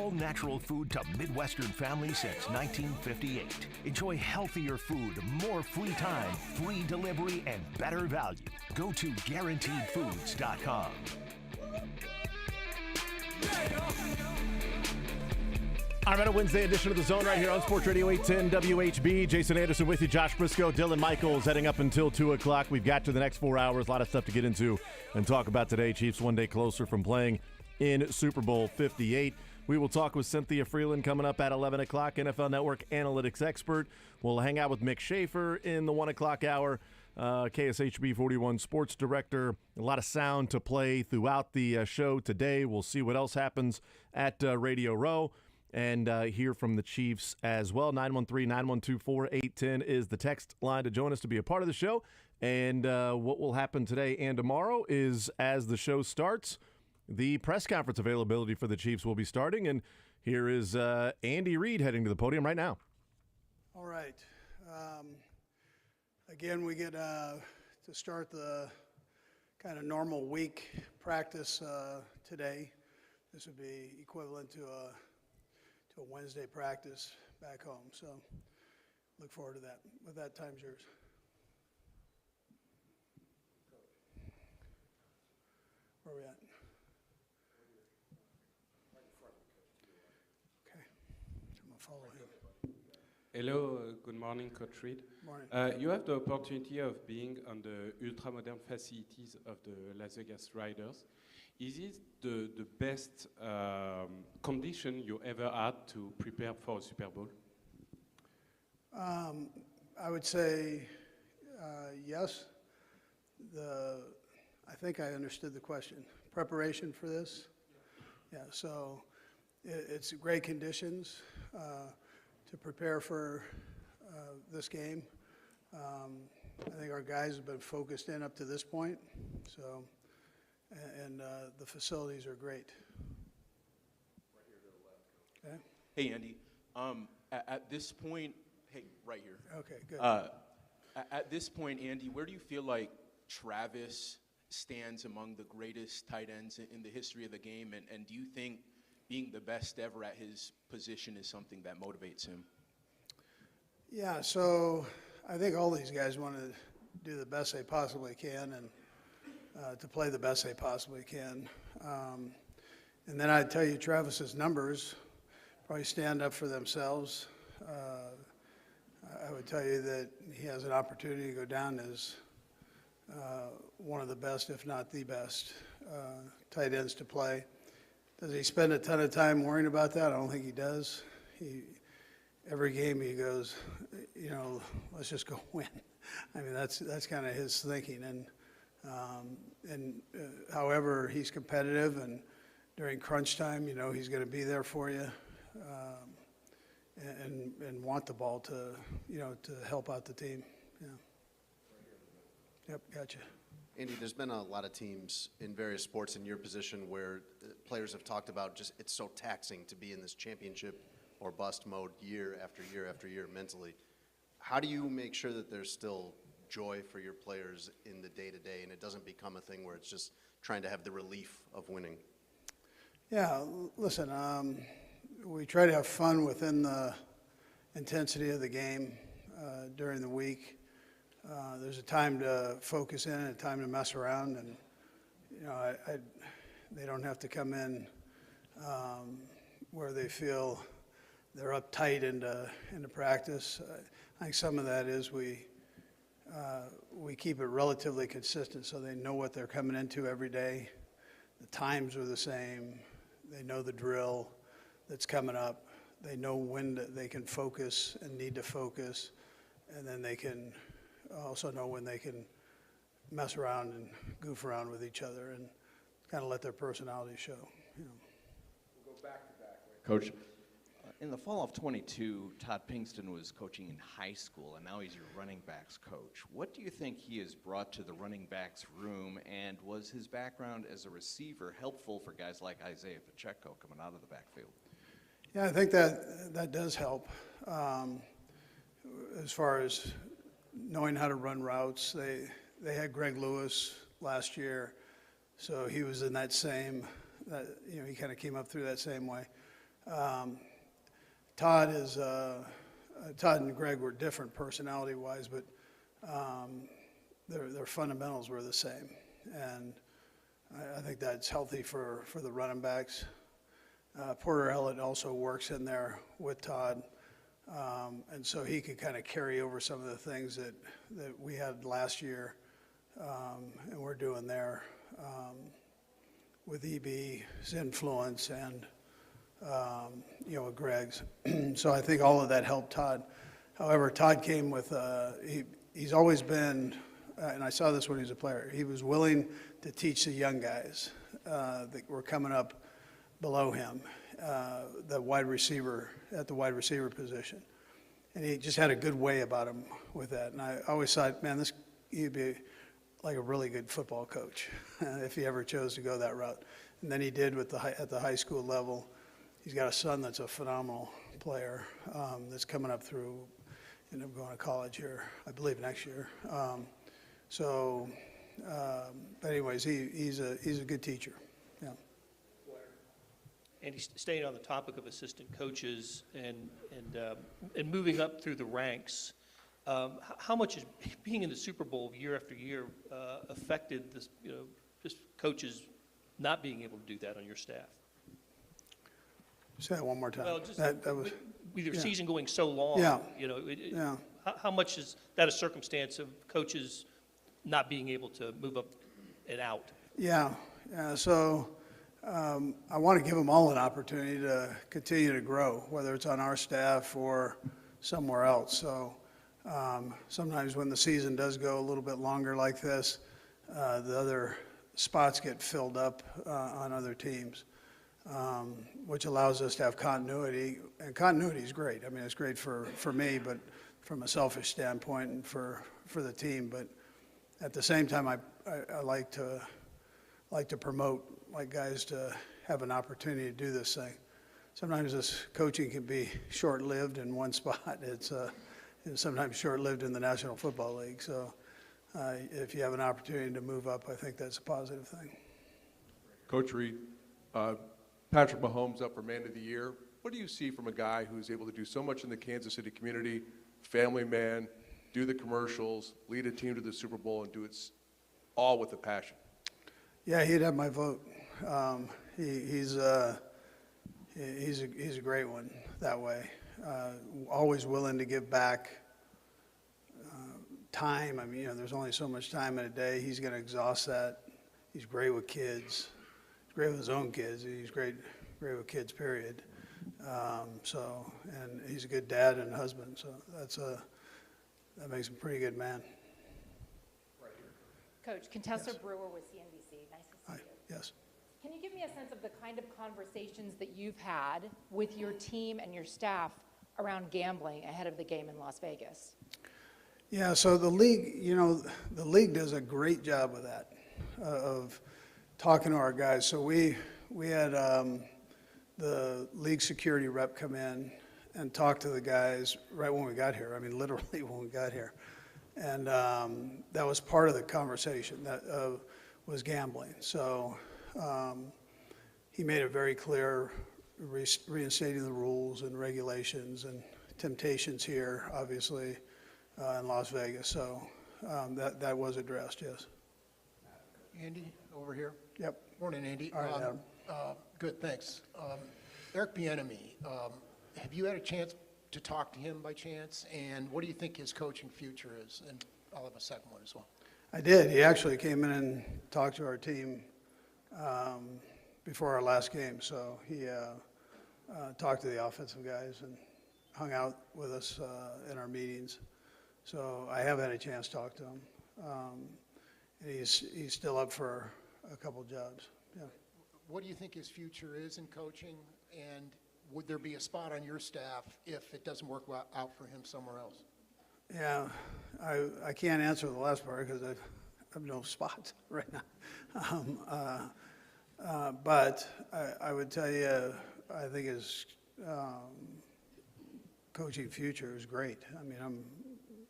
all-natural food to Midwestern families since 1958. Enjoy healthier food, more free time, free delivery, and better value. Go to GuaranteedFoods.com. All right, a Wednesday edition of The Zone right here on Sports Radio 810 WHB. Jason Anderson with you, Josh Brisco, Dylan Michaels heading up until 2 o'clock. We've got to the next 4 hours. A lot of stuff to get into and talk about today. Chiefs one day closer from playing in Super Bowl 58. We will talk with Cynthia Freeland coming up at 11 o'clock, NFL Network analytics expert. We'll hang out with Mick Schaefer in the 1 o'clock hour, KSHB 41 sports director. A lot of sound to play throughout the show today. We'll see what else happens at Radio Row. And hear from the Chiefs as well. 913-912-4810 is the text line to join us to be a part of the show. And what will happen today and tomorrow is, as the show starts, the press conference availability for the Chiefs will be starting. And here is Andy Reid heading to the podium right now. All right. Again, we get to start the kind of normal week practice today. This would be equivalent to a Wednesday practice back home. So look forward to that. With that, time's yours. Where are we at? Okay. I'm going to follow him. Hello, good morning, Coach Reid. Morning. You have the opportunity of being on the ultra-modern facilities of the Las Vegas Raiders. Is it the best condition you ever had to prepare for a Super Bowl? I would say yes. I think I understood the question. Preparation for this? Yeah, so it's great conditions to prepare for this game. I think our guys have been focused in up to this point, so. And the facilities are great. Right here to the left. Okay. Hey, Andy. At this point, right here. Okay, good. At this point, Andy, where do you feel like Travis stands among the greatest tight ends in the history of the game? And do you think being the best ever at his position is something that motivates him? Yeah, so I think all these guys want to do the best they possibly can and to play the best they possibly can. And then I'd tell you Travis's numbers probably stand up for themselves. I would tell you that he has an opportunity to go down as one of the best, if not the best, tight ends to play. Does he spend a ton of time worrying about that? I don't think he does. Every game he goes, let's just go win. I mean, that's kind of his thinking. However, he's competitive, and during crunch time, he's going to be there for you, and want the ball to help out the team. Yeah. Yep, gotcha. Andy, there's been a lot of teams in various sports in your position where players have talked about just it's so taxing to be in this championship or bust mode year after year after year mentally. How do you make sure that there's still joy for your players in the day-to-day and it doesn't become a thing where it's just trying to have the relief of winning? Yeah, listen, we try to have fun within the intensity of the game during the week. There's a time to focus in and a time to mess around, and they don't have to come in where they feel they're uptight into practice. I think some of that is we keep it relatively consistent so they know what they're coming into every day. The times are the same. They know the drill that's coming up. They know when they can focus and need to focus, and then they can also know when they can mess around and goof around with each other and kind of let their personality show. We'll go back to back, Coach. In the fall of 22, Todd Pinkston was coaching in high school, and now he's your running backs coach. What do you think he has brought to the running backs room, and was his background as a receiver helpful for guys like Isaiah Pacheco coming out of the backfield? Yeah, I think that does help. As far as knowing how to run routes, they had Greg Lewis last year, so he was in that same, he kind of came up through that same way. Todd and Greg were different personality-wise, but their fundamentals were the same, and I think that's healthy for the running backs. Porter Ellett also works in there with Todd, and so he could kind of carry over some of the things that we had last year, and we're doing there with EB's influence and with Greg's. So I think all of that helped Todd. However, Todd came with he's always been, and I saw this when he was a player, he was willing to teach the young guys that were coming up below him, the wide receiver position. And he just had a good way about him with that. And I always thought, man, he'd be like a really good football coach if he ever chose to go that route. And then he did at the high school level. He's got a son that's a phenomenal player that's coming up through, going to college here, I believe next year. But anyways, he's a good teacher. Yeah. And he's staying on the topic of assistant coaches and moving up through the ranks. How much is being in the Super Bowl year after year affected this? Just coaches not being able to do that on your staff. Say that one more time. Well, just that was, with your yeah. season going so long. Yeah. Yeah. How much is that a circumstance of coaches not being able to move up and out? Yeah. So I want to give them all an opportunity to continue to grow, whether it's on our staff or somewhere else. So sometimes when the season does go a little bit longer like this, the other spots get filled up on other teams, which allows us to have continuity. And continuity is great. I mean, it's great for me, but from a selfish standpoint and for the team. But at the same time, I like to promote guys to have an opportunity to do this thing. Sometimes this coaching can be short-lived in one spot. It's sometimes short-lived in the National Football League. So if you have an opportunity to move up, I think that's a positive thing. Coach Reed, Patrick Mahomes up for Man of the Year. What do you see from a guy who's able to do so much in the Kansas City community, family man, do the commercials, lead a team to the Super Bowl, and do it all with a passion? Yeah, he'd have my vote. He's a great one that way. Always willing to give back time. I mean, there's only so much time in a day. He's going to exhaust that. He's great with kids. He's great with his own kids. He's great with kids, period. And he's a good dad and husband. So that makes him a pretty good man. Coach, Contessa Brewer with CNBC. Nice to see Hi. you. Yes. Can you give me a sense of the kind of conversations that you've had with your team and your staff around gambling ahead of the game in Las Vegas? Yeah, so the league does a great job of that, of talking to our guys. So we had the league security rep come in and talk to the guys right when we got here. I mean, literally when we got here. And that was part of the conversation that was gambling. So he made it very clear, reinstating the rules and regulations and temptations here, obviously, in Las Vegas. So that was addressed, yes. Andy, over here. Yep. Morning, Andy. All right, Adam. Good, thanks. Eric Bieniemy, have you had a chance to talk to him by chance? And what do you think his coaching future is? And I'll have a second one as well. I did. He actually came in and talked to our team before our last game. So he talked to the offensive guys and hung out with us in our meetings. So I have had a chance to talk to him. And he's still up for a couple jobs. Yeah. What do you think his future is in coaching? And would there be a spot on your staff if it doesn't work out for him somewhere else? Yeah, I can't answer the last part because I have no spots right now. But I would tell you, I think his coaching future is great. I mean, I'm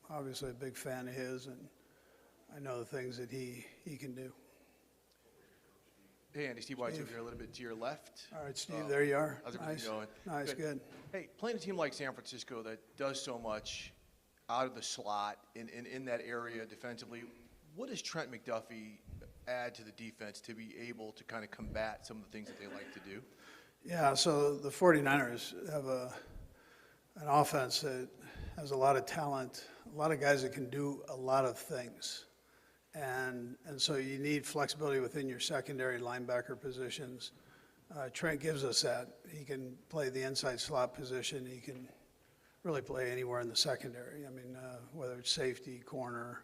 obviously a big fan of his, and I know the things that he can do. Hey, Andy, Steve White's over here a little bit to your left. All right, Steve, there you are. How's everything Nice. going? Nice, good. Hey, playing a team like San Francisco that does so much out of the slot in that area defensively, what does Trent McDuffie add to the defense to be able to kind of combat some of the things that they like to do? Yeah, so the 49ers have an offense that has a lot of talent, a lot of guys that can do a lot of things. And so you need flexibility within your secondary linebacker positions. Trent gives us that. He can play the inside slot position. He can really play anywhere in the secondary. I mean, whether it's safety, corner.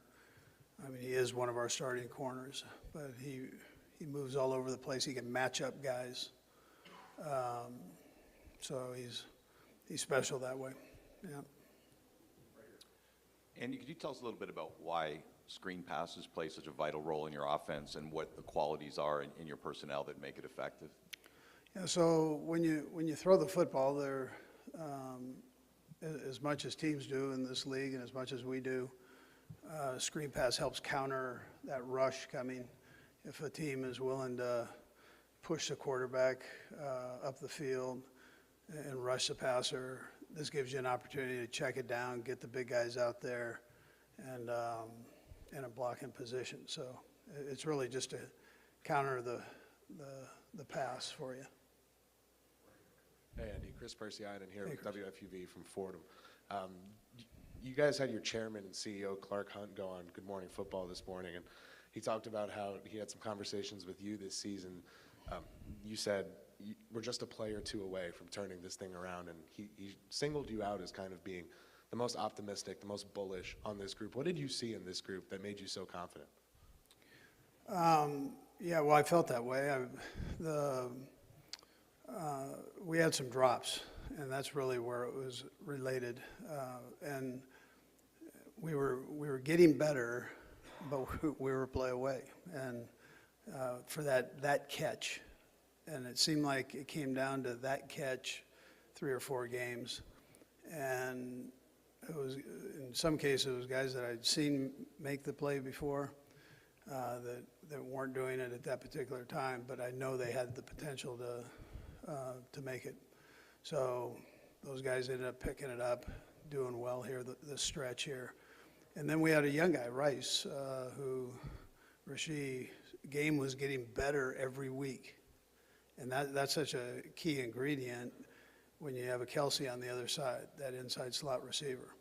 I mean, he is one of our starting corners, but he moves all over the place. He can match up guys. So he's special that way. Yeah. Andy, could you tell us a little bit about why screen passes play such a vital role in your offense and what the qualities are in your personnel that make it effective? Yeah, so when you throw the football, there, as much as teams do in this league and as much as we do, screen pass helps counter that rush coming. If a team is willing to push the quarterback up the field and rush the passer, this gives you an opportunity to check it down, get the big guys out there, and in a blocking position. So it's really just to counter the pass for you. Hey, Andy. Chris Persianen here with Chris. WFUV from Fordham. You guys had your chairman and CEO, Clark Hunt, go on Good Morning Football this morning, and he talked about how he had some conversations with you this season. You said, we're just a play or two away from turning this thing around, and he singled you out as kind of being the most optimistic, the most bullish on this group. What did you see in this group that made you so confident? Yeah, well, I felt that way. We had some drops, and that's really where it was related. And we were getting better, but we were a play away. And for that catch, and it seemed like it came down to that catch 3 or 4 games. And it was, in some cases, it was guys that I'd seen make the play before that weren't doing it at that particular time, but I know they had the potential to make it. So those guys ended up picking it up, doing well here, this stretch here. And then we had a young guy, Rice, who Rasheed game was getting better every week. And that's such a key ingredient when you have a Kelsey on the other side, that inside slot receiver.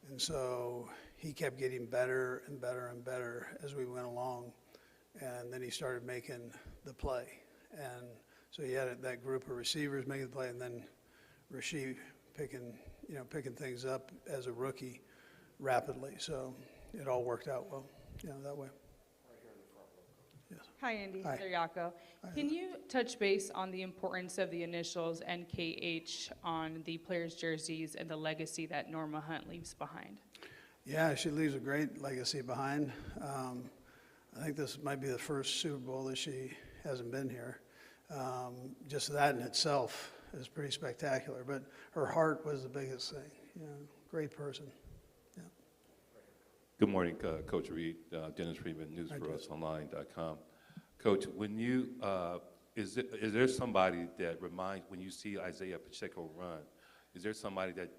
And so he kept getting better and better and better as we went along. And then he started making the play. And so you had that group of receivers making the play, and then Rasheed picking things up as a rookie rapidly. So it all worked out well, that way. Yes. Hi, Andy. Hi. Heather Yako. Can you touch base on the importance of the initials NKH on the players' jerseys and the legacy that Norma Hunt leaves behind? Yeah, she leaves a great legacy behind. I think this might be the first Super Bowl that she hasn't been here. Just that in itself is pretty spectacular. But her heart was the biggest thing. Great person. Yeah. Good morning, Coach Reed. Dennis Freeman, newsforusonline.com. Coach, when you is there somebody that reminds, when you see Isaiah Pacheco run, is there somebody that,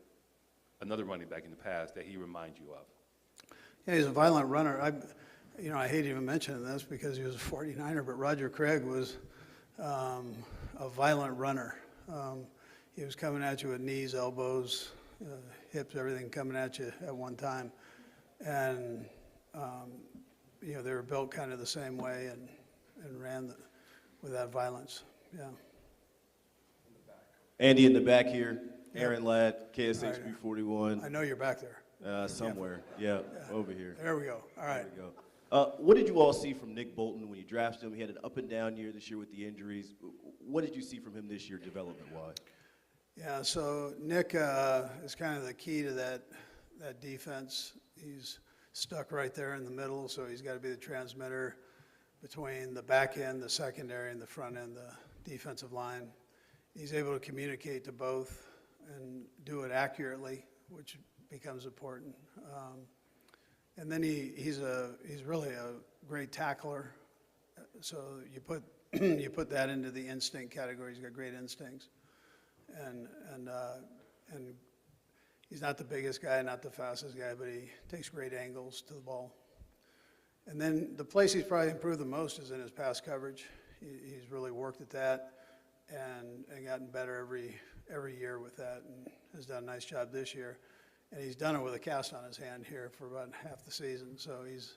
another running back in the past, that he reminds you of? Yeah, he's a violent runner. I hate even mentioning this because he was a 49er, but Roger Craig was a violent runner. He was coming at you with knees, elbows, hips, everything coming at you at one time. And, they were built kind of the same way and ran with that violence. Yeah. Andy in the back here, Aaron Ladd, KSHB 41. I know you're back there. Somewhere, yeah, over here. There we go. All right. There we go. What did you all see from Nick Bolton when you drafted him? He had an up and down year this year with the injuries. What did you see from him this year development-wise? Yeah, so Nick is kind of the key to that defense. He's stuck right there in the middle, so he's got to be the transmitter between the back end, the secondary, and the front end, the defensive line. He's able to communicate to both and do it accurately, which becomes important. And then he's really a great tackler. So you put you put that into the instinct category. He's got great instincts. And he's not the biggest guy, not the fastest guy, but he takes great angles to the ball. And then the place he's probably improved the most is in his pass coverage. He's really worked at that and gotten better every year with that, and has done a nice job this year. And he's done it with a cast on his hand here for about half the season, so he's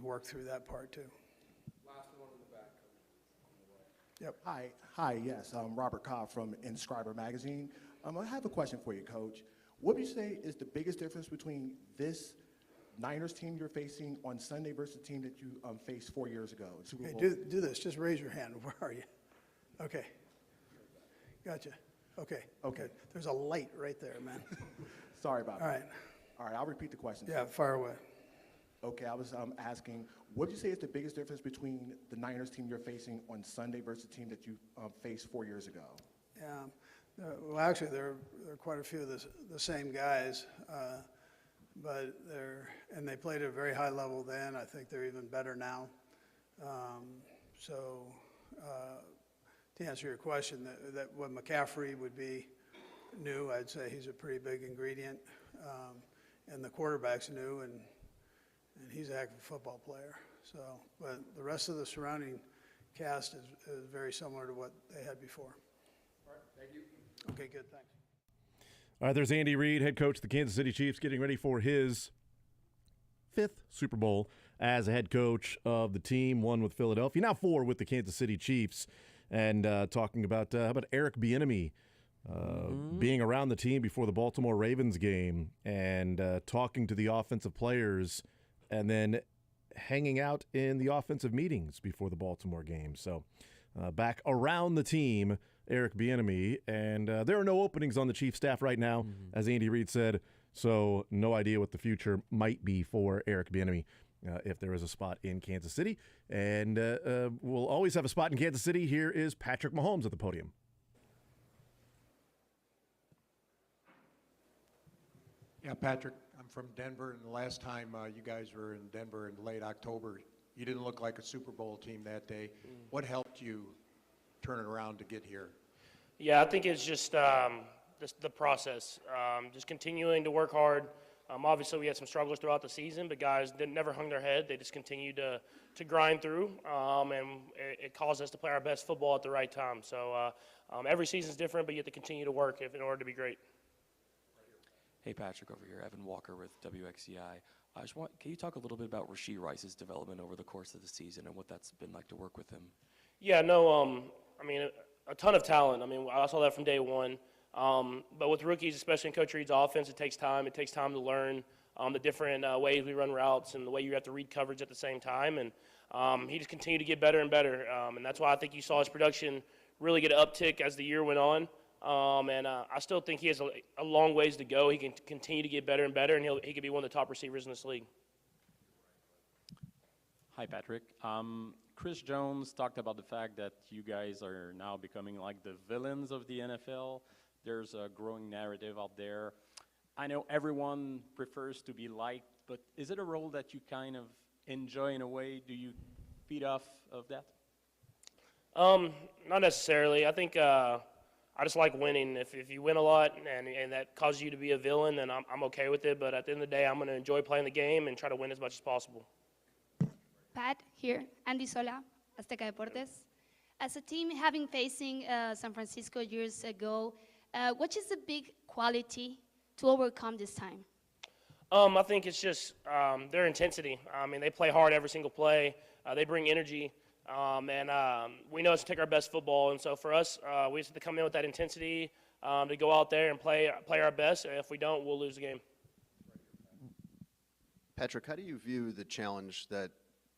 worked through that part too. Last one in the back. Yep. Hi, yes, I'm Robert Cobb from Inscriber Magazine. I have a question for you, Coach. What would you say is the biggest difference between this Niners team you're facing on Sunday versus the team that you faced 4 years ago in Super Hey, Bowl? do this. Just raise your hand. Where are you? Okay. Gotcha. Okay. Okay. There's a light right there, man. Sorry about that. All right. All right, I'll repeat the question. Yeah, fire away. Okay, I was asking, what would you say is the biggest difference between the Niners team you're facing on Sunday versus the team that you faced 4 years ago? Yeah. Well, actually, there are quite a few of the same guys, but they played at a very high level then. I think they're even better now. To answer your question, that what McCaffrey would be new, I'd say he's a pretty big ingredient, and the quarterback's new, and he's a heck of a football player. So, but the rest of the surrounding cast is very similar to what they had before. All right, thank you. Okay, good, thanks. All right, there's Andy Reid, head coach of the Kansas City Chiefs, getting ready for his 5th Super Bowl as a head coach of the team, 1 with Philadelphia, now 4 with the Kansas City Chiefs, and talking about how about Eric Bieniemy being around the team before the Baltimore Ravens game and talking to the offensive players and then hanging out in the offensive meetings before the Baltimore game. So back around the team, Eric Bieniemy, and there are no openings on the Chiefs staff right now, as Andy Reid said, so no idea what the future might be for Eric Bieniemy if there is a spot in Kansas City. And we'll always have a spot in Kansas City. Here is Patrick Mahomes at the podium. Yeah, Patrick, I'm from Denver, and the last time you guys were in Denver in late October, you didn't look like a Super Bowl team that day. What helped you turn it around to get here? Yeah, I think it's just the process, just continuing to work hard. Obviously, we had some struggles throughout the season, but guys never hung their head. They just continued to grind through, and it caused us to play our best football at the right time. So every season is different, but you have to continue to work in order to be great. Hey, Patrick, over here. Evan Walker with WXCI. Can you talk a little bit about Rashee Rice's development over the course of the season and what that's been like to work with him? Yeah, no, I mean, a ton of talent. I mean, I saw that from day one. But with rookies, especially in Coach Reid's offense, it takes time. It takes time to learn the different ways we run routes and the way you have to read coverage at the same time. And he just continued to get better and better. And that's why I think you saw his production really get an uptick as the year went on. I still think he has a long ways to go. He can continue to get better and better, and he could be one of the top receivers in this league. Hi, Patrick. Chris Jones talked about the fact that you guys are now becoming like the villains of the NFL. There's a growing narrative out there. I know everyone prefers to be liked, but is it a role that you kind of enjoy in a way? Do you feed off of that? Not necessarily. I think I just like winning. If you win a lot and that causes you to be a villain, then I'm okay with it. But at the end of the day, I'm going to enjoy playing the game and try to win as much as possible. Pat, here. Andy Sola, Azteca Deportes. As a team having facing San Francisco years ago, what is the big quality to overcome this time? I think it's just their intensity. I mean, they play hard every single play. They bring energy. We know it's to take our best football. And so for us, we just have to come in with that intensity to go out there and play our best. And if we don't, we'll lose the game. Patrick, how do you view the challenge that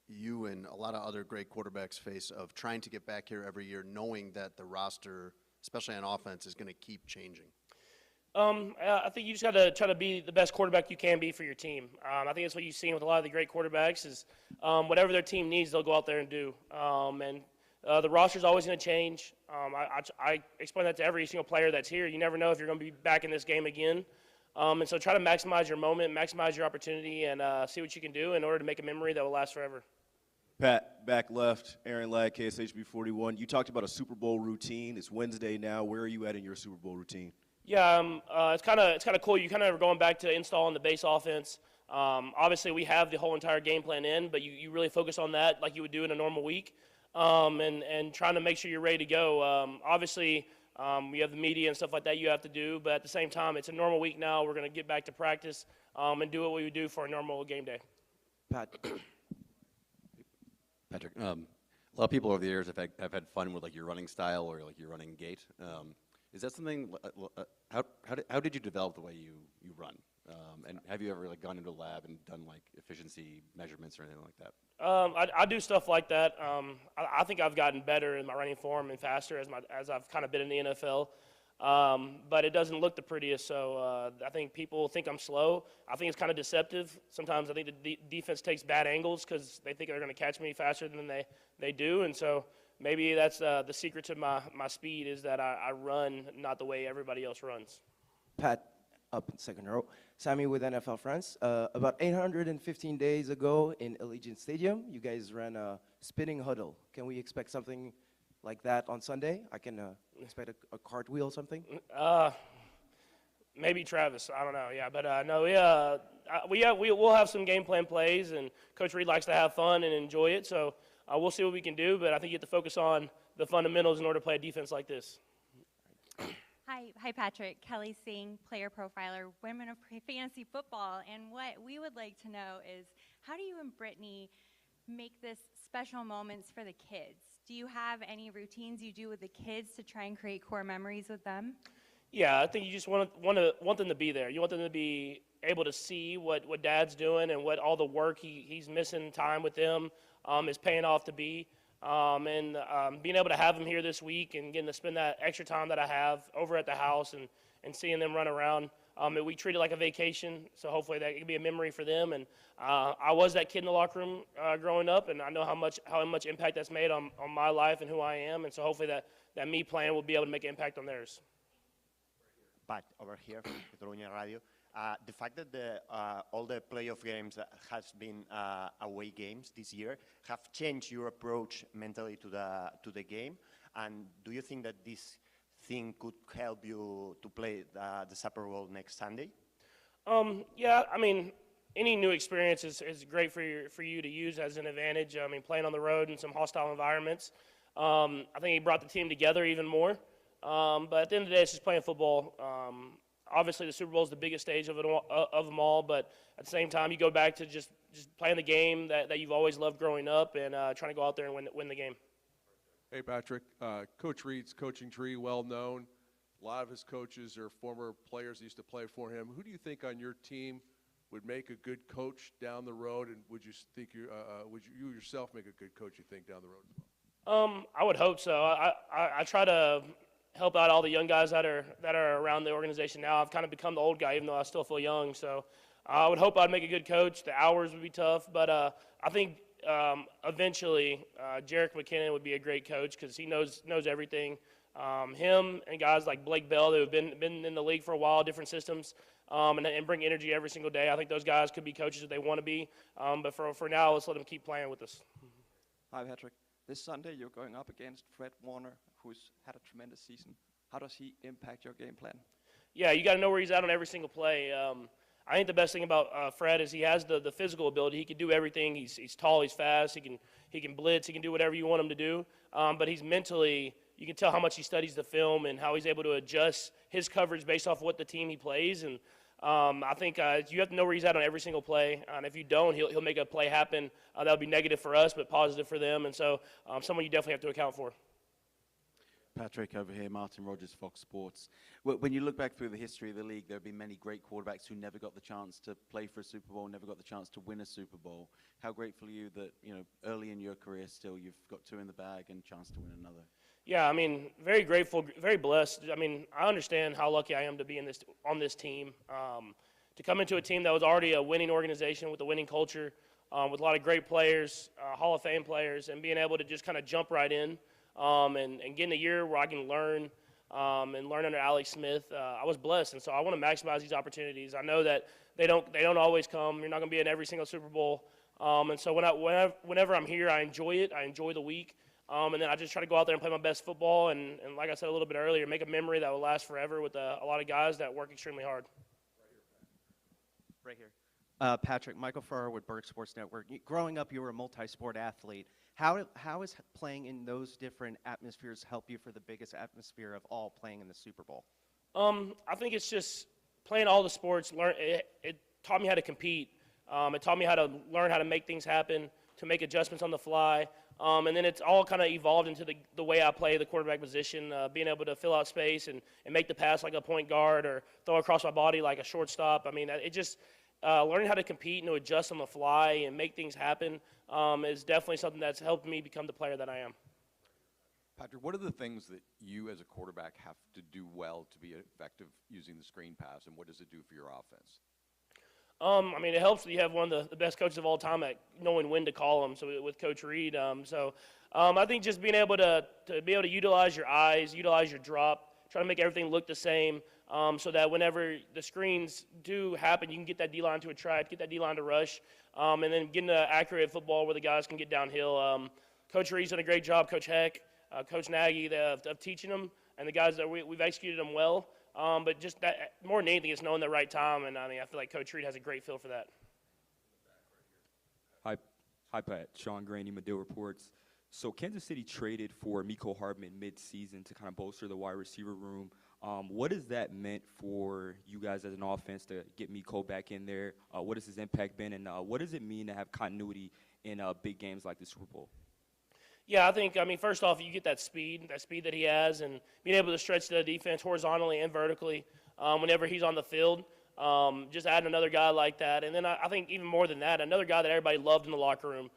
you and a lot of other great quarterbacks face of trying to get back here every year, knowing that the roster, especially on offense, is going to keep changing? I think you just got to try to be the best quarterback you can be for your team. I think that's what you've seen with a lot of the great quarterbacks is whatever their team needs, they'll go out there and do. The roster's always going to change. I explain that to every single player that's here. You never know if you're going to be back in this game again. And so try to maximize your moment, maximize your opportunity, and see what you can do in order to make a memory that will last forever. Pat, back left, Aaron Ladd, KSHB 41. You talked about a Super Bowl routine. It's Wednesday now. Where are you at in your Super Bowl routine? Yeah, it's kind of cool. You kind of are going back to installing the base offense. Obviously, we have the whole entire game plan in, but you really focus on that like you would do in a normal week, and trying to make sure you're ready to go. Obviously, we have the media and stuff like that you have to do, but at the same time, it's a normal week now. We're going to get back to practice and do what we would do for a normal game day. Patrick, a lot of people over the years have had fun with like your running style or like your running gait. Is that something? How did you develop the way you run? And have you ever like gone into a lab and done like efficiency measurements or anything like that? I do stuff like that. I think I've gotten better in my running form and faster as I've kind of been in the NFL. But it doesn't look the prettiest, so I think people think I'm slow. I think it's kind of deceptive. Sometimes I think the defense takes bad angles because they think they're going to catch me faster than they do, and so maybe that's the secret to my speed is that I run not the way everybody else runs. Pat, up in second row. Sammy with NFL France. About 815 days ago in Allegiant Stadium, you guys ran a spinning huddle. Can we expect something like that on Sunday? I can expect a cartwheel or something? Maybe Travis. I don't know. Yeah, but no, we'll have some game plan plays, and Coach Reed likes to have fun and enjoy it. So we'll see what we can do. But I think you have to focus on the fundamentals in order to play a defense like this. Hi, Patrick. Kelly Singh, player profiler, Women of Fantasy Football. And what we would like to know is, how do you and Brittany make this special moments for the kids? Do you have any routines you do with the kids to try and create core memories with them? Yeah, I think you just want them to be there. You want them to be able to see what Dad's doing and what all the work he's missing time with them is paying off to be. And being able to have them here this week and getting to spend that extra time that I have over at the house and seeing them run around. And we treat it like a vacation, so hopefully that can be a memory for them. And I was that kid in the locker room growing up, and I know how much impact that's made on my life and who I am. And so hopefully that me playing will be able to make an impact on theirs. Pat, over here, Catalunya Radio. The fact that all the playoff games has been away games this year have changed your approach mentally to the game, and do you think that this thing could help you to play the Super Bowl next Sunday? Yeah, I mean, any new experience is great for you to use as an advantage. I mean, playing on the road in some hostile environments. I think he brought the team together even more. But at the end of the day, it's just playing football. Obviously, the Super Bowl is the biggest stage of them all, but at the same time, you go back to just playing the game that you've always loved growing up and trying to go out there and win the game. Hey, Patrick. Coach Reed's coaching tree, well known. A lot of his coaches are former players that used to play for him. Who do you think on your team would make a good coach down the road, and would you think would you yourself make a good coach, you think, down the road as well? I would hope so. I try to help out all the young guys that are around the organization now. I've kind of become the old guy, even though I still feel young. So I would hope I'd make a good coach. The hours would be tough, but I think eventually Jerick McKinnon would be a great coach because he knows everything. Him and guys like Blake Bell that have been in the league for a while, different systems, and bring energy every single day. I think those guys could be coaches if they want to be. But for now, let's let them keep playing with us. Hi, Patrick. This Sunday, you're going up against Fred Warner, who's had a tremendous season. How does he impact your game plan? Yeah, you got to know where he's at on every single play. I think the best thing about Fred is he has the physical ability. He can do everything. He's tall, he's fast, he can blitz, he can do whatever you want him to do. But he's mentally, you can tell how much he studies the film and how he's able to adjust his coverage based off what the team he plays. And I think you have to know where he's at on every single play. And if you don't, he'll make a play happen that'll be negative for us, but positive for them. And so someone you definitely have to account for. Patrick over here, Martin Rogers, Fox Sports. When you look back through the history of the league, there have been many great quarterbacks who never got the chance to play for a Super Bowl, never got the chance to win a Super Bowl. How grateful are you that, early in your career still you've got two in the bag and a chance to win another? Yeah, I mean, very grateful, very blessed. I mean, I understand how lucky I am to be on this team. To come into a team that was already a winning organization with a winning culture, with a lot of great players, Hall of Fame players, and being able to just kind of jump right in. And getting a year where I can learn and learn under Alex Smith, I was blessed, and so I want to maximize these opportunities. I know that they don't always come. You're not going to be in every single Super Bowl, And so whenever I'm here, I enjoy it. I enjoy the week. And then I just try to go out there and play my best football. And like I said a little bit earlier, make a memory that will last forever with a lot of guys that work extremely hard. Right here. Patrick, Michael Farrar with Berg Sports Network. Growing up, you were a multi-sport athlete. How is playing in those different atmospheres help you for the biggest atmosphere of all, playing in the Super Bowl? I think it's just playing all the sports. It taught me how to compete. It taught me how to learn how to make things happen, to make adjustments on the fly. And then it's all kind of evolved into the way I play the quarterback position, being able to fill out space and make the pass like a point guard or throw across my body like a shortstop. I mean, it just learning how to compete and to adjust on the fly and make things happen is definitely something that's helped me become the player that I am. Patrick, what are the things that you as a quarterback have to do well to be effective using the screen pass, and what does it do for your offense? I mean, it helps that you have one of the best coaches of all time at knowing when to call them. So with Coach Reed, I think just being able to utilize your eyes, utilize your drop, try to make everything look the same, so that whenever the screens do happen, you can get that D-line to a track, get that D-line to rush, and then getting an accurate football where the guys can get downhill. Coach Reed's done a great job. Coach Heck, Coach Nagy of teaching them, and the guys that we've executed them well. But just that, more than anything, it's knowing the right time, and I mean, I feel like Coach Reed has a great feel for that. Hi, Pat. Sean Graney, Medill Reports. So Kansas City traded for Mecole Hardman mid-season to kind of bolster the wide receiver room. What has that meant for you guys as an offense to get Mecole back in there? What has his impact been, and what does it mean to have continuity in big games like the Super Bowl? Yeah, I mean, first off, you get that speed that he has, and being able to stretch the defense horizontally and vertically whenever he's on the field. Just adding another guy like that. And then I think even more than that, another guy that everybody loved in the locker room.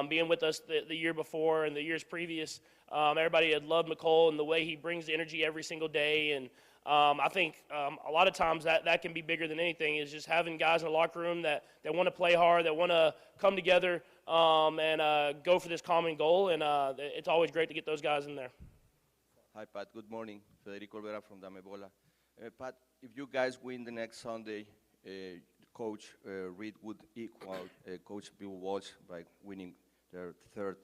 Being with us the year before and the years previous, everybody had loved Mecole and the way he brings the energy every single day. And I think a lot of times that can be bigger than anything, is just having guys in the locker room that want to play hard, that want to come together and go for this common goal. And it's always great to get those guys in there. Hi, Pat. Good morning. Federico Olvera from Dame Bola. Pat, if you guys win the next Sunday, Coach Reed would equal Coach Bill Walsh by winning their third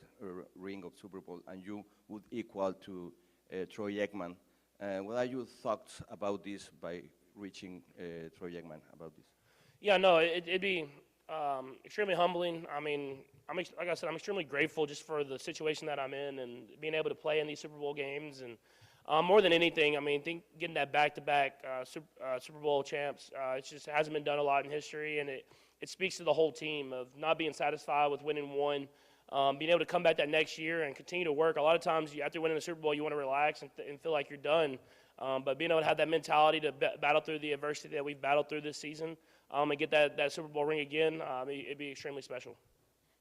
ring of Super Bowl, and you would equal to Troy Aikman. What are your thoughts about this by reaching Troy Aikman about this? Yeah, no, it'd be extremely humbling. I mean, like I said, I'm extremely grateful just for the situation that I'm in and being able to play in these Super Bowl games. And more than anything, I mean, getting that back-to-back Super Bowl champs, it just hasn't been done a lot in history, and it speaks to the whole team of not being satisfied with winning one, being able to come back that next year and continue to work. A lot of times, after winning the Super Bowl, you want to relax and feel like you're done. But being able to have that mentality to battle through the adversity that we've battled through this season and get that Super Bowl ring again, it'd be extremely special.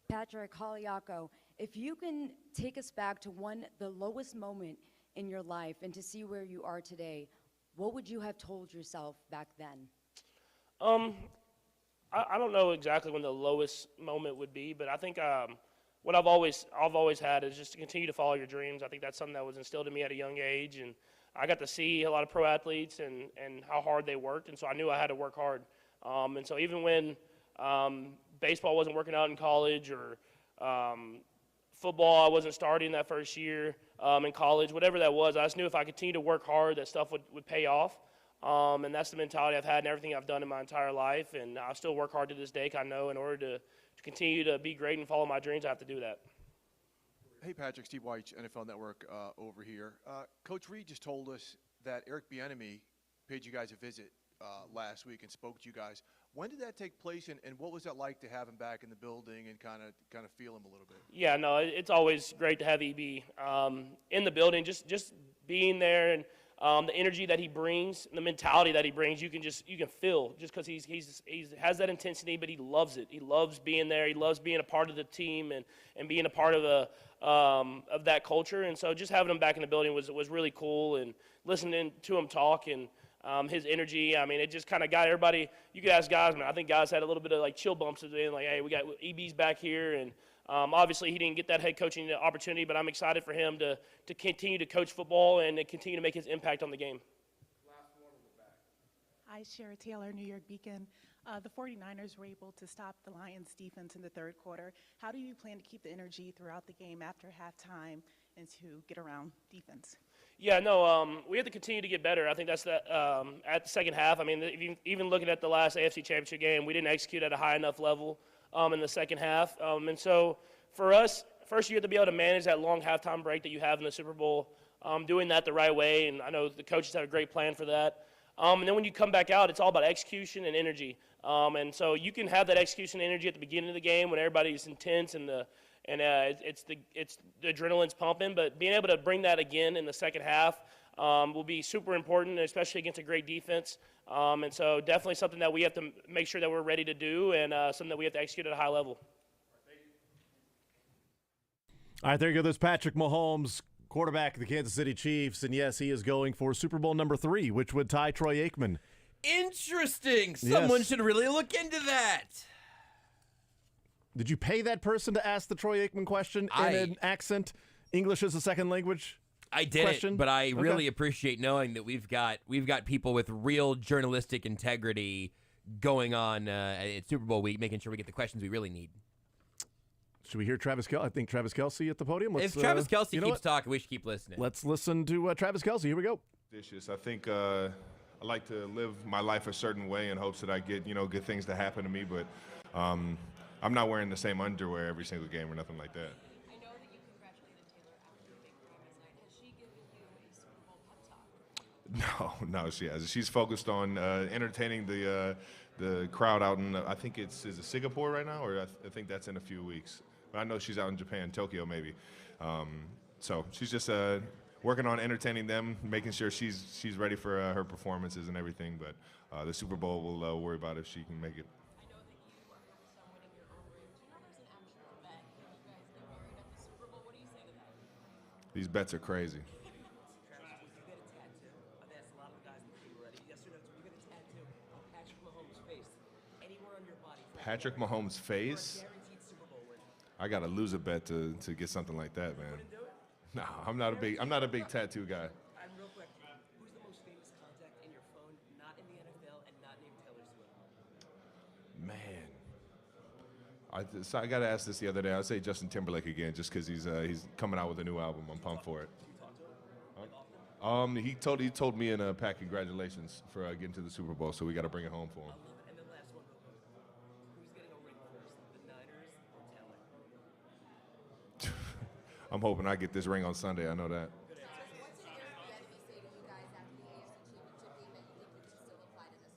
Patrick Haliako, if you can take us back to the lowest moment in your life and to see where you are today, what would you have told yourself back then? I don't know exactly when the lowest moment would be, but I think what I've always had is just to continue to follow your dreams. I think that's something that was instilled in me at a young age, and I got to see a lot of pro athletes and how hard they worked, and so I knew I had to work hard. And so even when baseball wasn't working out in college, or football I wasn't starting that first year in college, whatever that was, I just knew if I continued to work hard, that stuff would pay off. And that's the mentality I've had in everything I've done in my entire life, and I still work hard to this day. I know in order to continue to be great and follow my dreams, I have to do that. Hey, Patrick, Steve White, NFL Network over here. Coach Reed just told us that Eric Bieniemy paid you guys a visit last week and spoke to you guys. When did that take place, and what was that like to have him back in the building and kind of feel him a little bit? Yeah, no, it's always great to have EB in the building, just being there, and the energy that he brings, the mentality that he brings, you can feel just because he has that intensity, but he loves it. He loves being there. He loves being a part of the team and being a part of that culture. And so just having him back in the building was really cool, and listening to him talk and his energy. I mean, it just kind of got everybody. You could ask guys, man. I think guys had a little bit of like chill bumps at the end, like, hey, we got EB's back here, and obviously he didn't get that head coaching opportunity, but I'm excited for him to continue to coach football and to continue to make his impact on the game. Hi, Shara Taylor, New York Beacon. The 49ers were able to stop the Lions defense in the third quarter. How do you plan to keep the energy throughout the game after halftime and to get around defense? Yeah, no, we have to continue to get better. I think that's at the second half. I mean, even looking at the last AFC Championship game, we didn't execute at a high enough level in the second half. And so for us, first you have to be able to manage that long halftime break that you have in the Super Bowl, doing that the right way. And I know the coaches have a great plan for that. And then when you come back out, it's all about execution and energy. And so you can have that execution and energy at the beginning of the game when everybody's intense and it's the adrenaline's pumping. But being able to bring that again in the second half will be super important, especially against a great defense. And so definitely something that we have to make sure that we're ready to do, and something that we have to execute at a high level. All right, there you go. There's Patrick Mahomes, quarterback of the Kansas City Chiefs. And yes, he is going for Super Bowl number 3, which would tie Troy Aikman. Interesting. Someone Yes. should really look into that. Did you pay that person to ask the Troy Aikman question in an accent, English as a second language? I did question? it, but I really Okay. appreciate knowing that we've got people with real journalistic integrity going on at Super Bowl week, making sure we get the questions we really need. Should we hear Travis Kelce? I think Travis Kelce at the podium. If Travis Kelce keeps talking, we should keep listening. Let's listen to Travis Kelce. Here we go. Dishes. I think I like to live my life a certain way in hopes that I get good things to happen to me. But I'm not wearing the same underwear every single game or nothing like that. I know that you congratulated Taylor after your big game last night. Has she given you a Super Bowl pep talk? No, she hasn't. She's focused on entertaining the crowd out in I think is it Singapore right now, or I think that's in a few weeks. But I know she's out in Japan, Tokyo maybe. So she's just working on entertaining them, making sure she's ready for her performances and everything. But the Super Bowl will worry about if she can make it. I know that you are focused on winning your own ring. Do you know there's an actual bet if you guys get married at the Super Bowl? What do you say to that? These bets are crazy. Travis, would you get a tattoo? I've asked a lot of the guys in the team already. Yes or no? Would you get a tattoo of Patrick Mahomes' face anywhere on your body? Patrick Mahomes' face? Guaranteed Super Bowl win. I gotta lose a bet to get something like that, man. No, I'm not a big tattoo guy. And real quick, who's the most famous contact in your phone, not in the NFL and not named Taylor Swift? Man, I got to ask this the other day. I'd say Justin Timberlake again, just because he's coming out with a new album. I'm pumped for it. He told me in a pack congratulations for getting to the Super Bowl, so we got to bring it home for him. And then last one, who's getting a ring first, the Niners or Taylor? I'm hoping I get this ring on Sunday. I know that. What did Eric Bieniemy say to you guys after the AFC Championship game that you think you can still apply to this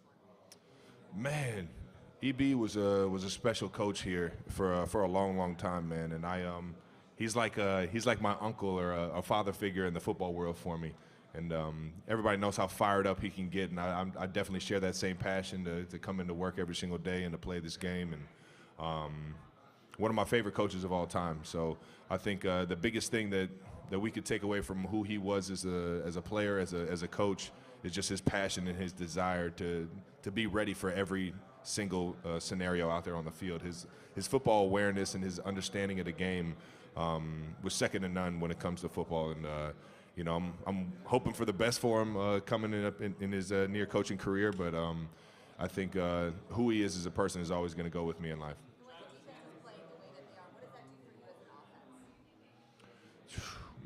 one? Man, EB was a special coach here for a long time, man. And he's like my uncle or a father figure in the football world for me. And everybody knows how fired up he can get, and I definitely share that same passion to come into work every single day and to play this game. And one of my favorite coaches of all time. So I think the biggest thing that we could take away from who he was as a player, as a coach, is just his passion and his desire to be ready for every single scenario out there on the field. His football awareness and his understanding of the game was second to none when it comes to football. And I'm hoping for the best for him coming up in his near coaching career. But I think who he is as a person is always going to go with me in life.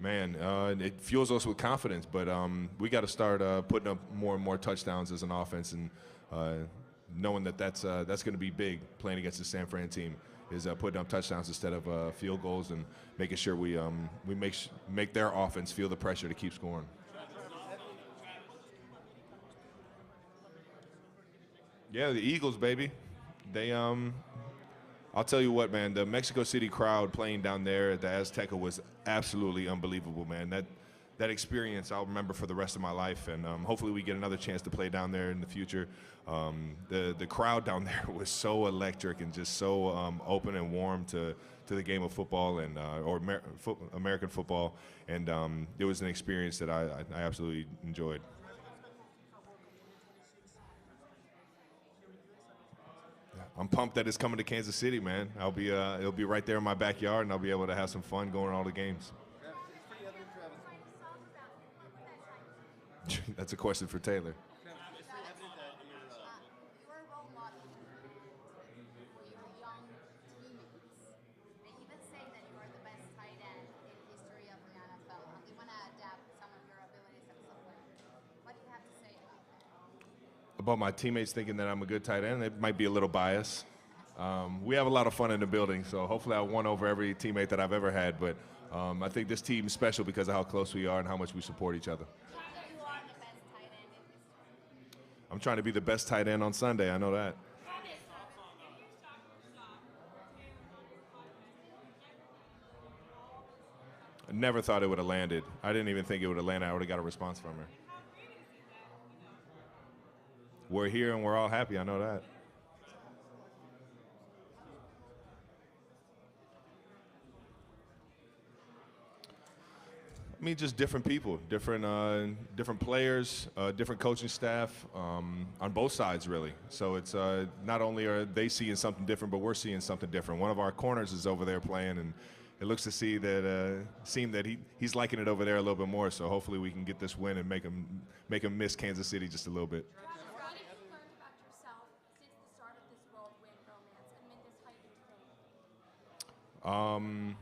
Man, it fuels us with confidence, but we got to start putting up more and more touchdowns as an offense, and knowing that's going to be big playing against the San Fran team is putting up touchdowns instead of field goals, and making sure we make their offense feel the pressure to keep scoring. Yeah, the Eagles, baby. They I'll tell you what, man, the Mexico City crowd playing down there at the Azteca was absolutely unbelievable, man. That experience I'll remember for the rest of my life, and hopefully we get another chance to play down there in the future. The crowd down there was so electric and just so open and warm to the game of football and American football, and it was an experience that I absolutely enjoyed. I'm pumped that it's coming to Kansas City, man. It'll be right there in my backyard, and I'll be able to have some fun going to all the games. That's a question for Taylor. You're a role model. About my teammates thinking that I'm a good tight end, it might be a little bias. We have a lot of fun in the building, so hopefully I won over every teammate that I've ever had. But I think this team is special because of how close we are and how much we support each other. I'm trying to be the best tight end on Sunday. I know that. I never thought it would have landed. I didn't even think it would have landed. I would have got a response from her. We're here and we're all happy. I know that. I mean, just different people, different players, different coaching staff on both sides, really. So it's not only are they seeing something different, but we're seeing something different. One of our corners is over there playing, and it looks to seem that he's liking it over there a little bit more. So hopefully we can get this win and make him miss Kansas City just a little bit. What have you learned about yourself since the start of this whirlwind romance and in this heightened fame?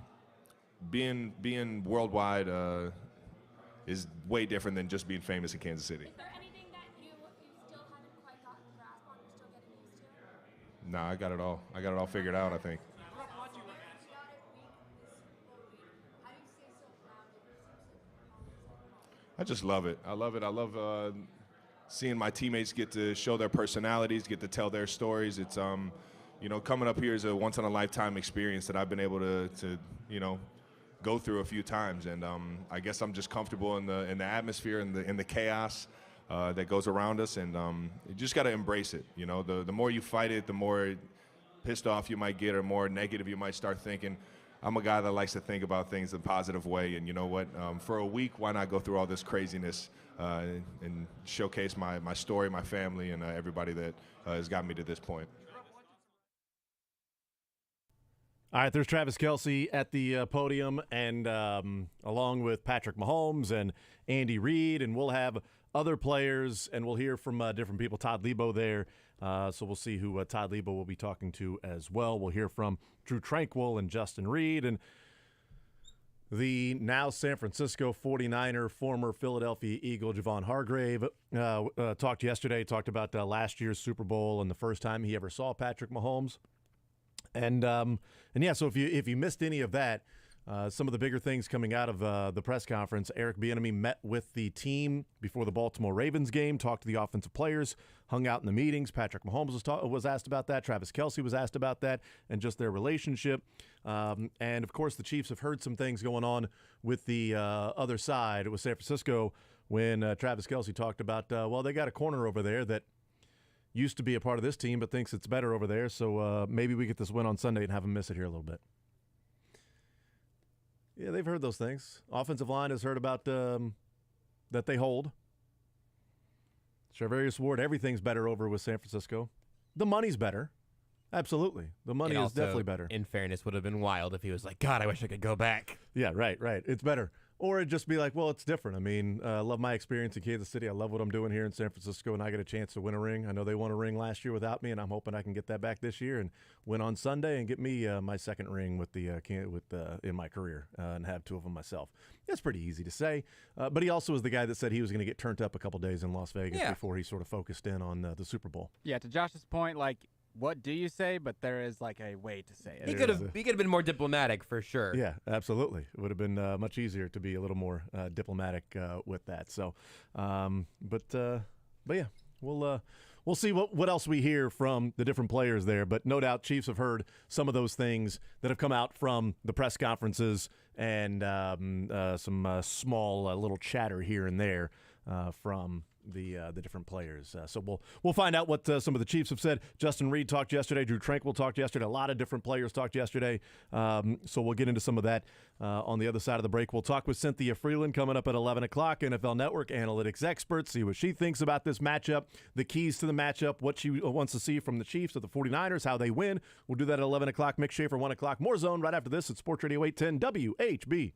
Being worldwide is way different than just being famous in Kansas City. Is there anything that you still haven't quite gotten a grasp on, you're still getting used to? Nah, I got it all. I got it all figured out, I think. I just love it. I love it. I love seeing my teammates get to show their personalities, get to tell their stories. It's coming up here is a once in a lifetime experience that I've been able to go through a few times, and I guess I'm just comfortable in the atmosphere and in the chaos that goes around us, and you just got to embrace it. The more you fight it, the more pissed off you might get, or more negative you might start thinking. I'm a guy that likes to think about things in a positive way, and you know what? For a week, why not go through all this craziness and showcase my story, my family, and everybody that has got me to this point. All right, there's Travis Kelce at the podium, and along with Patrick Mahomes and Andy Reid, and we'll have other players, and we'll hear from different people. Todd Lebo there, so we'll see who Todd Lebo will be talking to as well. We'll hear from Drew Tranquill and Justin Reid, and the now San Francisco 49er, former Philadelphia Eagle, Javon Hargrave, talked about last year's Super Bowl and the first time he ever saw Patrick Mahomes. And yeah, so if you missed any of that, some of the bigger things coming out of the press conference, Eric Bieniemy met with the team before the Baltimore Ravens game, talked to the offensive players, hung out in the meetings. Patrick Mahomes was asked about that. Travis Kelce was asked about that and just their relationship. And, of course, the Chiefs have heard some things going on with the other side with San Francisco when Travis Kelce talked about, they got a corner over there that used to be a part of this team but thinks it's better over there, so maybe we get this win on Sunday and have him miss it here a little bit. Yeah, they've heard those things. Offensive line has heard about that they hold. Charvarius Ward, everything's better over with San Francisco. The money's better. Absolutely. The money is definitely better. In fairness, would have been wild if he was like, God, I wish I could go back. Yeah, right. It's better. Or it'd just be like, well, it's different. I mean, I love my experience in Kansas City. I love what I'm doing here in San Francisco, and I get a chance to win a ring. I know they won a ring last year without me, and I'm hoping I can get that back this year and win on Sunday and get me my second ring with in my career and have two of them myself. That's pretty easy to say. But he also was the guy that said he was going to get turned up a couple days in Las Vegas before he sort of focused in on the Super Bowl. Yeah, to Josh's point, what do you say? But there is a way to say it. He could have been more diplomatic for sure. Yeah, absolutely. It would have been much easier to be a little more diplomatic with that. So, but yeah, we'll see what else we hear from the different players there. But no doubt, Chiefs have heard some of those things that have come out from the press conferences and some small little chatter here and there from the different players. So we'll find out what some of the Chiefs have said. Justin Reid talked yesterday. Drew Tranquill talked yesterday. A lot of different players talked yesterday. So we'll get into some of that on the other side of the break. We'll talk with Cynthia Freeland coming up at 11 o'clock, NFL Network analytics expert, see what she thinks about this matchup, the keys to the matchup, what she wants to see from the Chiefs or the 49ers, how they win. We'll do that at 11 o'clock. Mick Schaefer, 1 o'clock. More Zone right after this at Sports Radio 810 WHB.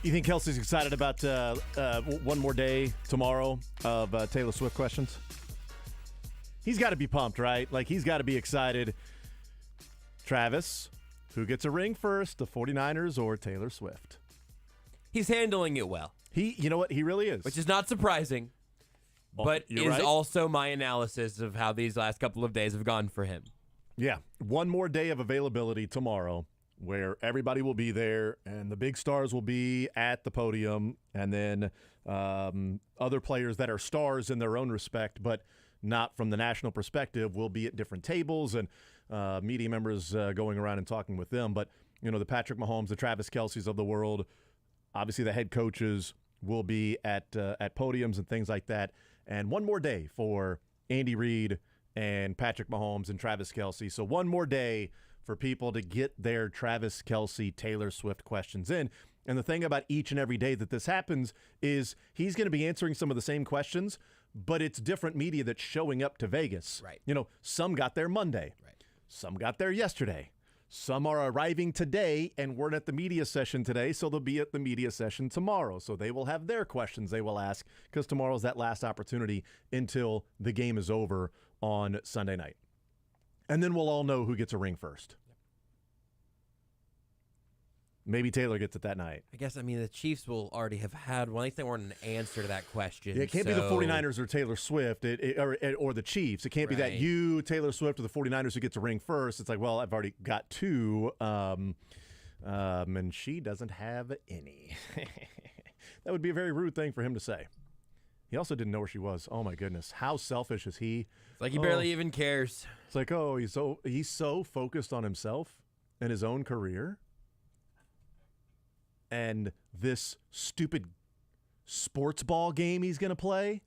You think Kelsey's excited about one more day tomorrow of Taylor Swift questions? He's got to be pumped, right? Like, he's got to be excited. Travis, who gets a ring first, the 49ers or Taylor Swift? He's handling it well. You know what? He really is. Which is not surprising, but is right. also my analysis of how these last couple of days have gone for him. Yeah. One more day of availability tomorrow where everybody will be there and the big stars will be at the podium, and then other players that are stars in their own respect but not from the national perspective will be at different tables, and media members going around and talking with them. But, you know, the Patrick Mahomes, the Travis Kelce's of the world, obviously the head coaches will be at podiums and things like that. And one more day for Andy Reid and Patrick Mahomes and Travis Kelce. So one more day for people to get their Travis Kelce, Taylor Swift questions in. And the thing about each and every day that this happens is he's going to be answering some of the same questions, but it's different media that's showing up to Vegas. Right. You know, some got there Monday. Right. Some got there yesterday. Some are arriving today and weren't at the media session today, so they'll be at the media session tomorrow. So they will have their questions they will ask, because tomorrow's that last opportunity until the game is over on Sunday night. And then we'll all know who gets a ring first. Maybe Taylor gets it that night. I guess, I mean, the Chiefs will already have had one. At least they weren't an answer to that question. Yeah, it can't be the 49ers or Taylor Swift or the Chiefs. It can't be that you, Taylor Swift, or the 49ers who gets a ring first. It's like, well, I've already got two, and she doesn't have any. That would be a very rude thing for him to say. He also didn't know where she was. Oh, my goodness. How selfish is he? It's like he barely even cares. It's like, oh, he's so focused on himself and his own career. And this stupid sports ball game he's going to play.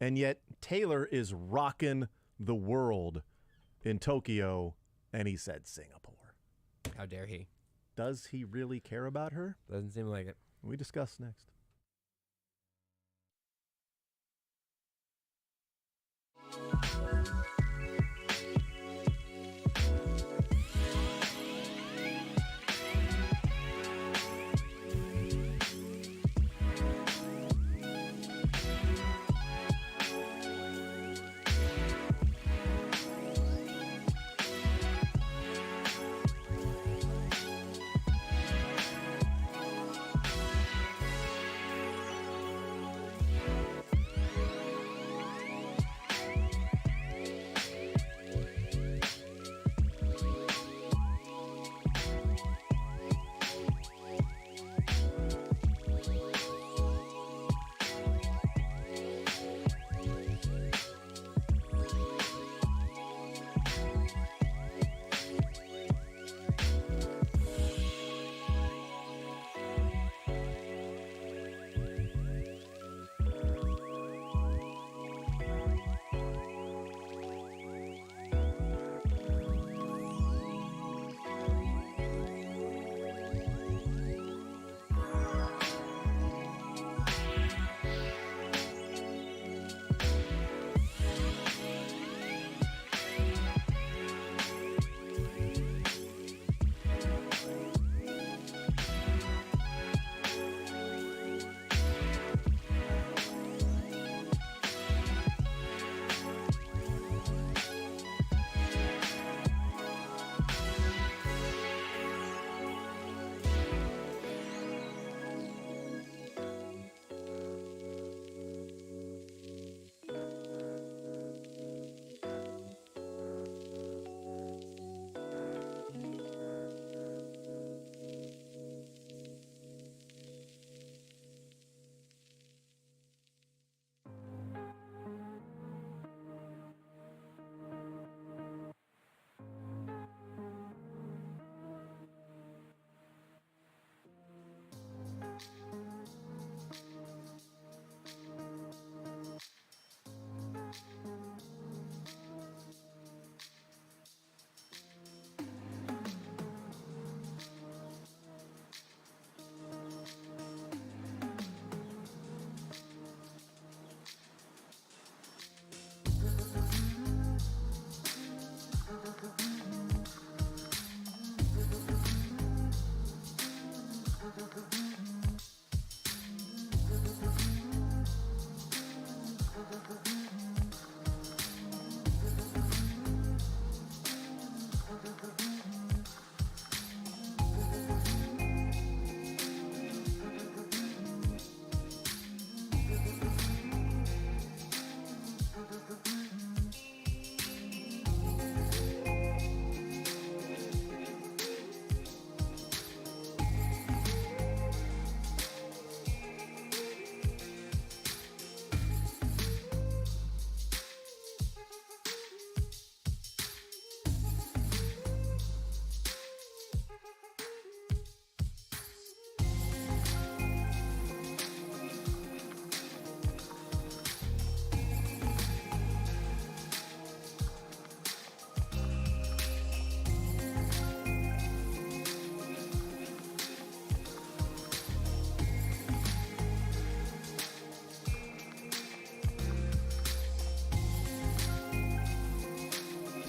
And yet Taylor is rocking the world in Tokyo, and he said Singapore. How dare he? Does he really care about her? Doesn't seem like it. We discuss next.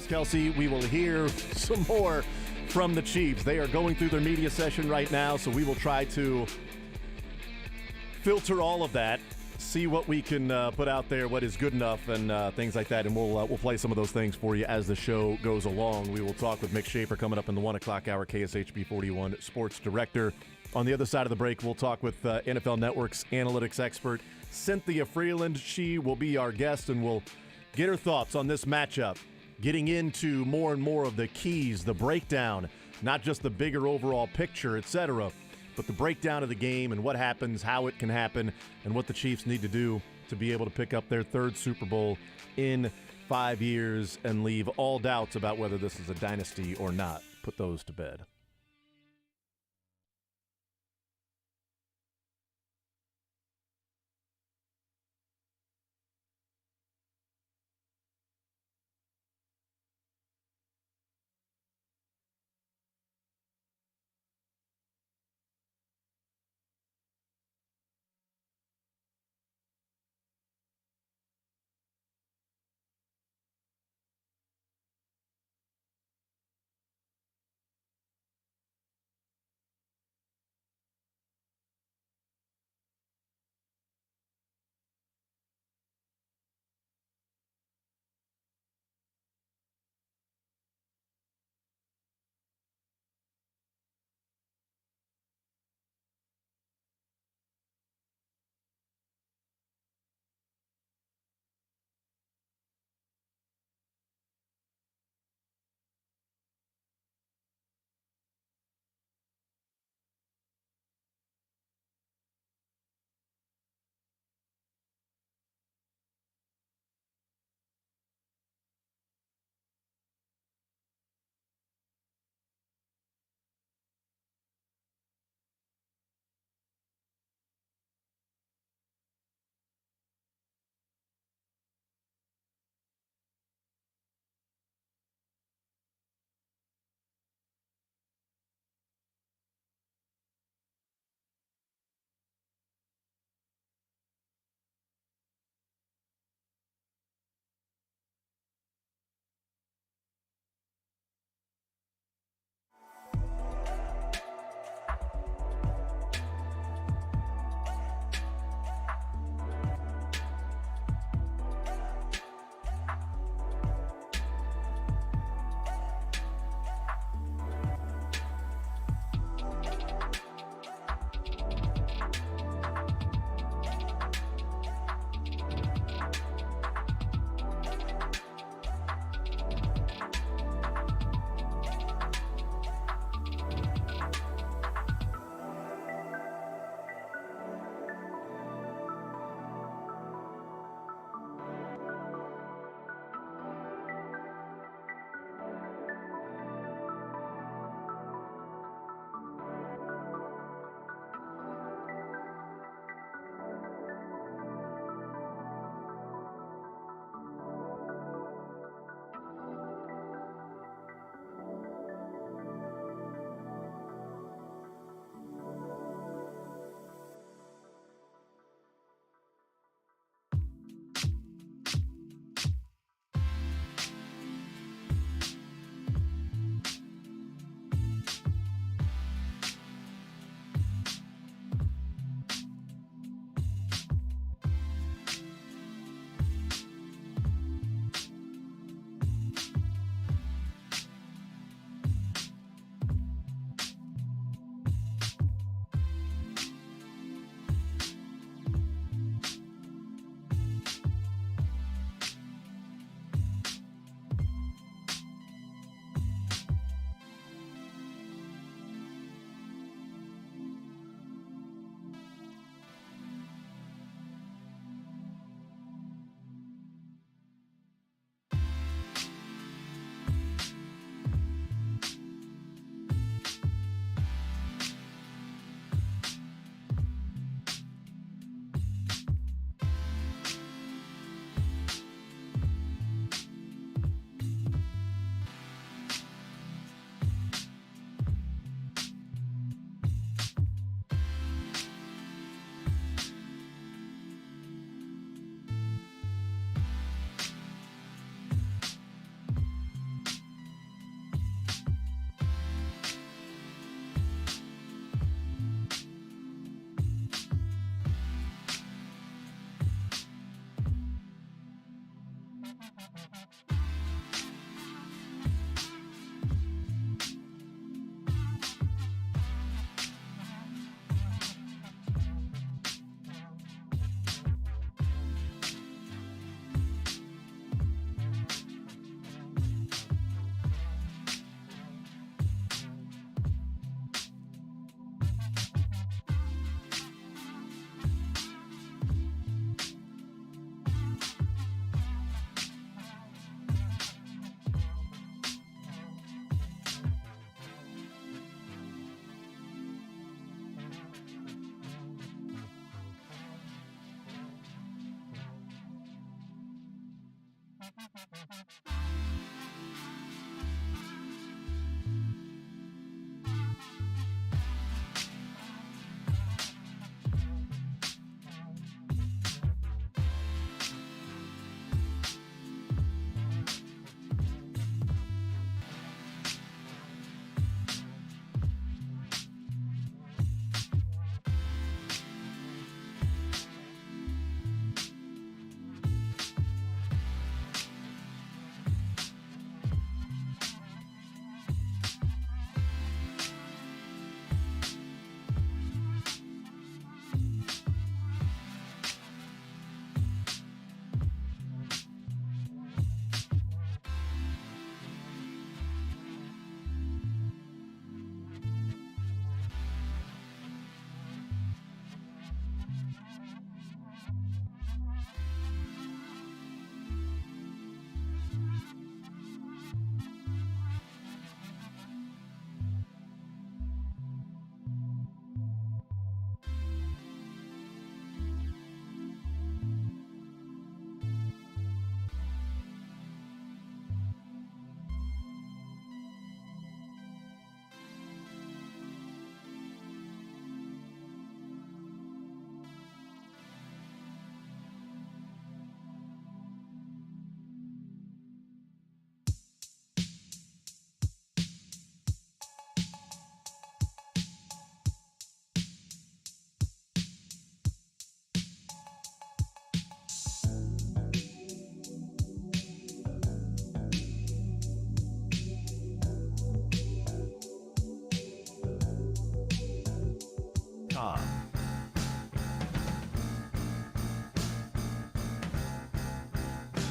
Kelsey, we will hear some more from the Chiefs. They are going through their media session right now, so we will try to filter all of that, see what we can put out there, what is good enough, and things like that. And we'll play some of those things for you as the show goes along. We will talk with Mick Schaefer coming up in the 1 o'clock hour, KSHB 41 sports director. On the other side of the break, we'll talk with NFL Network's analytics expert, Cynthia Freeland. She will be our guest, and we'll get her thoughts on this matchup, getting into more and more of the keys, the breakdown, not just the bigger overall picture, etc., but the breakdown of the game and what happens, how it can happen, and what the Chiefs need to do to be able to pick up their third Super Bowl in 5 years and leave all doubts about whether this is a dynasty or not. Put those to bed.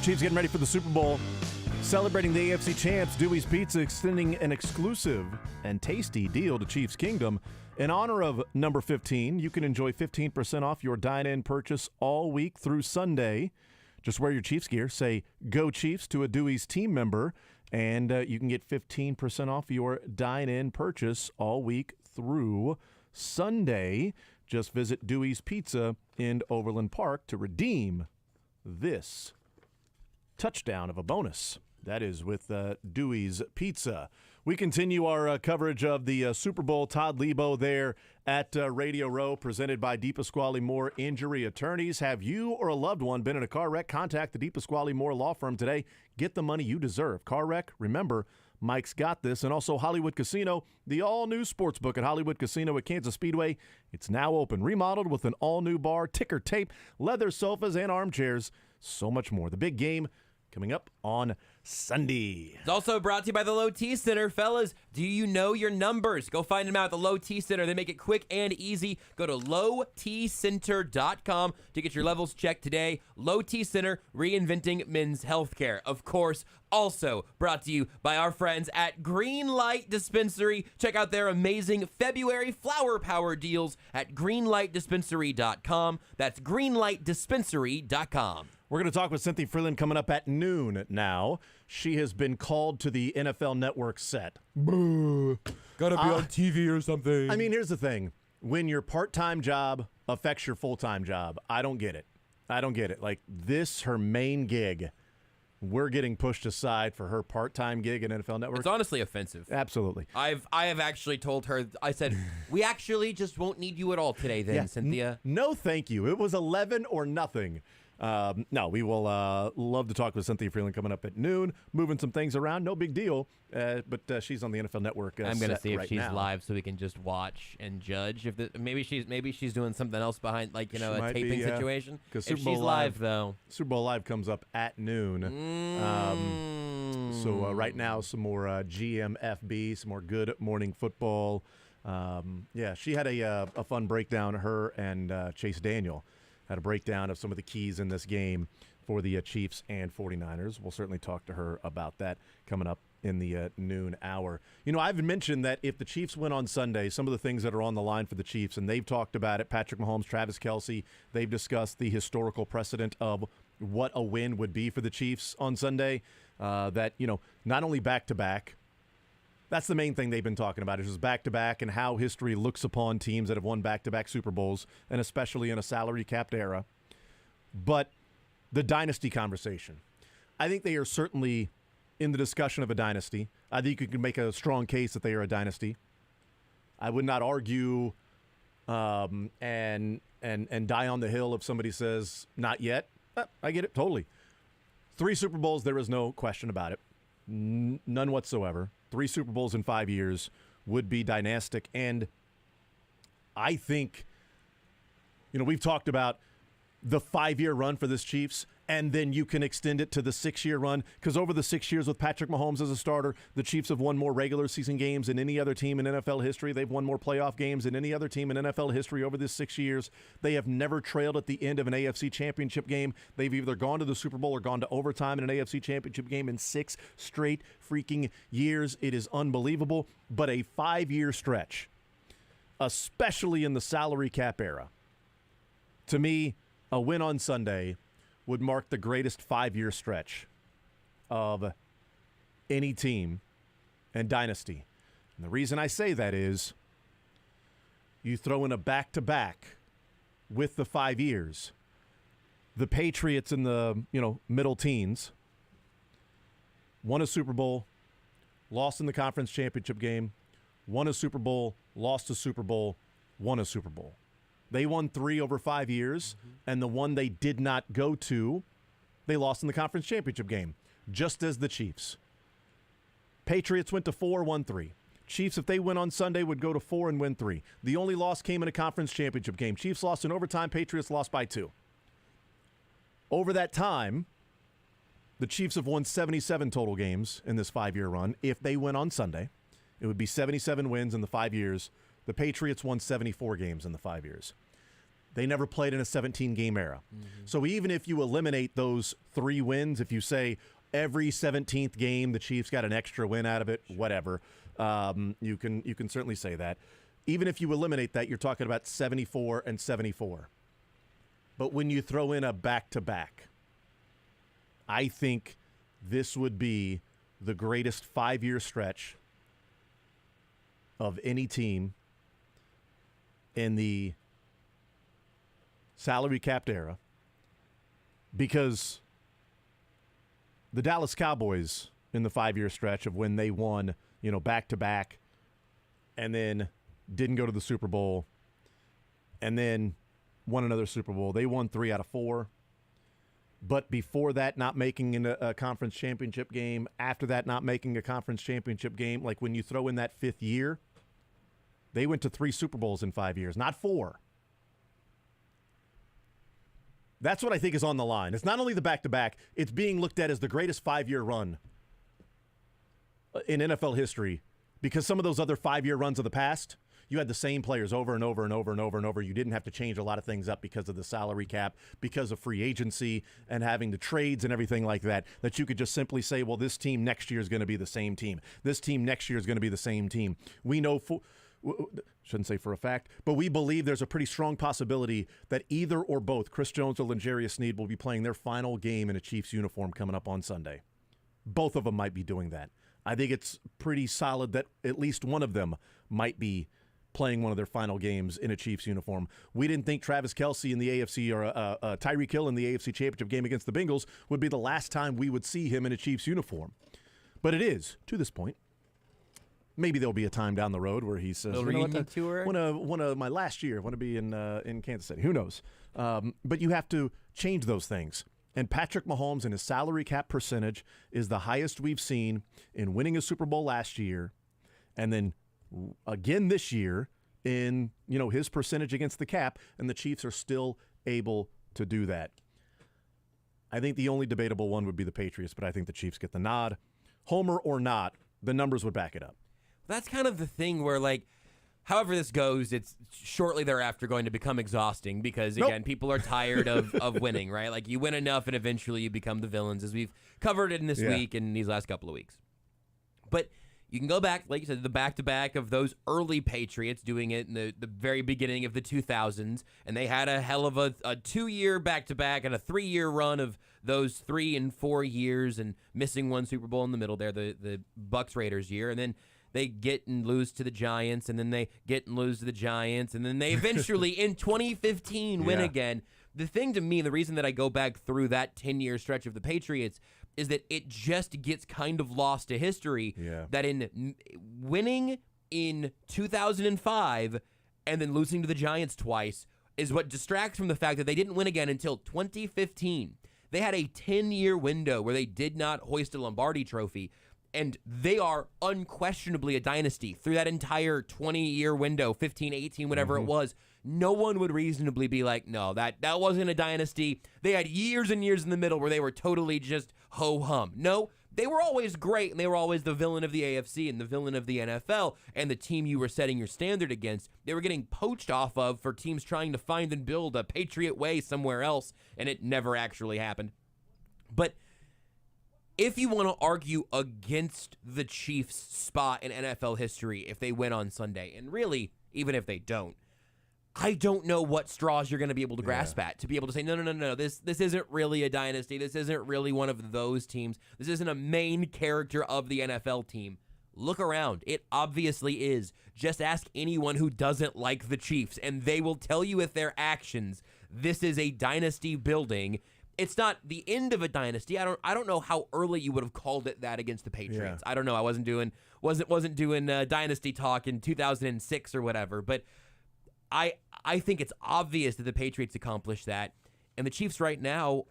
Chiefs getting ready for the Super Bowl. Celebrating the AFC champs, Dewey's Pizza extending an exclusive and tasty deal to Chiefs Kingdom. In honor of number 15, you can enjoy 15% off your dine-in purchase all week through Sunday. Just wear your Chiefs gear, say "Go Chiefs" to a Dewey's team member, and you can get 15% off your dine-in purchase all week through Sunday. Just visit Dewey's Pizza in Overland Park to redeem this touchdown of a bonus. That is with Dewey's Pizza. We continue our coverage of the Super Bowl. Todd Lebo there at Radio Row, presented by DePasquale Moore Injury Attorneys. Have you or a loved one been in a car wreck? Contact the DePasquale Moore Law Firm today. Get the money you deserve. Car wreck? Remember, Mike's got this. And also Hollywood Casino, the all-new sports book at Hollywood Casino at Kansas Speedway. It's now open, remodeled with an all-new bar, ticker tape, leather sofas, and armchairs. So much more. The big game coming up on Sunday. It's also brought to you by the Low T Center. Fellas, do you know your numbers? Go find them out at the Low T Center. They make it quick and easy. Go to lowtcenter.com to get your levels checked today. Low T Center, reinventing men's healthcare. Of course, also brought to you by our friends at Greenlight Dispensary. Check out their amazing February flower power deals at greenlightdispensary.com. That's greenlightdispensary.com. We're going to talk with Cynthia Freeland coming up at noon now. She has been called to the NFL Network set. Boo. Gotta be on TV or something. I mean, here's the thing. When your part-time job affects your full-time job, I don't get it. Like this, her main gig, we're getting pushed aside for her part-time gig at NFL Network. It's honestly offensive. Absolutely. I have actually told her, I said, we actually just won't need you at all today then, Cynthia. No, thank you. It was 11 or nothing. No, we will love to talk with Cynthia Freeland coming up at noon, moving some things around. No big deal, but she's on the NFL Network. I'm going to see if right she's now. live so we can just watch and judge. If maybe she's doing something else behind, like She a might taping be, situation. Because If she's live, though. Super Bowl Live comes up at noon. So right now, some more GMFB, some more Good Morning Football. Yeah, she had a fun breakdown. Her and Chase Daniel had a breakdown of some of the keys in this game for the Chiefs and 49ers. We'll certainly talk to her about that coming up in the noon hour. You know, I've mentioned that if the Chiefs win on Sunday, some of the things that are on the line for the Chiefs, and they've talked about it, Patrick Mahomes, Travis Kelce, they've discussed the historical precedent of what a win would be for the Chiefs on Sunday, that, you know, not only back-to-back, that's the main thing they've been talking about, is just back-to-back and how history looks upon teams that have won back-to-back Super Bowls, and especially in a salary-capped era. But the dynasty conversation. I think they are certainly in the discussion of a dynasty. I think you can make a strong case that they are a dynasty. I would not argue and die on the hill if somebody says not yet. I get it totally. 3 Super Bowls, there is no question about it. None whatsoever. 3 Super Bowls in 5 years would be dynastic. And I think, we've talked about the 5-year run for this Chiefs, and then you can extend it to the 6-year run, because over the 6 years with Patrick Mahomes as a starter, the Chiefs have won more regular season games than any other team in NFL history. They've won more playoff games than any other team in NFL history over this 6 years. They have never trailed at the end of an AFC championship game. They've either gone to the Super Bowl or gone to overtime in an AFC championship game in 6 straight freaking years. It is unbelievable. But a 5-year stretch, especially in the salary cap era, to me, a win on Sunday would mark the greatest 5-year stretch of any team and dynasty. And the reason I say that is you throw in a back-to-back with the 5 years. The Patriots in the, middle teens won a Super Bowl, lost in the conference championship game, won a Super Bowl, lost a Super Bowl, won a Super Bowl. They won 3 over 5 years, and the one they did not go to, they lost in the conference championship game, just as the Chiefs. Patriots went to 4, won 3. Chiefs, if they win on Sunday, would go to 4 and win 3. The only loss came in a conference championship game. Chiefs lost in overtime, Patriots lost by 2. Over that time, the Chiefs have won 77 total games in this 5-year run. If they win on Sunday, it would be 77 wins in the 5 years. The Patriots won 74 games in the 5 years. They never played in a 17-game era. So even if you eliminate those 3 wins, if you say every 17th game the Chiefs got an extra win out of it, whatever, you can certainly say that. Even if you eliminate that, you're talking about 74 and 74. But when you throw in a back-to-back, I think this would be the greatest 5-year stretch of any team in the salary capped era, because the Dallas Cowboys in the 5-year stretch of when they won, back-to-back and then didn't go to the Super Bowl and then won another Super Bowl. They won 3 out of 4. But before that, not making a conference championship game. After that, not making a conference championship game. Like when you throw in that 5th year, they went to 3 Super Bowls in 5 years, not 4. That's what I think is on the line. It's not only the back-to-back, it's being looked at as the greatest 5-year run in NFL history, because some of those other 5-year runs of the past, you had the same players over and over and over and over and over. You didn't have to change a lot of things up because of the salary cap, because of free agency and having the trades and everything like that you could just simply say, well, this team next year is going to be the same team. This team next year is going to be the same team. We know shouldn't say for a fact, but we believe there's a pretty strong possibility that either or both Chris Jones or L'Jarius Sneed will be playing their final game in a Chiefs uniform coming up on Sunday. Both of them might be doing that. I think it's pretty solid that at least one of them might be playing one of their final games in a Chiefs uniform. We didn't think Travis Kelce in the AFC or Tyreek Hill in the AFC Championship game against the Bengals would be the last time we would see him in a Chiefs uniform. But it is, to this point. Maybe there'll be a time down the road where he says, reunion tour? One of my last year, I want to be in Kansas City. Who knows? But you have to change those things. And Patrick Mahomes and his salary cap percentage is the highest we've seen in winning a Super Bowl last year, and then again this year in his percentage against the cap, and the Chiefs are still able to do that. I think the only debatable one would be the Patriots, but I think the Chiefs get the nod. Homer or not, the numbers would back it up. That's kind of the thing where, however this goes, it's shortly thereafter going to become exhausting because, again, people are tired of winning, right? Like, you win enough and eventually you become the villains, as we've covered it in this week and these last couple of weeks. But you can go back, like you said, the back-to-back of those early Patriots doing it in the very beginning of the 2000s, and they had a hell of a 2-year back-to-back and a 3-year run of those 3 and 4 years and missing one Super Bowl in the middle there, the Bucs-Raiders year, and then they get and lose to the Giants, and then they get and lose to the Giants, and then they eventually, in 2015, win again. The thing to me, the reason that I go back through that 10-year stretch of the Patriots is that it just gets kind of lost to history that in winning in 2005 and then losing to the Giants twice is what distracts from the fact that they didn't win again until 2015. They had a 10-year window where they did not hoist a Lombardi trophy, and they are unquestionably a dynasty through that entire 20-year window, 15, 18, whatever it was. No one would reasonably be like, no, that wasn't a dynasty. They had years and years in the middle where they were totally just ho-hum. No, they were always great, and they were always the villain of the AFC and the villain of the NFL and the team you were setting your standard against. They were getting poached off of for teams trying to find and build a Patriot way somewhere else, and it never actually happened. But if you want to argue against the Chiefs' spot in NFL history if they win on Sunday, and really, even if they don't, I don't know what straws you're going to be able to grasp at to be able to say, no, this isn't really a dynasty. This isn't really one of those teams. This isn't a main character of the NFL team. Look around. It obviously is. Just ask anyone who doesn't like the Chiefs, and they will tell you with their actions, this is a dynasty building. It's not the end of a dynasty. I don't know how early you would have called it that against the Patriots. I don't know. I wasn't doing dynasty talk in 2006 or whatever, but I think it's obvious that the Patriots accomplished that. And the Chiefs right now,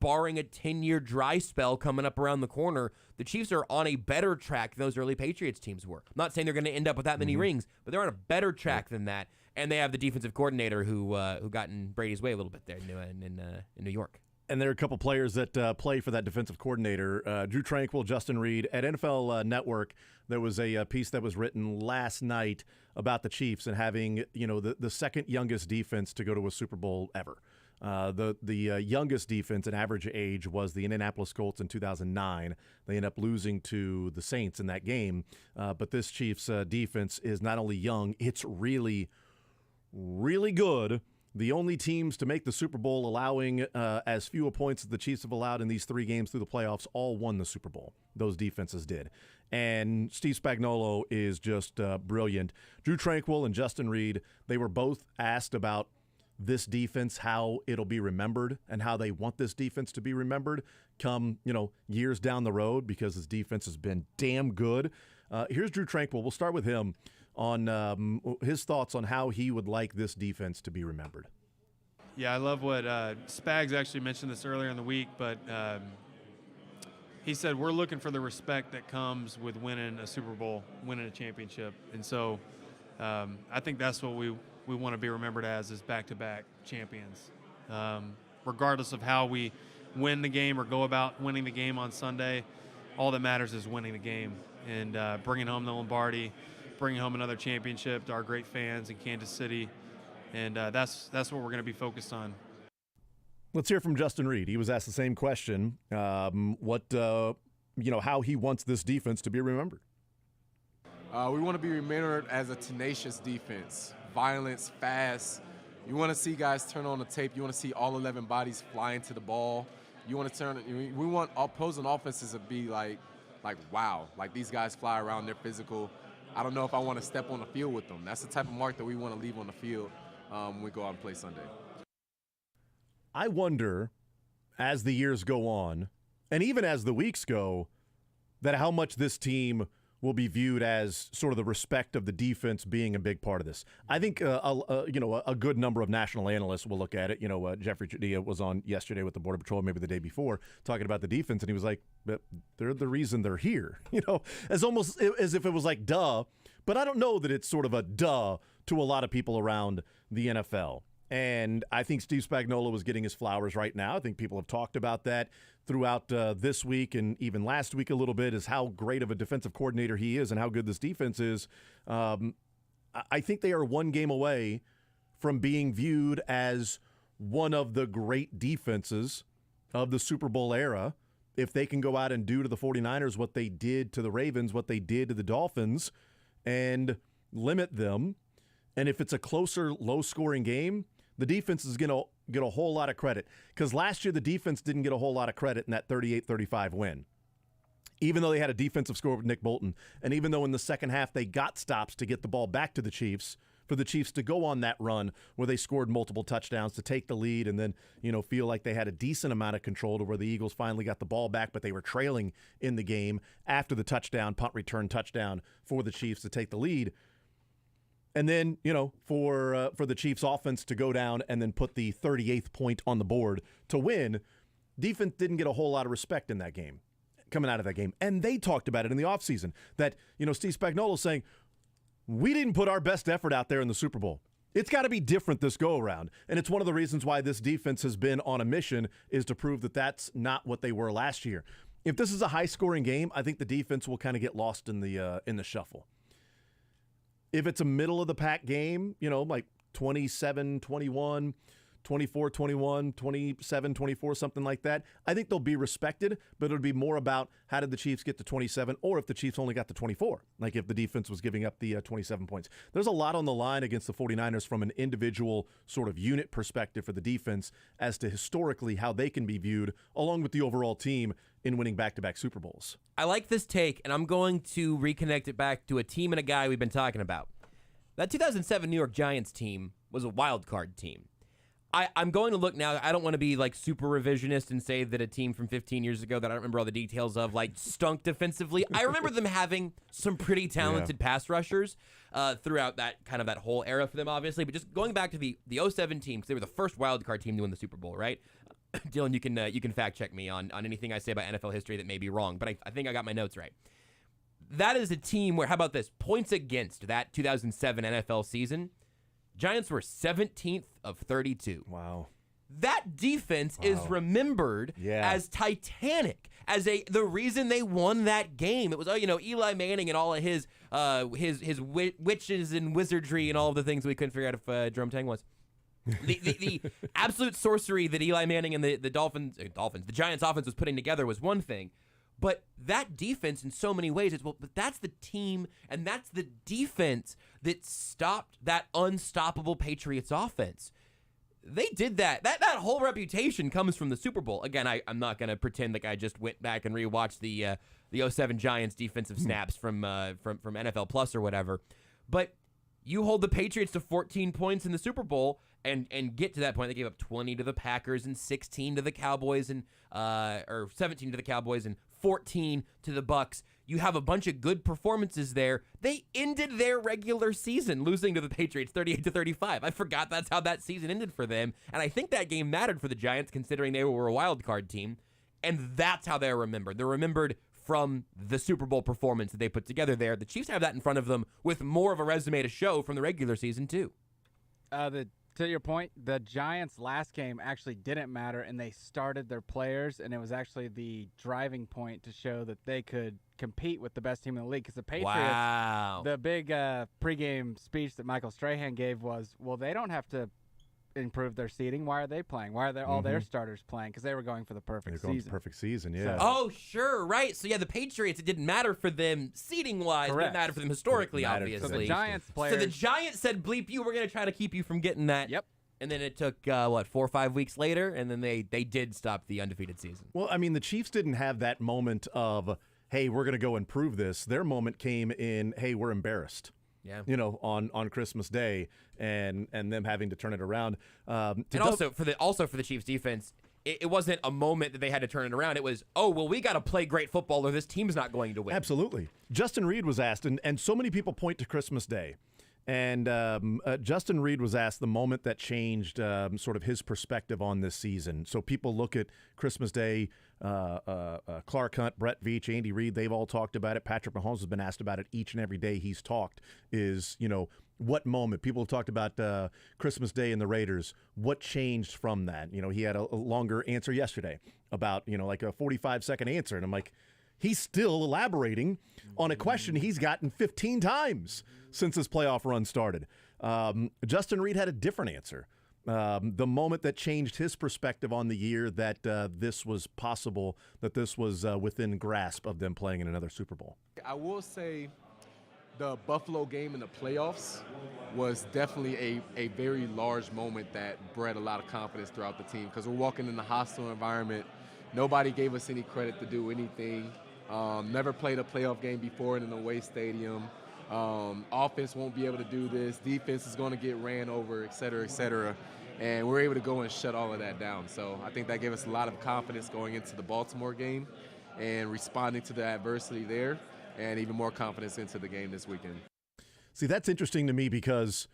barring a 10-year dry spell coming up around the corner, the Chiefs are on a better track than those early Patriots teams were. I'm not saying they're going to end up with that many rings, but they're on a better track than that. And they have the defensive coordinator who got in Brady's way a little bit there in New York. And there are a couple players that play for that defensive coordinator, Drew Tranquill, Justin Reed. At NFL Network, there was a piece that was written last night about the Chiefs and having, the second youngest defense to go to a Super Bowl ever. The youngest defense in average age was the Indianapolis Colts in 2009. They ended up losing to the Saints in that game. But this Chiefs defense is not only young, it's really, really good. The only teams to make the Super Bowl allowing as few points as the Chiefs have allowed in these 3 games through the playoffs all won the Super Bowl. Those defenses did. And Steve Spagnuolo is just brilliant. Drew Tranquill and Justin Reed, they were both asked about this defense, how it'll be remembered and how they want this defense to be remembered come, years down the road because this defense has been damn good. Here's Drew Tranquill. We'll start with him on his thoughts on how he would like this defense to be remembered. Yeah, I love what Spags actually mentioned this earlier in the week, but he said we're looking for the respect that comes with winning a Super Bowl, winning a championship. And so I think that's what we want to be remembered as is back-to-back champions. Regardless of how we win the game or go about winning the game on Sunday, all that matters is winning the game and bringing home the Lombardi, bringing home another championship to our great fans in Kansas City, and that's what we're going to be focused on. Let's hear from Justin Reed. He was asked the same question, how he wants this defense to be remembered. We want to be remembered as a tenacious defense, violence, fast. You want to see guys turn on the tape. You want to see all 11 bodies fly into the ball. We want opposing offenses to be like wow, like these guys fly around, they're physical. I don't know if I want to step on the field with them. That's the type of mark that we want to leave on the field when we go out and play Sunday. I wonder, as the years go on, and even as the weeks go, that how much this team will be viewed as sort of the respect of the defense being a big part of this. I think a good number of national analysts will look at it. Jeffrey Judea was on yesterday with the Border Patrol, maybe the day before, talking about the defense, and he was like, they're the reason they're here. As almost as if it was like duh, but I don't know that it's sort of a duh to a lot of people around the NFL. And I think Steve Spagnuolo was getting his flowers right now. I think people have talked about that throughout this week and even last week a little bit, is how great of a defensive coordinator he is and how good this defense is. I think they are one game away from being viewed as one of the great defenses of the Super Bowl era if they can go out and do to the 49ers what they did to the Ravens, what they did to the Dolphins, and limit them. And if it's a closer, low-scoring game, the defense is going to get a whole lot of credit, because last year the defense didn't get a whole lot of credit in that 38-35 win, even though they had a defensive score with Nick Bolton, and even though in the second half they got stops to get the ball back to the Chiefs for the Chiefs to go on that run where they scored multiple touchdowns to take the lead and then, feel like they had a decent amount of control to where the Eagles finally got the ball back, but they were trailing in the game after the punt return touchdown for the Chiefs to take the lead. And then, for the Chiefs offense to go down and then put the 38th point on the board to win, defense didn't get a whole lot of respect in that game, coming out of that game. And they talked about it in the offseason that, Steve Spagnuolo saying, we didn't put our best effort out there in the Super Bowl. It's got to be different this go-around. And it's one of the reasons why this defense has been on a mission is to prove that that's not what they were last year. If this is a high-scoring game, I think the defense will kind of get lost in the shuffle. If it's a middle-of-the-pack game, like 27-21, 24-21, 27-24, something like that, I think they'll be respected, but it'll be more about how did the Chiefs get to 27 or if the Chiefs only got to 24, like if the defense was giving up the 27 points. There's a lot on the line against the 49ers from an individual sort of unit perspective for the defense as to historically how they can be viewed along with the overall team in winning back-to-back Super Bowls. I like this take, and I'm going to reconnect it back to a team and a guy we've been talking about. That 2007 New York Giants team was a wild card team. I'm going to look now. I don't want to be like super revisionist and say that a team from 15 years ago that I don't remember all the details of like stunk defensively. I remember them having some pretty talented pass rushers throughout that kind of that whole era for them, obviously. But just going back to the 07 team, because they were the first wild card team to win the Super Bowl, right? Dylan, you can fact check me on anything I say about NFL history that may be wrong, but I think I got my notes right. That is a team where, how about this? Points against that 2007 NFL season, Giants were 17th of 32. Wow. That defense is remembered as titanic, as the reason they won that game. It was Eli Manning and all of his witches and wizardry and all of the things we couldn't figure out if Jerome Tang was. The absolute sorcery that Eli Manning and the Giants offense was putting together was one thing. But that defense in so many ways, but that's the team and that's the defense that stopped that unstoppable Patriots offense. They did that. That whole reputation comes from the Super Bowl. Again, I'm not going to pretend like I just went back and rewatched the 07 Giants defensive snaps from NFL Plus or whatever. But you hold the Patriots to 14 points in the Super Bowl and get to that point. They gave up 20 to the Packers and 16 to the Cowboys or 17 to the Cowboys and 14 to the Bucks. You have a bunch of good performances there. They ended their regular season losing to the Patriots 38-35. I forgot that's how that season ended for them. And I think that game mattered for the Giants considering they were a wild card team. And that's how they're remembered. They're remembered from the Super Bowl performance that they put together there. The Chiefs have that in front of them with more of a resume to show from the regular season too. To your point, the Giants' last game actually didn't matter, and they started their players, and it was actually the driving point to show that they could compete with the best team in the league. Because the Patriots, the big pregame speech that Michael Strahan gave was, well, they don't have to improve their seeding. Why are they playing? Why are all their starters playing? Because they were going for the perfect season. Perfect season, yeah. Oh, sure, right. So, yeah, the Patriots, it didn't matter for them seeding-wise, but it mattered for them historically, obviously. So the Giants players... So the Giants said, bleep you, we're going to try to keep you from getting that. Yep. And then it took, 4 or 5 weeks later, and then they did stop the undefeated season. Well, I mean, the Chiefs didn't have that moment of, hey, we're going to go and prove this. Their moment came in, hey, we're embarrassed. Yeah. On Christmas Day and them having to turn it around. And also for the Chiefs defense, it wasn't a moment that they had to turn it around. It was, we got to play great football or this team's not going to win. Absolutely. Justin Reed was asked, and so many people point to Christmas Day. And Justin Reed was asked the moment that changed sort of his perspective on this season. So people look at Christmas Day, Clark Hunt, Brett Veach, Andy Reid, they've all talked about it. Patrick Mahomes has been asked about it each and every day he's talked is, what moment? People have talked about Christmas Day and the Raiders. What changed from that? He had a longer answer yesterday about, like a 45-second answer. And I'm like, he's still elaborating on a question he's gotten 15 times since his playoff run started. Justin Reed had a different answer. The moment that changed his perspective on the year that this was possible, that this was within grasp of them playing in another Super Bowl. I will say the Buffalo game in the playoffs was definitely a very large moment that bred a lot of confidence throughout the team because we're walking in a hostile environment. Nobody gave us any credit to do anything. Never played a playoff game before in an away stadium. Offense won't be able to do this. Defense is going to get ran over, et cetera, et cetera. And we're able to go and shut all of that down. So I think that gave us a lot of confidence going into the Baltimore game and responding to the adversity there, and even more confidence into the game this weekend. See, that's interesting to me because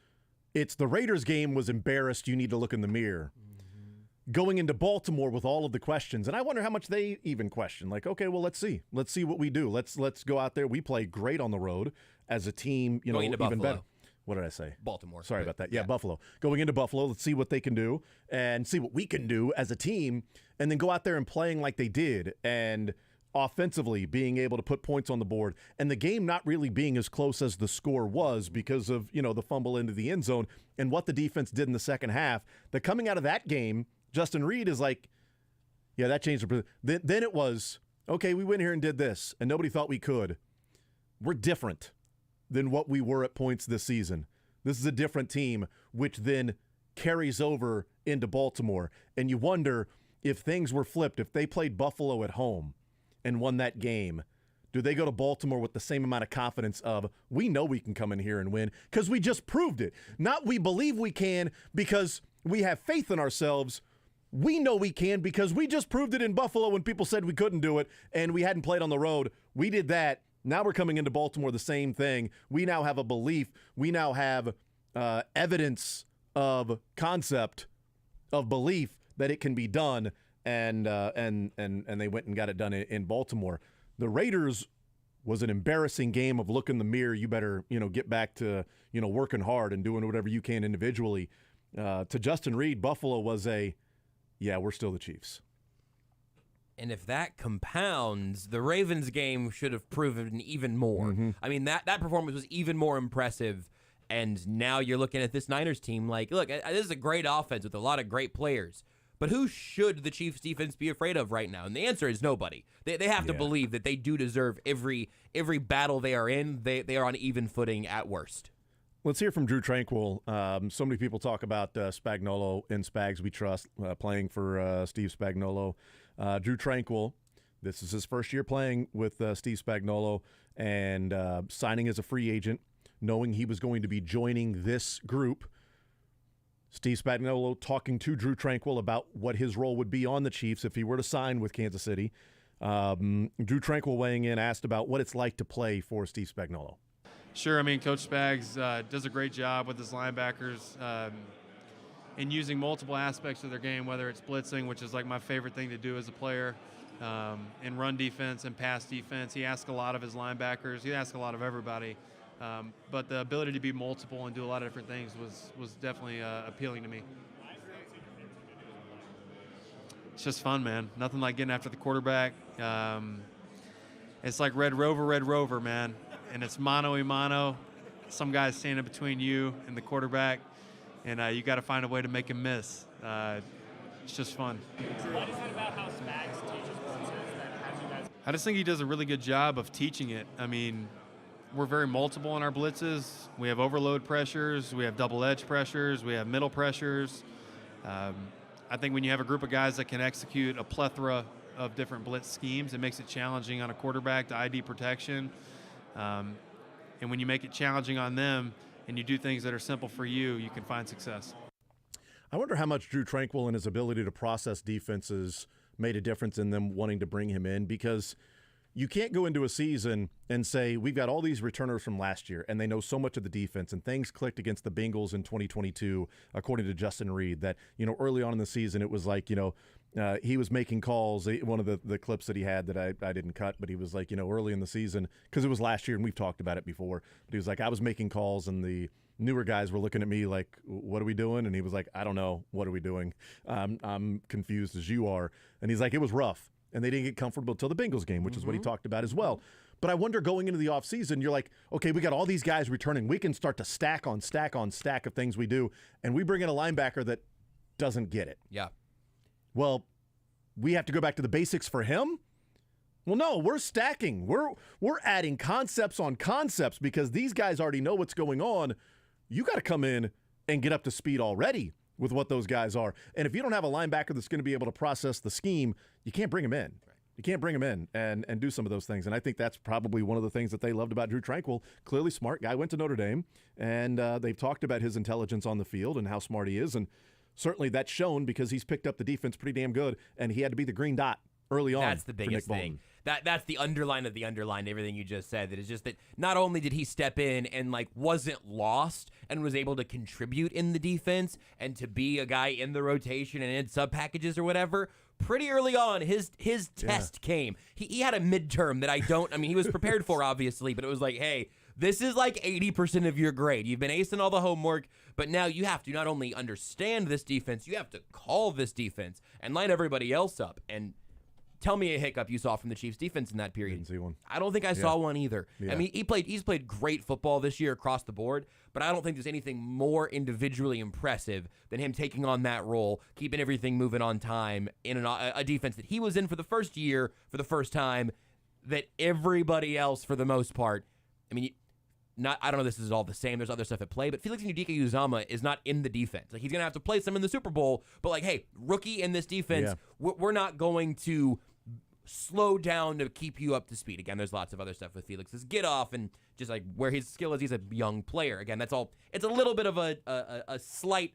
it's the Raiders game was embarrassed. You need to look in the mirror. Going into Baltimore with all of the questions, and I wonder how much they even question. Like, okay, well, let's see what we do. Let's go out there. We play great on the road as a team. Going into even Buffalo. better. What did I say? Baltimore. Sorry about that. Yeah, Buffalo. Going into Buffalo, let's see what they can do and see what we can do as a team, and then go out there and playing like they did, and offensively being able to put points on the board, and the game not really being as close as the score was because of, the fumble into the end zone and what the defense did in the second half. That coming out of that game, Justin Reed is like, yeah, that changed. Then it was, okay, we went here and did this, and nobody thought we could. We're different than what we were at points this season. This is a different team, which then carries over into Baltimore. And you wonder if things were flipped, if they played Buffalo at home and won that game, do they go to Baltimore with the same amount of confidence of, we know we can come in here and win because we just proved it. Not we believe we can because we have faith in ourselves. We know we can because we just proved it in Buffalo when people said we couldn't do it and we hadn't played on the road. We did that. Now we're coming into Baltimore, the same thing. We now have a belief. We now have evidence of concept, of belief that it can be done, and they went and got it done in Baltimore. The Raiders was an embarrassing game of look in the mirror. You better, get back to, working hard and doing whatever you can individually. To Justin Reed, Buffalo was we're still the Chiefs. And if that compounds, the Ravens game should have proven even more. Mm-hmm. I mean, that performance was even more impressive. And now you're looking at this Niners team like, look, this is a great offense with a lot of great players. But who should the Chiefs defense be afraid of right now? And the answer is nobody. They have to believe that they do deserve every battle they are in. They are on even footing at worst. Let's hear from Drew Tranquil. So many people talk about Spagnuolo and Spags We Trust, playing for Steve Spagnuolo. Drew Tranquil, this is his first year playing with Steve Spagnuolo and signing as a free agent, knowing he was going to be joining this group. Steve Spagnuolo talking to Drew Tranquil about what his role would be on the Chiefs if he were to sign with Kansas City. Drew Tranquil weighing in, asked about what it's like to play for Steve Spagnuolo. Sure. I mean, Coach Spags does a great job with his linebackers in using multiple aspects of their game, whether it's blitzing, which is like my favorite thing to do as a player, in run defense and pass defense. He asks a lot of his linebackers. He asks a lot of everybody. But the ability to be multiple and do a lot of different things was definitely appealing to me. It's just fun, man. Nothing like getting after the quarterback. It's like Red Rover, man. And it's mano-a-mano. Some guy's standing between you and the quarterback, and you got to find a way to make him miss. It's just fun. What is it about how Spags teaches blitzes that has you guys? I just think he does a really good job of teaching it. I mean, we're very multiple in our blitzes. We have overload pressures. We have double edge pressures. We have middle pressures. I think when you have a group of guys that can execute a plethora of different blitz schemes, it makes it challenging on a quarterback to ID protection. And when you make it challenging on them and you do things that are simple for you, you can find success. I wonder how much Drew Tranquil and his ability to process defenses made a difference in them wanting to bring him in, because you can't go into a season and say, we've got all these returners from last year, and they know so much of the defense, and things clicked against the Bengals in 2022, according to Justin Reed, that, early on in the season, it was like, he was making calls. One of the clips that he had that I didn't cut, but he was like, early in the season, because it was last year, and we've talked about it before, but he was like, I was making calls, and the newer guys were looking at me like, what are we doing? And he was like, I don't know. What are we doing? I'm confused as you are. And he's like, it was rough. And they didn't get comfortable until the Bengals game, which is what he talked about as well. But I wonder, going into the offseason, you're like, okay, we got all these guys returning. We can start to stack on stack on stack of things we do. And we bring in a linebacker that doesn't get it. Yeah. Well, we have to go back to the basics for him? Well, no, we're stacking. We're adding concepts on concepts because these guys already know what's going on. You got to come in and get up to speed already with what those guys are. And if you don't have a linebacker that's going to be able to process the scheme, you can't bring him in. You can't bring him in and do some of those things. And I think that's probably one of the things that they loved about Drew Tranquill. Clearly smart guy, went to Notre Dame, and they've talked about his intelligence on the field and how smart he is. And certainly that's shown because he's picked up the defense pretty damn good, and he had to be the green dot early on. That's the biggest thing. That's the underline of the underline, everything you just said. That is just that not only did he step in and wasn't lost and was able to contribute in the defense and to be a guy in the rotation and in sub packages or whatever, pretty early on his test came. He had a midterm that he was prepared for obviously, but it was like, hey, this is 80% of your grade. You've been acing all the homework, but now you have to not only understand this defense, you have to call this defense and line everybody else up. And tell me a hiccup you saw from the Chiefs defense in that period. Didn't see one. I don't think I saw one either. Yeah. I mean, he's played great football this year across the board, but I don't think there's anything more individually impressive than him taking on that role, keeping everything moving on time in a defense that he was in for the first year, for the first time, that everybody else, for the most part, I mean, I don't know if this is all the same. There's other stuff at play, but Felix Udike-Uzama is not in the defense. He's going to have to play some in the Super Bowl, but hey, rookie in this defense, we're not going to slow down to keep you up to speed. Again, there's lots of other stuff with Felix's get off and just where his skill is. He's a young player. Again, that's all. It's a little bit of a slight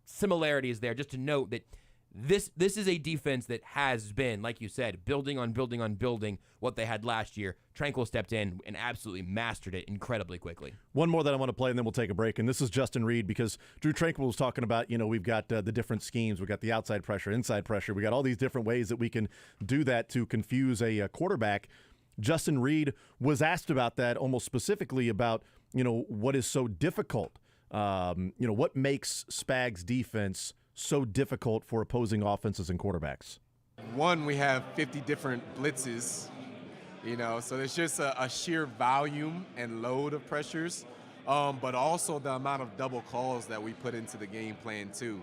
similarities there, just to note that this is a defense that has been, like you said, building on building on building what they had last year. Tranquill stepped in and absolutely mastered it incredibly quickly. One more that I want to play, and then we'll take a break. And this is Justin Reed, because Drew Tranquill was talking about, we've got the different schemes. We've got the outside pressure, inside pressure. We got all these different ways that we can do that to confuse a quarterback. Justin Reed was asked about that, almost specifically about, what is so difficult. What makes Spags' defense so difficult for opposing offenses and quarterbacks? One, we have 50 different blitzes, so there's just a sheer volume and load of pressures, but also the amount of double calls that we put into the game plan too.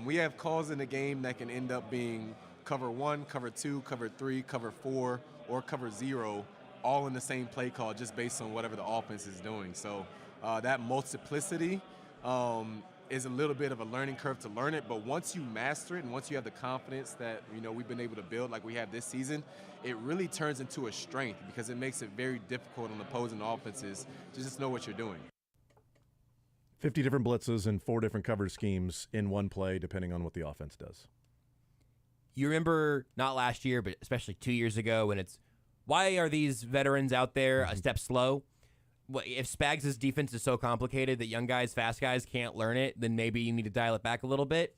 We have calls in the game that can end up being cover 1, cover 2, cover 3, cover 4, or cover 0, all in the same play call just based on whatever the offense is doing. So that multiplicity is a little bit of a learning curve to learn it, but once you master it and once you have the confidence that we've been able to build like we have this season, it really turns into a strength because it makes it very difficult on opposing offenses to just know what you're doing. 50 different blitzes and 4 different coverage schemes in one play, depending on what the offense does. You remember, not last year, but especially 2 years ago, when it's, why are these veterans out there a step slow? If Spags' defense is so complicated that young guys, fast guys can't learn it, then maybe you need to dial it back a little bit.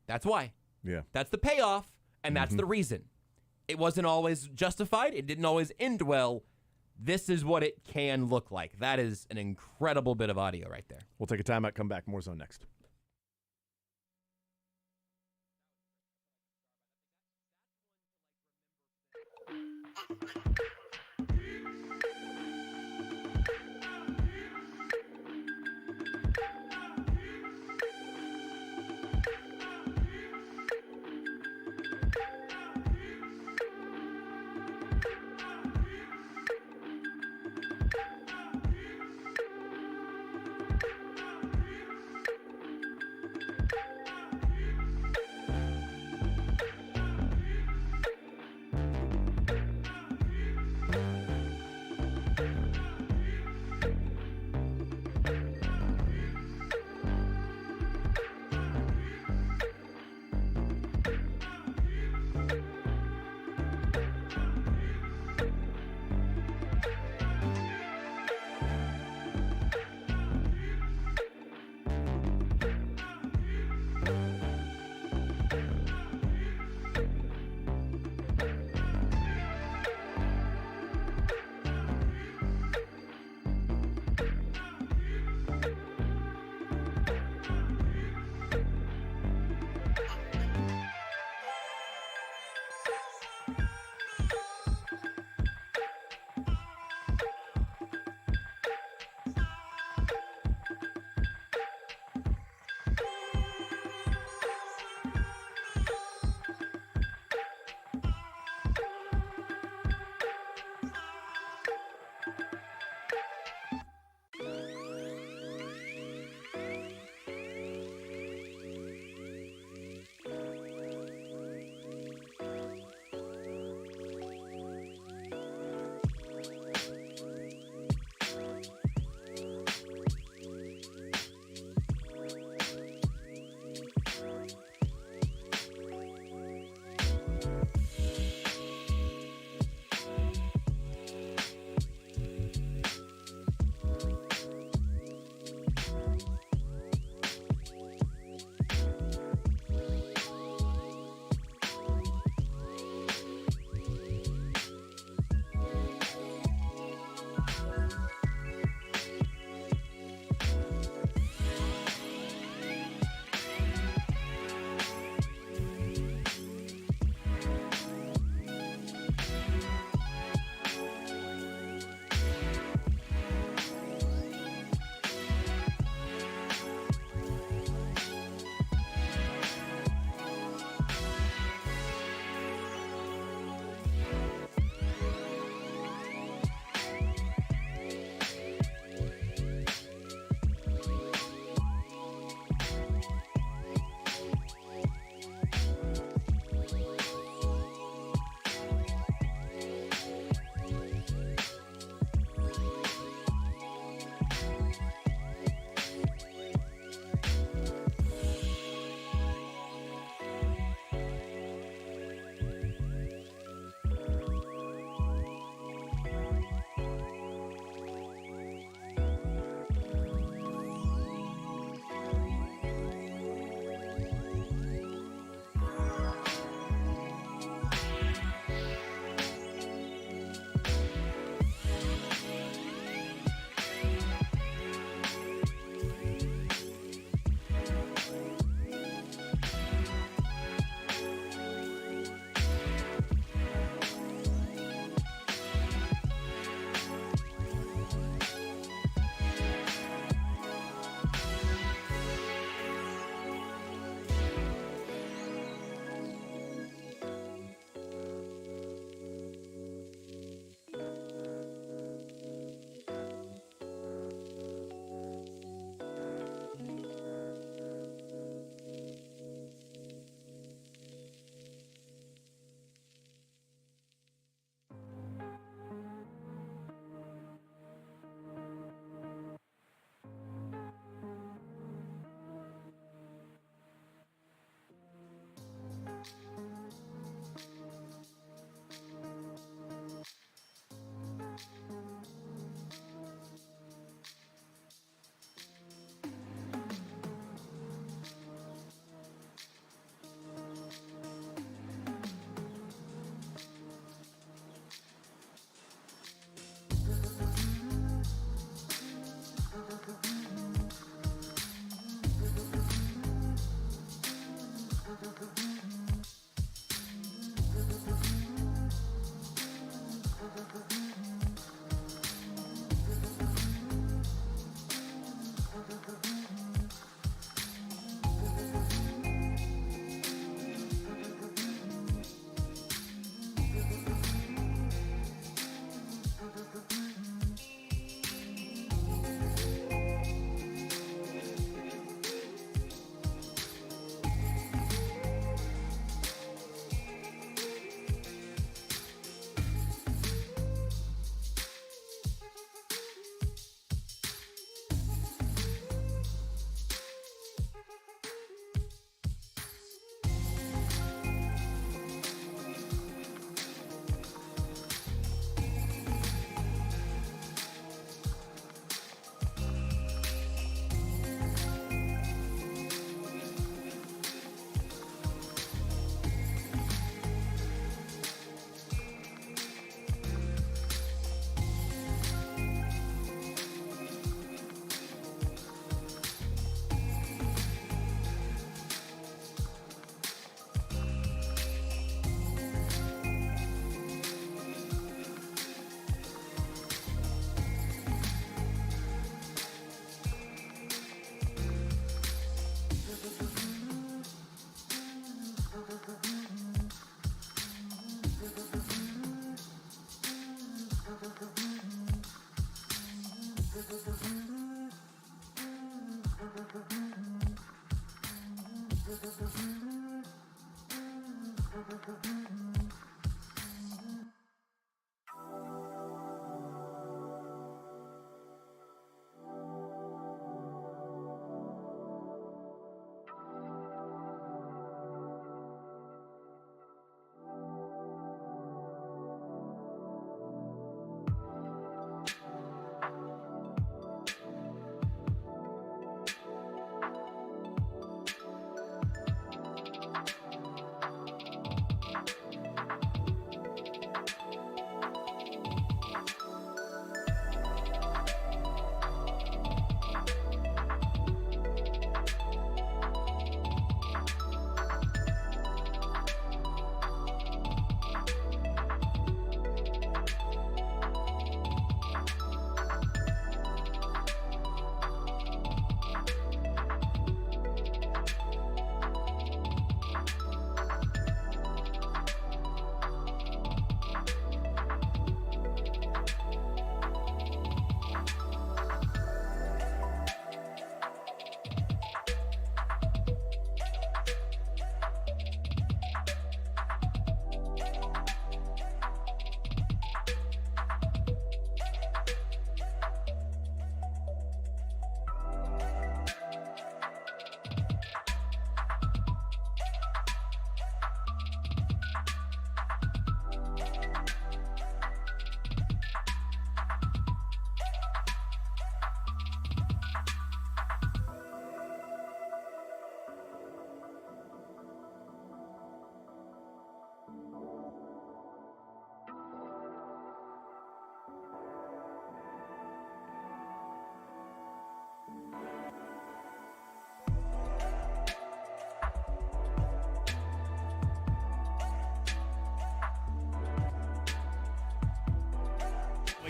That's why. Yeah. That's the payoff, and that's the reason. It wasn't always justified. It didn't always end well. This is what it can look like. That is an incredible bit of audio right there. We'll take a timeout, come back. More Zone next.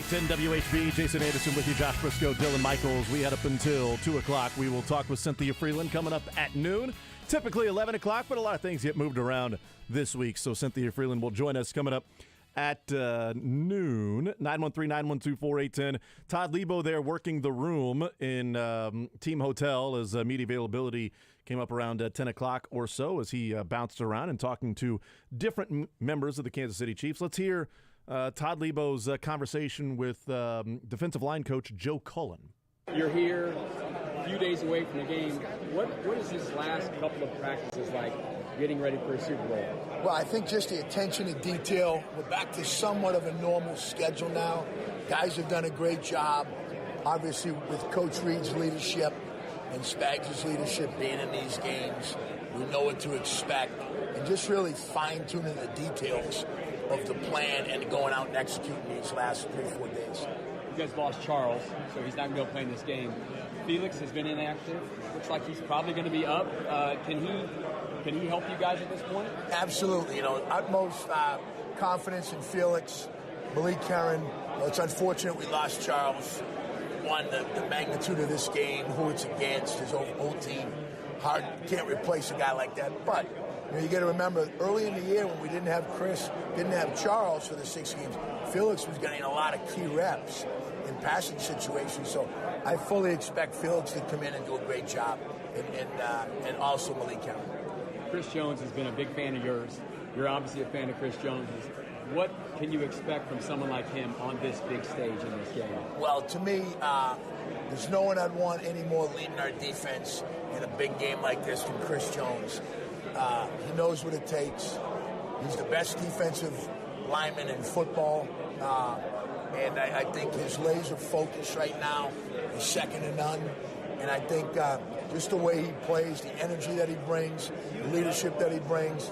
10 WHB, Jason Anderson with you, Josh Brisco, Dylan Michaels. We head up until 2 o'clock. We will talk with Cynthia Freeland coming up at noon. Typically 11 o'clock, but a lot of things get moved around this week. So Cynthia Freeland will join us coming up at noon, 913-912-4810. Todd Lebo there working the room in Team Hotel as media availability came up around 10 o'clock or so as he bounced around and talking to different members of the Kansas City Chiefs. Let's hear Todd Lebo's conversation with defensive line coach Joe Cullen. You're here a few days away from the game. What is this last couple of practices like getting ready for a Super Bowl? Well, I think just the attention to detail. We're back to somewhat of a normal schedule now. Guys have done a great job, obviously, with Coach Reed's leadership and Spags' leadership being in these games. We know what to expect. And just really fine-tuning the details of the plan and going out and executing these last 3-4 days. You guys lost Charles, so he's not going to be play in this game. Felix has been inactive. Looks like he's probably going to be up. Can he help you guys at this point? Absolutely. Utmost confidence in Felix. Malik Karen. It's unfortunate we lost Charles. One, the magnitude of this game, who it's against, his old team. Hard, can't replace a guy like that. But you got to remember, early in the year when we didn't have Chris, didn't have Charles for the 6 games, Felix was getting a lot of key reps in passing situations. So I fully expect Felix to come in and do a great job, and also Malik Karen. Chris Jones has been a big fan of yours. You're obviously a fan of Chris Jones. What can you expect from someone like him on this big stage in this game? Well, to me, there's no one I'd want any more leading our defense in a big game like this than Chris Jones. He knows what it takes. He's the best defensive lineman in football. And I think his laser focus right now is second to none. And I think just the way he plays, the energy that he brings, the leadership that he brings,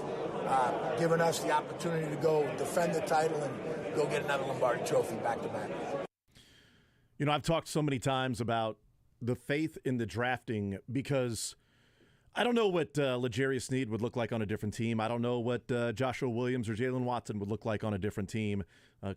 giving us the opportunity to go defend the title and go get another Lombardi trophy back-to-back. I've talked so many times about the faith in the drafting because I don't know what L'Jarius Sneed would look like on a different team. I don't know what Joshua Williams or Jalen Watson would look like on a different team,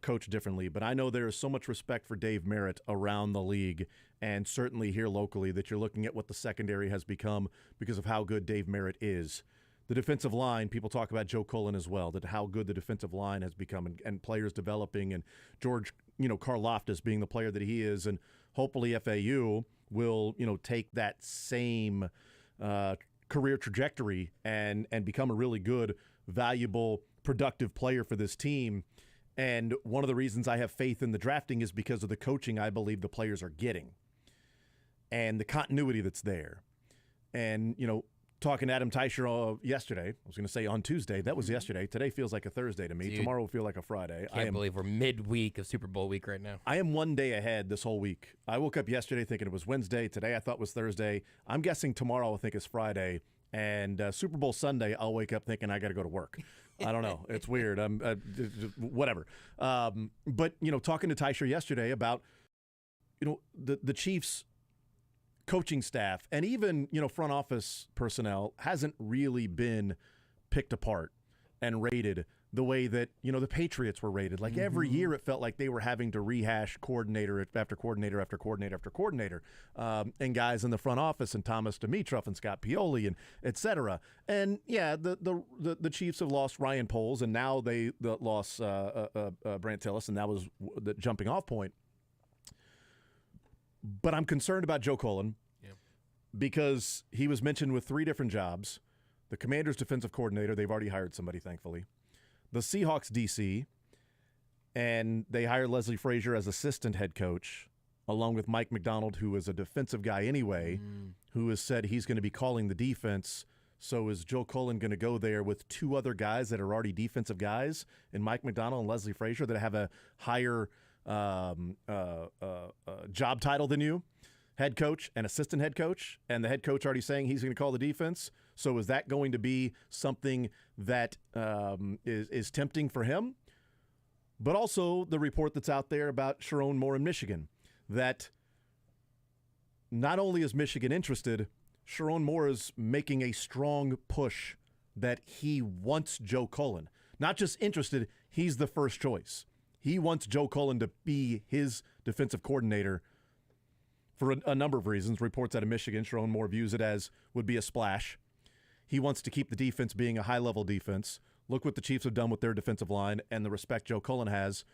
coached differently. But I know there is so much respect for Dave Merritt around the league and certainly here locally that you're looking at what the secondary has become because of how good Dave Merritt is. The defensive line, people talk about Joe Cullen as well, that how good the defensive line has become and players developing and George, Karlaftis being the player that he is. And hopefully FAU will, take that same career trajectory and become a really good, valuable, productive player for this team. And one of the reasons I have faith in the drafting is because of the coaching I believe the players are getting and the continuity that's there. And, talking to Adam Teicher yesterday, I was going to say on Tuesday, that was yesterday. Today feels like a Thursday to me. Dude, tomorrow will feel like a Friday. Can't believe we're midweek of Super Bowl week right now. I am one day ahead this whole week. I woke up yesterday thinking it was Wednesday. Today I thought was Thursday. I'm guessing tomorrow I'll think it's Friday. And Super Bowl Sunday, I'll wake up thinking I got to go to work. I don't know. It's weird. Whatever. But, talking to Teicher yesterday about, the Chiefs coaching staff and even, front office personnel hasn't really been picked apart and rated the way that, the Patriots were rated. Like every year it felt like they were having to rehash coordinator after coordinator after coordinator after coordinator and guys in the front office and Thomas Dimitroff and Scott Pioli and et cetera. And yeah, the Chiefs have lost Ryan Poles and now they lost Brant Tillis and that was the jumping off point. But I'm concerned about Joe Cullen because he was mentioned with 3 different jobs. The Commanders' defensive coordinator, they've already hired somebody, thankfully. The Seahawks DC, and they hired Leslie Frazier as assistant head coach, along with Mike McDonald, who is a defensive guy anyway, who has said he's going to be calling the defense. So is Joe Cullen going to go there with 2 other guys that are already defensive guys, and Mike McDonald and Leslie Frazier that have a higher job title than you, head coach and assistant head coach, and the head coach already saying he's going to call the defense? So is that going to be something that is tempting for him? But also the report that's out there about Sharon Moore in Michigan, that not only is Michigan interested, Sharon Moore is making a strong push that he wants Joe Cullen. Not just interested, he's the first choice. He wants Joe Cullen to be his defensive coordinator for a number of reasons. Reports out of Michigan, Sharon Moore views it as would be a splash. He wants to keep the defense being a high-level defense. Look what the Chiefs have done with their defensive line and the respect Joe Cullen has.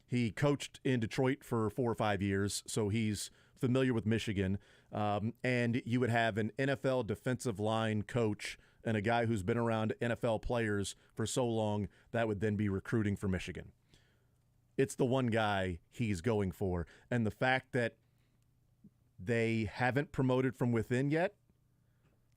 He coached in Detroit for 4 or 5 years, so he's familiar with Michigan. And you would have an NFL defensive line coach and a guy who's been around NFL players for so long that would then be recruiting for Michigan. It's the one guy he's going for. And the fact that they haven't promoted from within yet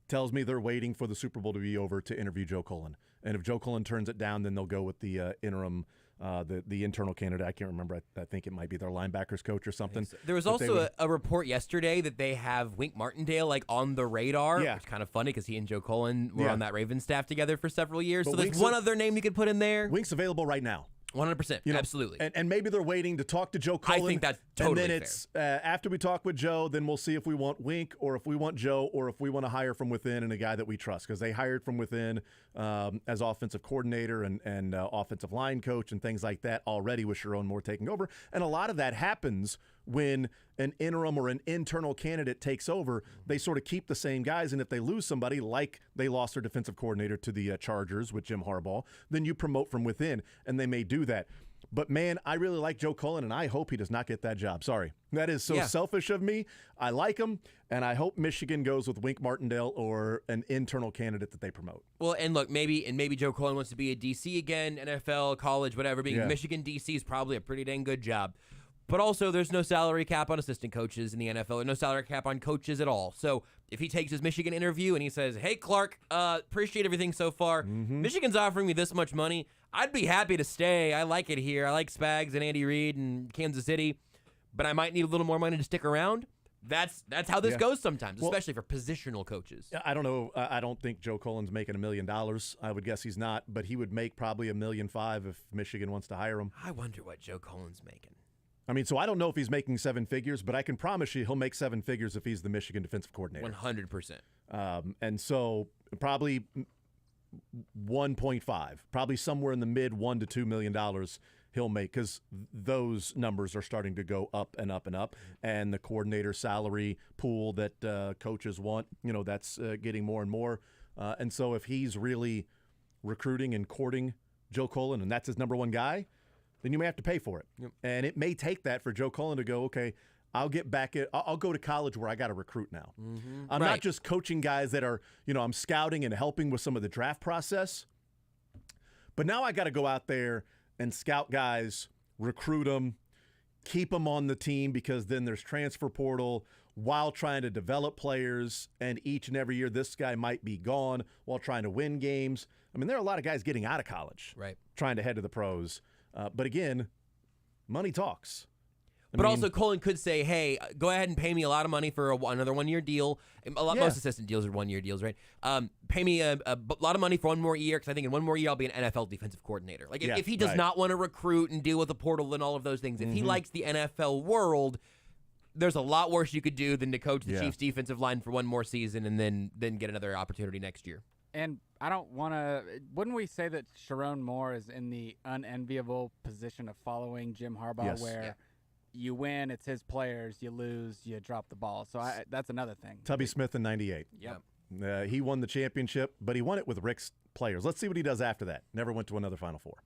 tells me they're waiting for the Super Bowl to be over to interview Joe Cullen. And if Joe Cullen turns it down, then they'll go with the interim, the internal candidate. I can't remember. I think it might be their linebackers coach or something. So. There was also a report yesterday that they have Wink Martindale like on the radar. Yeah. Which is kind of funny because he and Joe Cullen were on that Ravens staff together for several years. But so there's Wink's one other name you could put in there. Wink's available right now. 100%. Absolutely. And maybe they're waiting to talk to Joe Cullen. I think that's totally And then it's after we talk with Joe, then we'll see if we want Wink or if we want Joe or if we want to hire from within and a guy that we trust, because they hired from within as offensive coordinator and offensive line coach and things like that already with Sharon Moore taking over. And a lot of that happens when an interim or an internal candidate takes over. They sort of keep the same guys, and if they lose somebody, like they lost their defensive coordinator to the Chargers with Jim Harbaugh, then you promote from within, and they may do that. But, man, I really like Joe Cullen, and I hope he does not get that job. Sorry. That is so selfish of me. I like him, and I hope Michigan goes with Wink Martindale or an internal candidate that they promote. Well, and look, maybe Joe Cullen wants to be a DC again, NFL, college, whatever. Being Michigan DC is probably a pretty dang good job. But also, there's no salary cap on assistant coaches in the NFL, and no salary cap on coaches at all. So if he takes his Michigan interview and he says, "Hey, Clark, appreciate everything so far. Michigan's offering me this much money. I'd be happy to stay. I like it here. I like Spags and Andy Reid and Kansas City, but I might need a little more money to stick around." That's how this goes sometimes, especially for positional coaches. I don't know. I don't think Joe Cullen's making $1 million. I would guess he's not, but he would make probably $1.5 million if Michigan wants to hire him. I wonder what Joe Cullen's making. I mean, so I don't know if he's making 7 figures, but I can promise you he'll make 7 figures if he's the Michigan defensive coordinator. 100%. And so probably 1.5, probably somewhere in the mid $1 to $2 million he'll make, because those numbers are starting to go up and up and up. And the coordinator salary pool that coaches want, that's getting more and more. And so if he's really recruiting and courting Joe Cullen, and that's his number one guy, then you may have to pay for it. Yep. And it may take that for Joe Cullen to go, okay, I'll get back at, I'll go to college where I got to recruit now. I'm not just coaching guys that are, I'm scouting and helping with some of the draft process, but now I got to go out there and scout guys, recruit them, keep them on the team, because then there's transfer portal while trying to develop players, and each and every year this guy might be gone while trying to win games. I mean, there are a lot of guys getting out of college, trying to head to the pros. But again, money talks. But also, Cullen could say, "Hey, go ahead and pay me a lot of money for another 1 year deal." Most assistant deals are 1 year deals, right? Pay me a lot of money for 1 more year, because I think in 1 more year I'll be an NFL defensive coordinator. Like if he does not want to recruit and deal with the portal and all of those things, if he likes the NFL world, there's a lot worse you could do than to coach the Chiefs defensive line for 1 more season and then get another opportunity next year. And I don't want to – wouldn't we say that Sharon Moore is in the unenviable position of following Jim Harbaugh where you win, it's his players, you lose, you drop the ball. So that's another thing. Tubby Smith in 98. Yep. He won the championship, but he won it with Rick's players. Let's see what he does after that. Never went to another Final Four.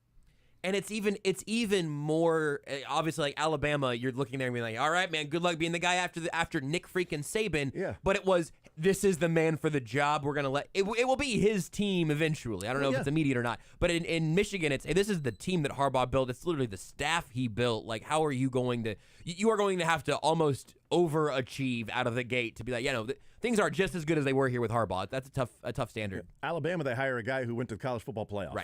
And it's even more obviously, like Alabama. You're looking there and being like, "All right, man, good luck being the guy after Nick freaking Saban." Yeah. But it was, this is the man for the job. We're gonna let it will be his team eventually. I don't know if it's immediate or not. But in Michigan, this is the team that Harbaugh built. It's literally the staff he built. Like, how are you going to? You are going to have to almost overachieve out of the gate to be like, things are just as good as they were here with Harbaugh. That's a tough standard. Alabama, they hire a guy who went to the college football playoff.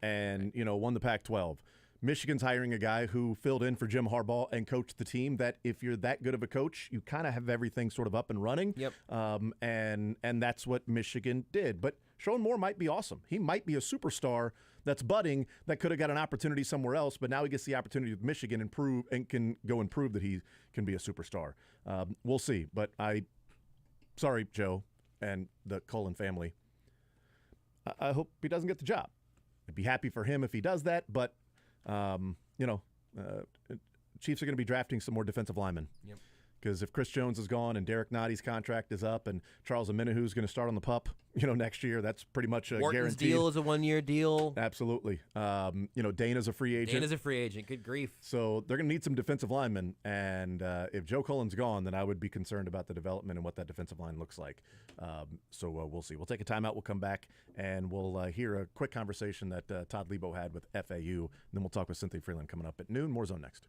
And won the Pac-12. Michigan's hiring a guy who filled in for Jim Harbaugh and coached the team that if you're that good of a coach, you kind of have everything sort of up and running. Yep. And that's what Michigan did. But Sharon Moore might be awesome. He might be a superstar that's budding that could have got an opportunity somewhere else, but now he gets the opportunity with Michigan and can go and prove that he can be a superstar. We'll see. But sorry, Joe and the Cullen family. I hope he doesn't get the job. I'd be happy for him if he does that, but, Chiefs are going to be drafting some more defensive linemen. Yep. Because if Chris Jones is gone and Derek Notty's contract is up and Charles Omenihu's going to start on the pup, next year, that's pretty much a Wharton's guaranteed. deal is a 1-year deal. Absolutely. Dana's a free agent. Dana's a free agent. Good grief. So they're going to need some defensive linemen. And if Joe Cullen's gone, then I would be concerned about the development and what that defensive line looks like. So we'll see. We'll take a timeout. We'll come back and we'll hear a quick conversation that Todd Lebo had with FAU. And then we'll talk with Cynthia Freeland coming up at noon. More Zone next.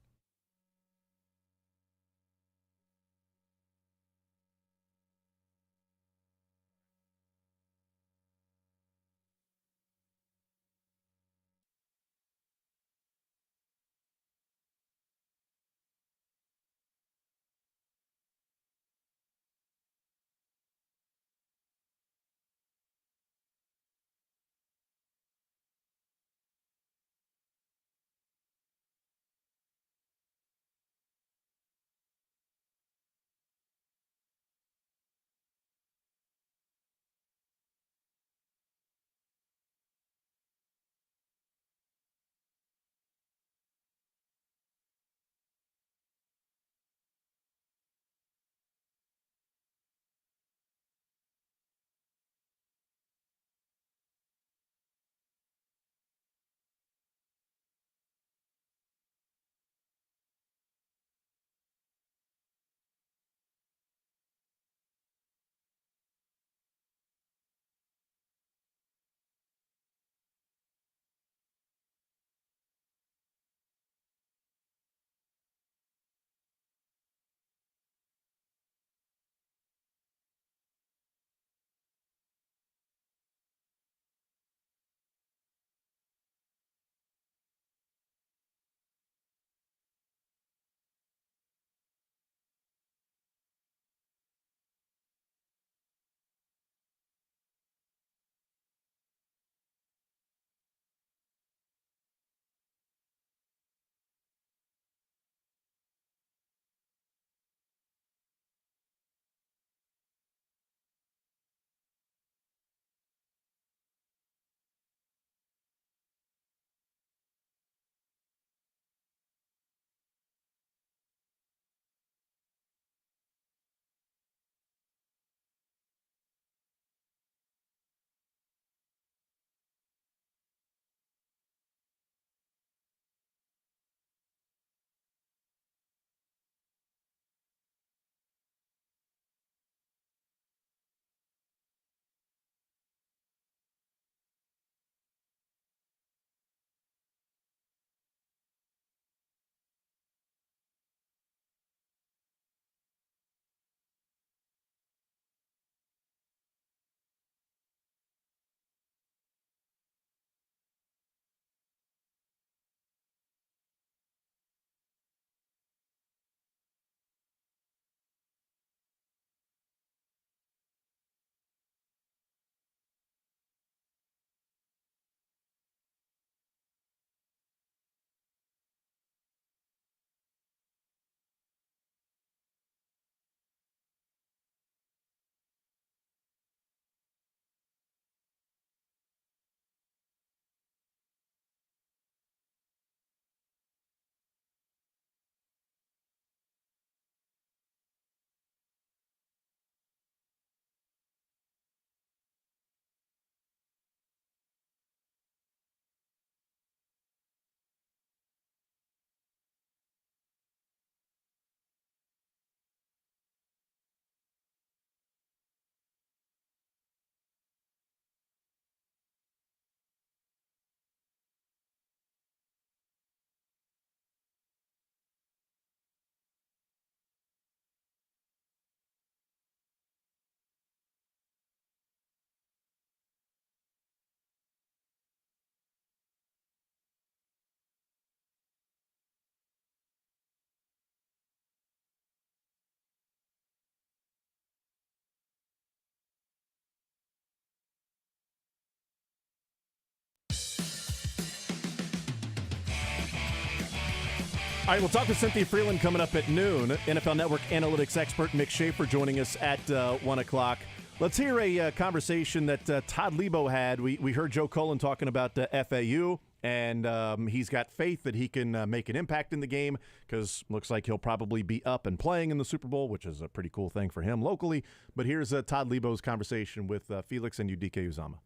All right, we'll talk with Cynthia Freeland coming up at noon. NFL Network analytics expert Mick Schaefer joining us at 1 o'clock. Let's hear a conversation that Todd Lebo had. We heard Joe Cullen talking about FAU And he's got faith that he can make an impact in the game because looks like he'll probably be up and playing in the Super Bowl, which is a pretty cool thing for him locally. But here's Todd Lebo's conversation with Felix and Udike Uzama.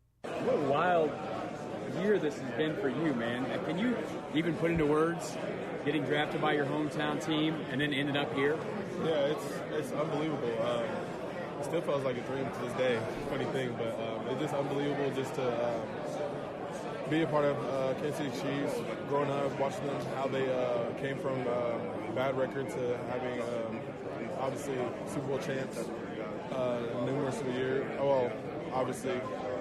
What a wild year this has been for you, man. Can you even put into words getting drafted by your hometown team and then ended up here? Yeah, it's unbelievable. It still feels like a dream to this day. Funny thing, but it's just unbelievable just to be a part of Kansas City Chiefs. Growing up, watching them, how they came from bad record to having obviously Super Bowl champs numerous years. Well, obviously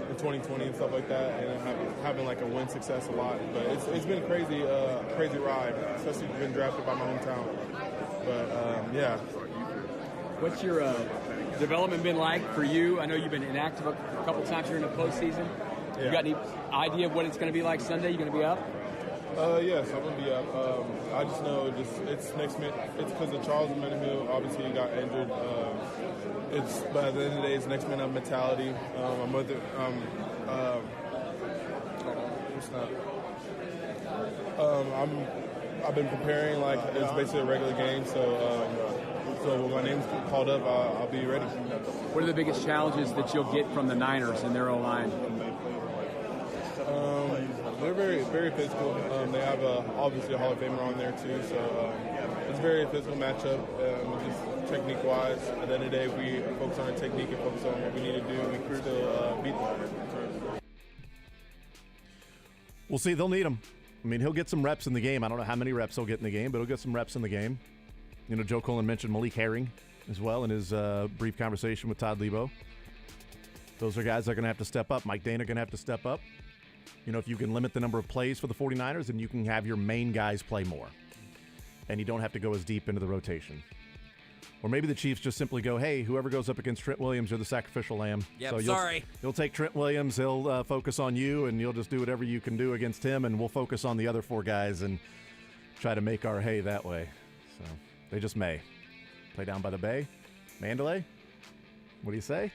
in 2020 and stuff like that, and having like a win success a lot. But it's been a crazy ride, especially being drafted by my hometown. But yeah. What's your development been like for you? I know you've been inactive a couple times here in the postseason. Yeah. You got any idea of what it's going to be like Sunday? You going to be up? Yes, I'm going to be up. I just know it's next minute. It's because of Charles Menahue. Obviously, he got injured. But at the end of the day, it's next man up mentality. I've been preparing like it's basically a regular game. So when my name's called up, I'll be ready. What are the biggest challenges that you'll get from the Niners and their O-line? They're very, very physical. They have obviously a Hall of Famer on there too, so it's a very physical matchup. Just technique-wise, at the end of the day, if we focus on our technique and focus on what we need to do, we can still beat them. We'll see. They'll need him. I mean, he'll get some reps in the game. I don't know how many reps he'll get in the game, but he'll get some reps in the game. You know, Joe Cullen mentioned Malik Herring as well in his brief conversation with Todd Lebo. Those are guys that are going to have to step up. Mike Dana going to have to step up. You know, if you can limit the number of plays for the 49ers, then you can have your main guys play more. And you don't have to go as deep into the rotation. Or maybe the Chiefs just simply go, hey, whoever goes up against Trent Williams, you're the sacrificial lamb. Yep, so sorry. You'll take Trent Williams, he'll focus on you, and you'll just do whatever you can do against him, and we'll focus on the other four guys and try to make our hay that way. So they just may. Play down by the bay. Mandalay? What do you say?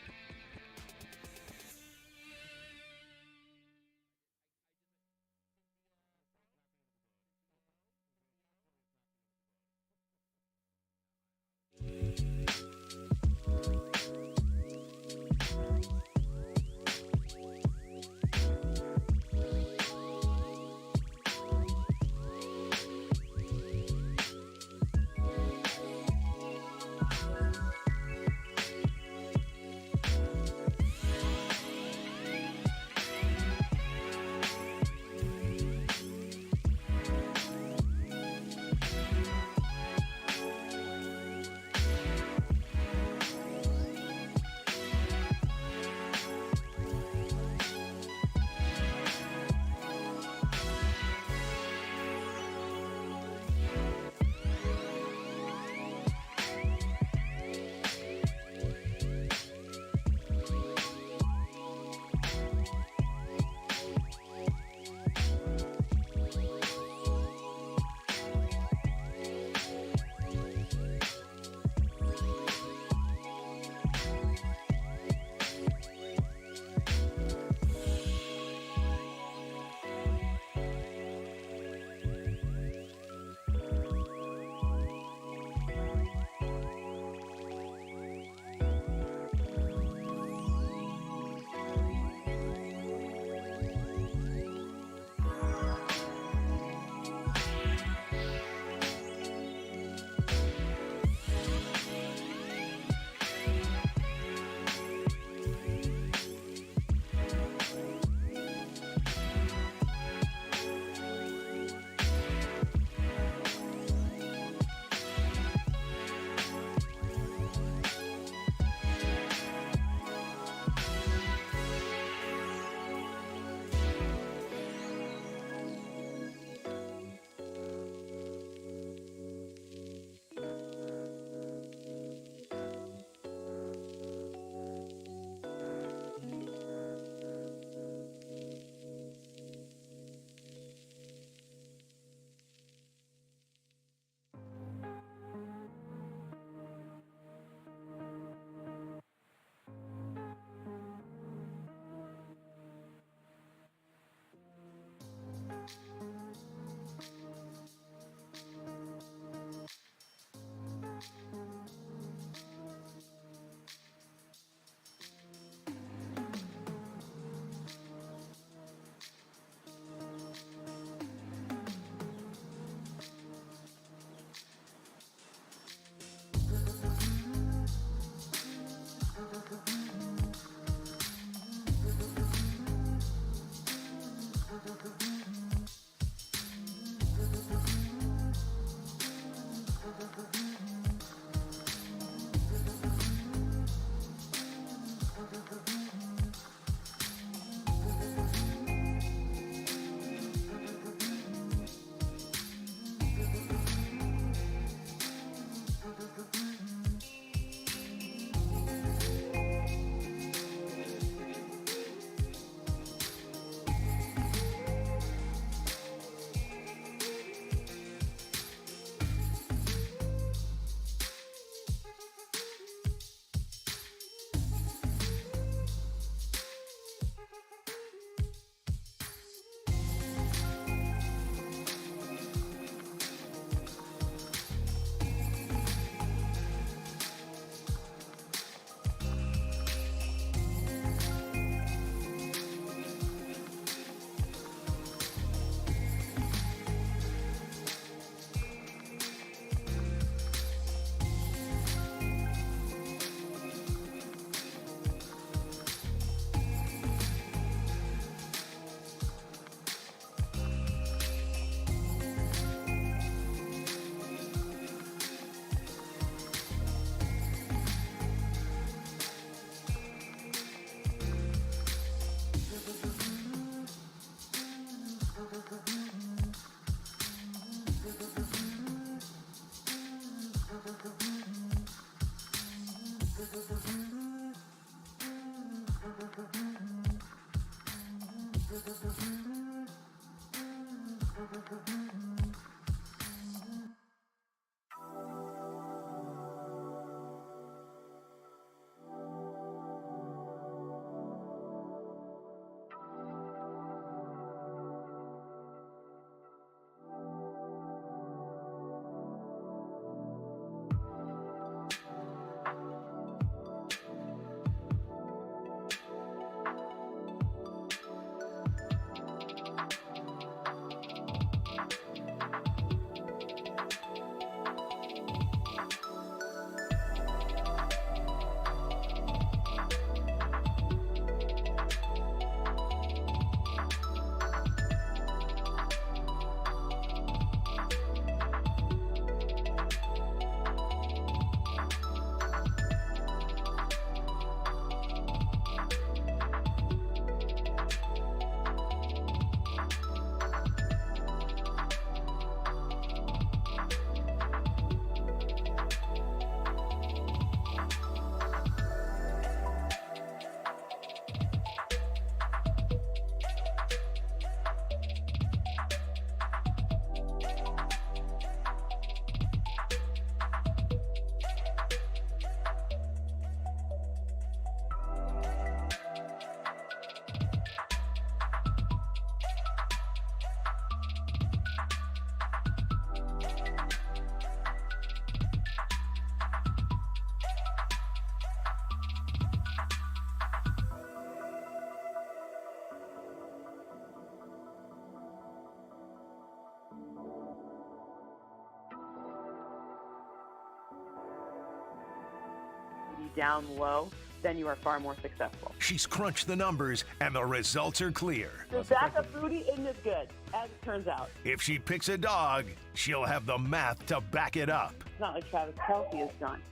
down low, then you are far more successful. She's crunched the numbers, and the results are clear. The backup booty isn't as good, as it turns out. If she picks a dog, she'll have the math to back it up. It's not like Travis Kelce has done.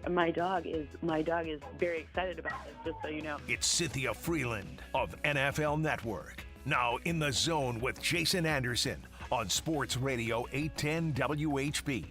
My dog is very excited about this, just so you know. It's Cynthia Freeland of NFL Network. Now in the zone with Jason Anderson on Sports Radio 810 WHB.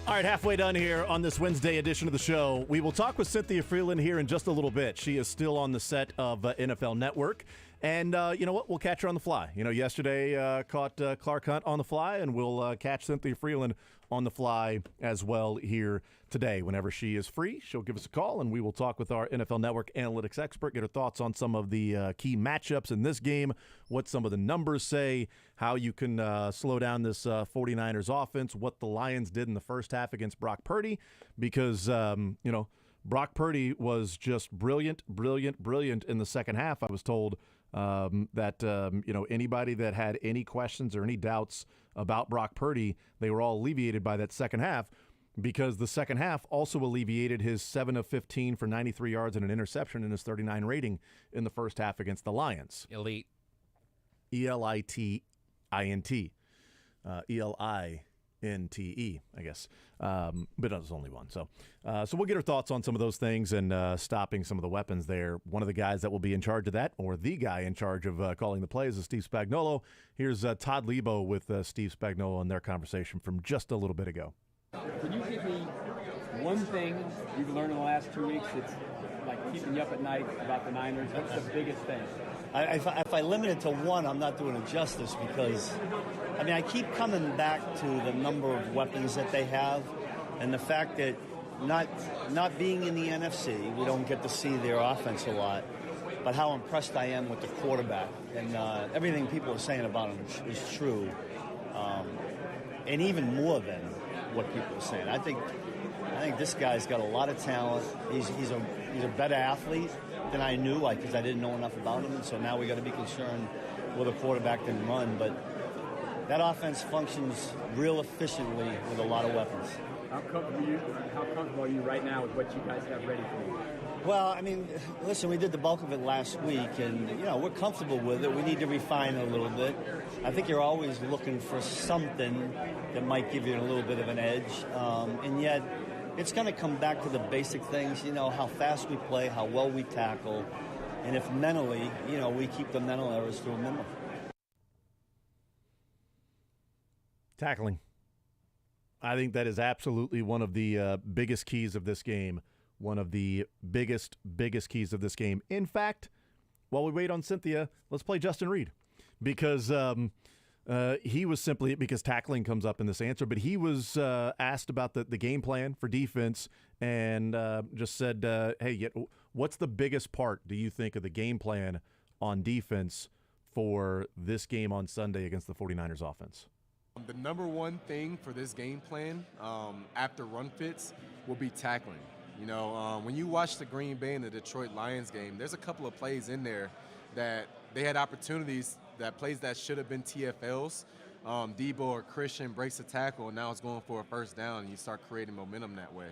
All right, halfway done here on this Wednesday edition of the show. We will talk with Cynthia Freeland here in just a little bit. She is still on the set of NFL Network. And you know what? We'll catch her on the fly. You know, yesterday caught Clark Hunt on the fly, and we'll catch Cynthia Freeland on the fly as well here today. Whenever she is free, she'll give us a call, and we will talk with our NFL Network analytics expert, get her thoughts on some of the key matchups in this game, what some of the numbers say, how you can slow down this 49ers offense, what the Lions did in the first half against Brock Purdy, because, you know, Brock Purdy was just brilliant in the second half. I was told that, you know, anybody that had any questions or any doubts about Brock Purdy, they were all alleviated by that second half, because the second half also alleviated his 7 of 15 for 93 yards and an interception in his 39 rating in the first half against the Lions. Elite. Elitint. Elinte, I guess. But there's only one. So we'll get her thoughts on some of those things and stopping some of the weapons there. One of the guys that will be in charge of that, or the guy in charge of calling the plays, is Steve Spagnuolo. Here's Todd Lebo with Steve Spagnuolo in their conversation from just a little bit ago. Can you give me one thing you've learned in the last 2 weeks that's like keeping you up at night about the Niners? What's the biggest thing? If I limit it to one, I'm not doing it justice, because, I mean, I keep coming back to the number of weapons that they have and the fact that not being in the NFC, we don't get to see their offense a lot, but how impressed I am with the quarterback. And everything people are saying about him is true, and even more than what people are saying. I think this guy's got a lot of talent. He's a better athlete than I knew, because I didn't know enough about him. And so now we got to be concerned with a quarterback that can run. But that offense functions real efficiently with a lot of weapons. How comfortable are you right now with what you guys have ready for you? Well, I mean, listen, we did the bulk of it last week, and, you know, we're comfortable with it. We need to refine it a little bit. I think you're always looking for something that might give you a little bit of an edge, and yet it's going to come back to the basic things, you know, how fast we play, how well we tackle, and if mentally, you know, we keep the mental errors to a minimum. Tackling. I think that is absolutely one of the biggest keys of this game. one of the biggest keys of this game. In fact, while we wait on Cynthia, let's play Justin Reed, because he was simply, because tackling comes up in this answer, but he was asked about the game plan for defense and just said, hey, what's the biggest part, do you think, of the game plan on defense for this game on Sunday against the 49ers offense? The number one thing for this game plan after run fits will be tackling. You know, when you watch the Green Bay and the Detroit Lions game, there's a couple of plays in there that they had opportunities, that plays that should have been TFLs. Debo or Christian breaks a tackle, and now it's going for a first down, and you start creating momentum that way.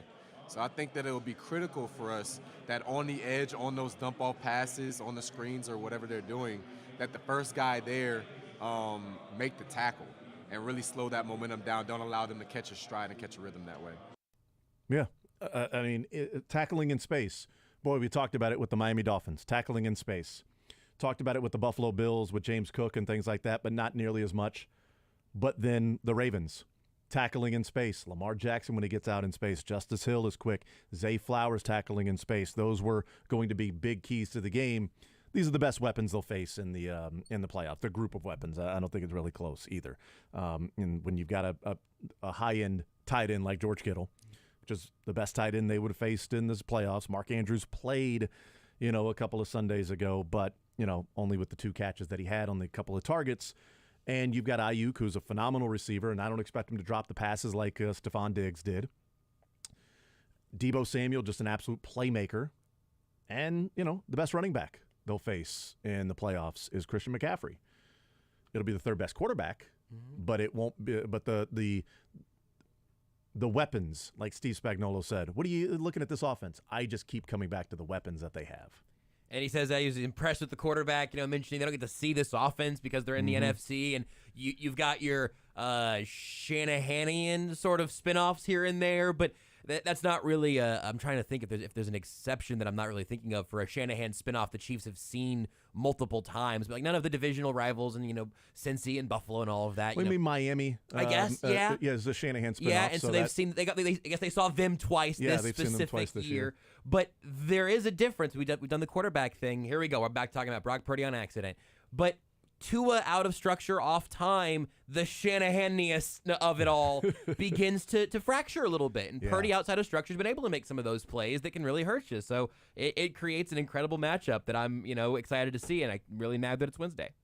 So I think that it will be critical for us that on the edge, on those dump-off passes, on the screens or whatever they're doing, that the first guy there make the tackle and really slow that momentum down. Don't allow them to catch a stride and catch a rhythm that way. Yeah. I mean, tackling in space. Boy, we talked about it with the Miami Dolphins, tackling in space. Talked about it with the Buffalo Bills, with James Cook and things like that, but not nearly as much. But then the Ravens, tackling in space. Lamar Jackson when he gets out in space. Justice Hill is quick. Zay Flowers tackling in space. Those were going to be big keys to the game. These are the best weapons they'll face in the playoffs. They're a group of weapons. I don't think it's really close either. And when you've got a high-end tight end like George Kittle, which is the best tight end they would have faced in this playoffs. Mark Andrews played, a couple of Sundays ago, but, only with the 2 catches that he had on the couple of targets. And you've got Ayuk, who's a phenomenal receiver, and I don't expect him to drop the passes like Stephon Diggs did. Debo Samuel, just an absolute playmaker. And, the best running back they'll face in the playoffs is Christian McCaffrey. It'll be the third best quarterback, but it won't be. But the weapons, like Steve Spagnuolo said, what are you looking at this offense? I just keep coming back to the weapons that they have. And he says that he was impressed with the quarterback, mentioning they don't get to see this offense because they're in the NFC, and you've got your Shanahanian sort of spinoffs here and there, but that's not really I'm trying to think if there's an exception that I'm not really thinking of for a Shanahan spinoff the Chiefs have seen multiple times, but like none of the divisional rivals and Cincy and Buffalo and all of that. What do you mean Miami? I guess, yeah. Yeah, it's the Shanahan spinoff. Yeah, and so they've seen I guess they saw them twice this specific year. But there is a difference. We've done the quarterback thing. Here we go. We're back talking about Brock Purdy on accident. But Tua out of structure, off time, the Shanahan-ness of it all begins to fracture a little bit. And Purdy outside of structure has been able to make some of those plays that can really hurt you. So it creates an incredible matchup that I'm excited to see, and I'm really mad that it's Wednesday.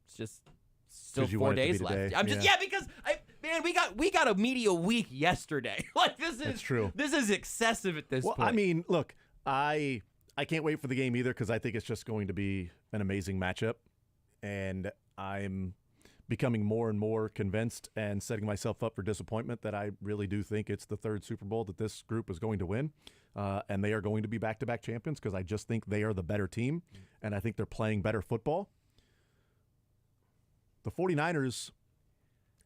It's just still 4 days left. I'm just because we got a media week yesterday. Like That's true. This is excessive at this point. I mean, look, I can't wait for the game either because I think it's just going to be an amazing matchup, and I'm becoming more and more convinced and setting myself up for disappointment that I really do think it's the third Super Bowl that this group is going to win, and they are going to be back-to-back champions because I just think they are the better team, and I think they're playing better football. The 49ers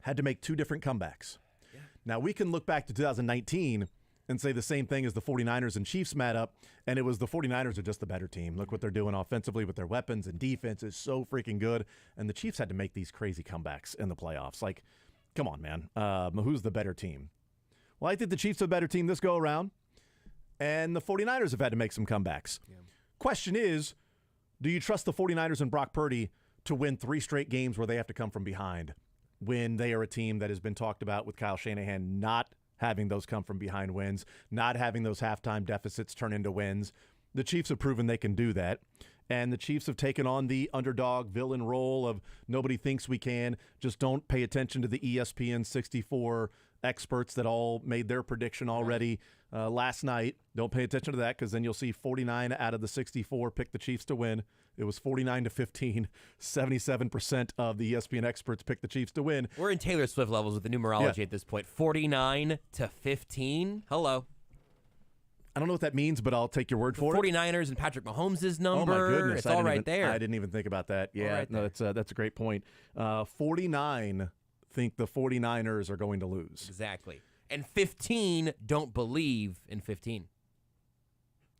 had to make 2 different comebacks. Yeah. Now, we can look back to 2019 and say the same thing as the 49ers and Chiefs met up, and it was the 49ers are just the better team. Look what they're doing offensively with their weapons, and defense is so freaking good. And the Chiefs had to make these crazy comebacks in the playoffs. Like, come on, man. Who's the better team? Well, I think the Chiefs are the better team this go-around, and the 49ers have had to make some comebacks. Yeah. Question is, do you trust the 49ers and Brock Purdy to win 3 straight games where they have to come from behind when they are a team that has been talked about with Kyle Shanahan not having those come from behind wins, not having those halftime deficits turn into wins? The Chiefs have proven they can do that. And the Chiefs have taken on the underdog villain role of nobody thinks we can. Just don't pay attention to the ESPN 64 experts that all made their prediction already last night. Don't pay attention to that because then you'll see 49 out of the 64 pick the Chiefs to win. It was 49-15. 77% of the ESPN experts picked the Chiefs to win. We're in Taylor Swift levels with the numerology at this point. 49-15. Hello. I don't know what that means, but I'll take your word for 49ers and Patrick Mahomes' number. Oh, my goodness. It's all right there. I didn't even think about that. Yeah, right no, that's a great point. 49 think the 49ers are going to lose. Exactly. And 15 don't believe in 15.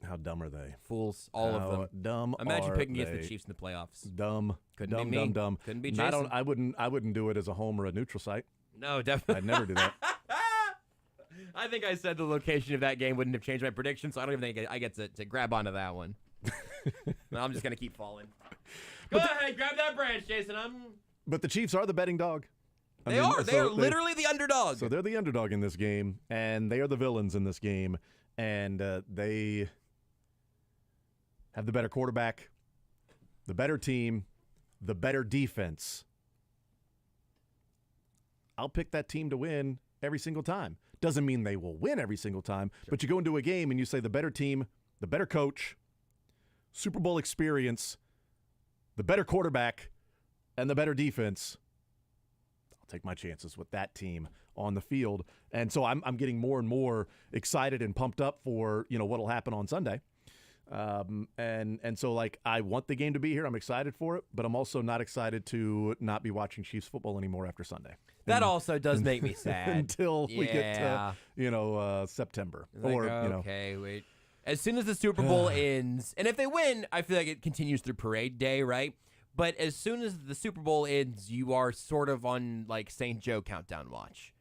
How dumb are they? Fools, all of them. Dumb. Imagine picking against the Chiefs in the playoffs. Dumb. Couldn't be me. Dumb. Couldn't be Jason. I wouldn't do it as a home or a neutral site. No, definitely. I'd never do that. I think I said the location of that game wouldn't have changed my prediction, so I don't even think I get to grab onto that one. No, I'm just going to keep falling. Go ahead, grab that branch, Jason. But the Chiefs are the betting dog. They are literally the underdog. So they're the underdog in this game, and they are the villains in this game, and they have the better quarterback, the better team, the better defense. I'll pick that team to win every single time. Doesn't mean they will win every single time, but you go into a game and you say the better team, the better coach, Super Bowl experience, the better quarterback, and the better defense. I'll take my chances with that team on the field. And so I'm getting more and more excited and pumped up for, what'll happen on Sunday. And so, like, I want the game to be here. I'm excited for it, but I'm also not excited to not be watching Chiefs football anymore after Sunday. That also does make me sad. Until we get to, September. Wait. As soon as the Super Bowl ends, and if they win, I feel like it continues through parade day, right? But as soon as the Super Bowl ends, you are sort of on, like, St. Joe countdown watch.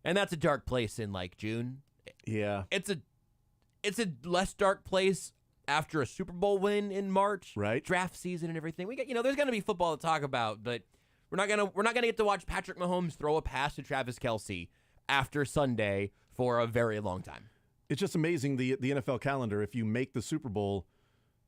And that's a dark place in, like, June. Yeah. It's a less dark place after a Super Bowl win in March, right? Draft season and everything. We got, there's going to be football to talk about, but we're not gonna get to watch Patrick Mahomes throw a pass to Travis Kelce after Sunday for a very long time. It's just amazing the NFL calendar. If you make the Super Bowl,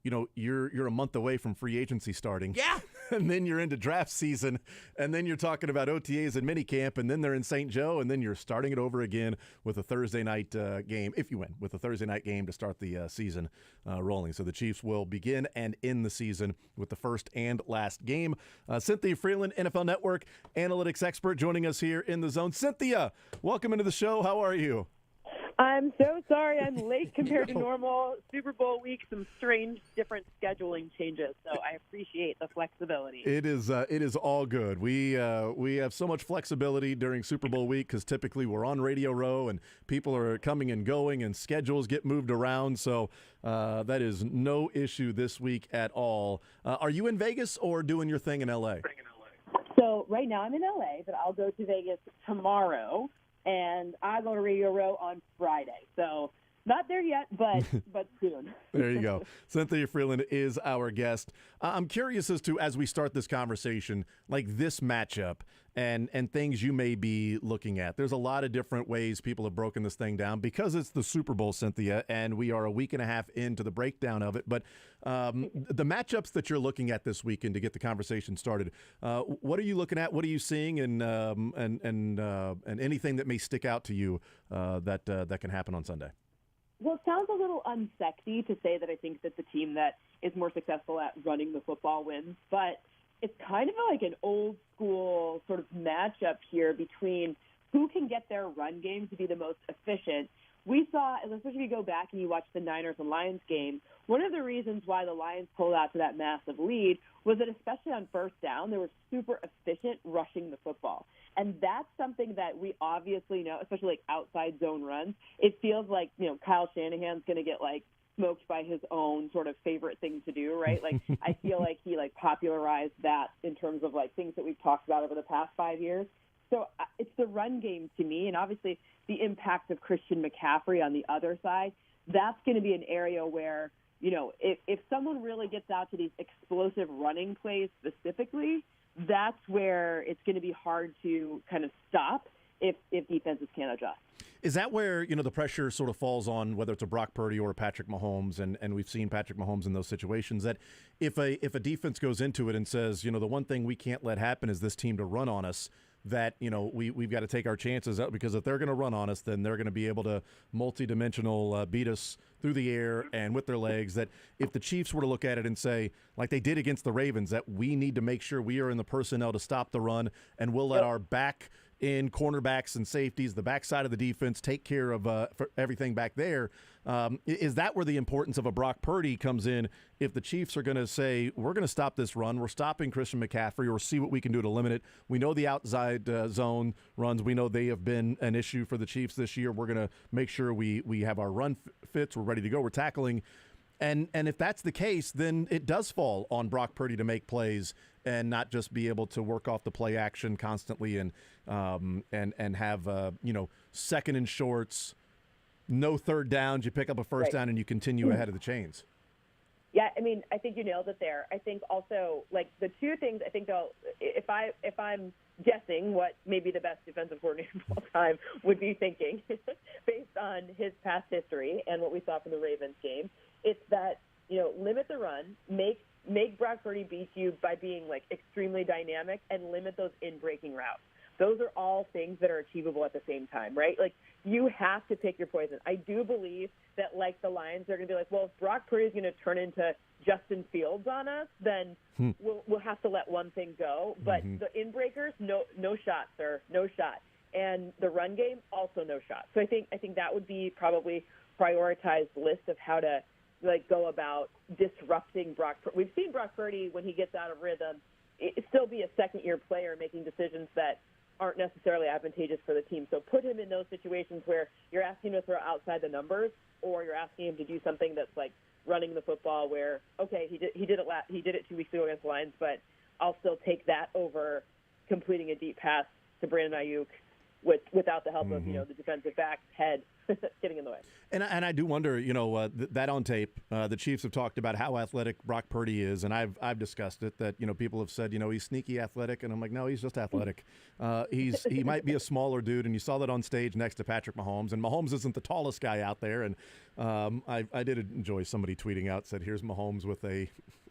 you're a month away from free agency starting. Yeah. And then you're into draft season, and then you're talking about OTAs and minicamp, and then they're in St. Joe, and then you're starting it over again with a Thursday night game, if you win, with a Thursday night game to start the season rolling. So the Chiefs will begin and end the season with the first and last game. Cynthia Freeland, NFL Network analytics expert, joining us here in the zone. Cynthia, welcome into the show. How are you? I'm so sorry I'm late compared to normal. Super Bowl week, some strange, different scheduling changes. So I appreciate the flexibility. It is all good. We have so much flexibility during Super Bowl week because typically we're on Radio Row and people are coming and going and schedules get moved around. So that is no issue this week at all. Are you in Vegas or doing your thing in L.A.? So right now I'm in L.A., but I'll go to Vegas tomorrow. And I go to Radio Row on Friday. So not there yet, but soon. There you go. Cynthia Freeland is our guest. I'm curious as to, as we start this conversation, like this matchup and things you may be looking at. There's a lot of different ways people have broken this thing down because it's the Super Bowl, Cynthia, and we are a week and a half into the breakdown of it. But the matchups that you're looking at this weekend to get the conversation started, what are you looking at? What are you seeing? And anything that may stick out to you that can happen on Sunday? Well, it sounds a little unsexy to say that I think that the team that is more successful at running the football wins, but it's kind of like an old school sort of matchup here between who can get their run game to be the most efficient. We saw, especially if you go back and you watch the Niners and Lions game, one of the reasons why the Lions pulled out to that massive lead was that especially on first down, they were super efficient rushing the football. And that's something that we obviously know, especially like outside zone runs. It feels like, Kyle Shanahan's going to get like smoked by his own sort of favorite thing to do, right? Like I feel like he like popularized that in terms of like things that we've talked about over the past 5 years. So it's the run game to me, and obviously the impact of Christian McCaffrey on the other side. That's going to be an area where, if someone really gets out to these explosive running plays specifically, that's where it's going to be hard to kind of stop if defenses can't adjust. Is that where, the pressure sort of falls on whether it's a Brock Purdy or a Patrick Mahomes, and we've seen Patrick Mahomes in those situations, that if a defense goes into it and says, the one thing we can't let happen is this team to run on us, that, we've got to take our chances out, because if they're going to run on us, then they're going to be able to multi-dimensional beat us through the air and with their legs. That if the Chiefs were to look at it and say, like they did against the Ravens, that we need to make sure we are in the personnel to stop the run, and we'll let our back in cornerbacks and safeties, the backside of the defense, take care of for everything back there. Is that where the importance of a Brock Purdy comes in? If the Chiefs are going to say, we're going to stop this run, we're stopping Christian McCaffrey, or see what we can do to limit it. We know the outside zone runs. We know they have been an issue for the Chiefs this year. We're going to make sure we have our run fits. We're ready to go. We're tackling. And if that's the case, then it does fall on Brock Purdy to make plays and not just be able to work off the play action constantly and have second and shorts, no third downs. You pick up a first down and you continue ahead of the chains. Yeah, I mean, I think you nailed it there. I think also, like, the two things I think they'll, if I'm guessing what maybe the best defensive coordinator of all time would be thinking based on his past history and what we saw from the Ravens game, it's that, limit the run, make Brock Purdy beat you by being, like, extremely dynamic, and limit those in-breaking routes. Those are all things that are achievable at the same time, right? Like, you have to pick your poison. I do believe that, like the Lions, they're going to be like, well, if Brock Purdy is going to turn into Justin Fields on us, then we'll have to let one thing go. But the in-breakers, no shot, sir, no shot. And the run game, also no shot. So I think that would be probably prioritized list of how to, like, go about disrupting Brock Purdy. We've seen Brock Purdy, when he gets out of rhythm, still be a second-year player making decisions that aren't necessarily advantageous for the team. So put him in those situations where you're asking him to throw outside the numbers, or you're asking him to do something that's like running the football where, okay, he did it 2 weeks ago against the Lions, but I'll still take that over completing a deep pass to Brandon Ayuk without the help of, the defensive back's head getting in the way. And I do wonder, that on tape, the Chiefs have talked about how athletic Brock Purdy is, and I've discussed it, that, people have said, he's sneaky athletic, and I'm like, no, he's just athletic. He might be a smaller dude, and you saw that on stage next to Patrick Mahomes, and Mahomes isn't the tallest guy out there, and I did enjoy somebody tweeting out, said, here's Mahomes with a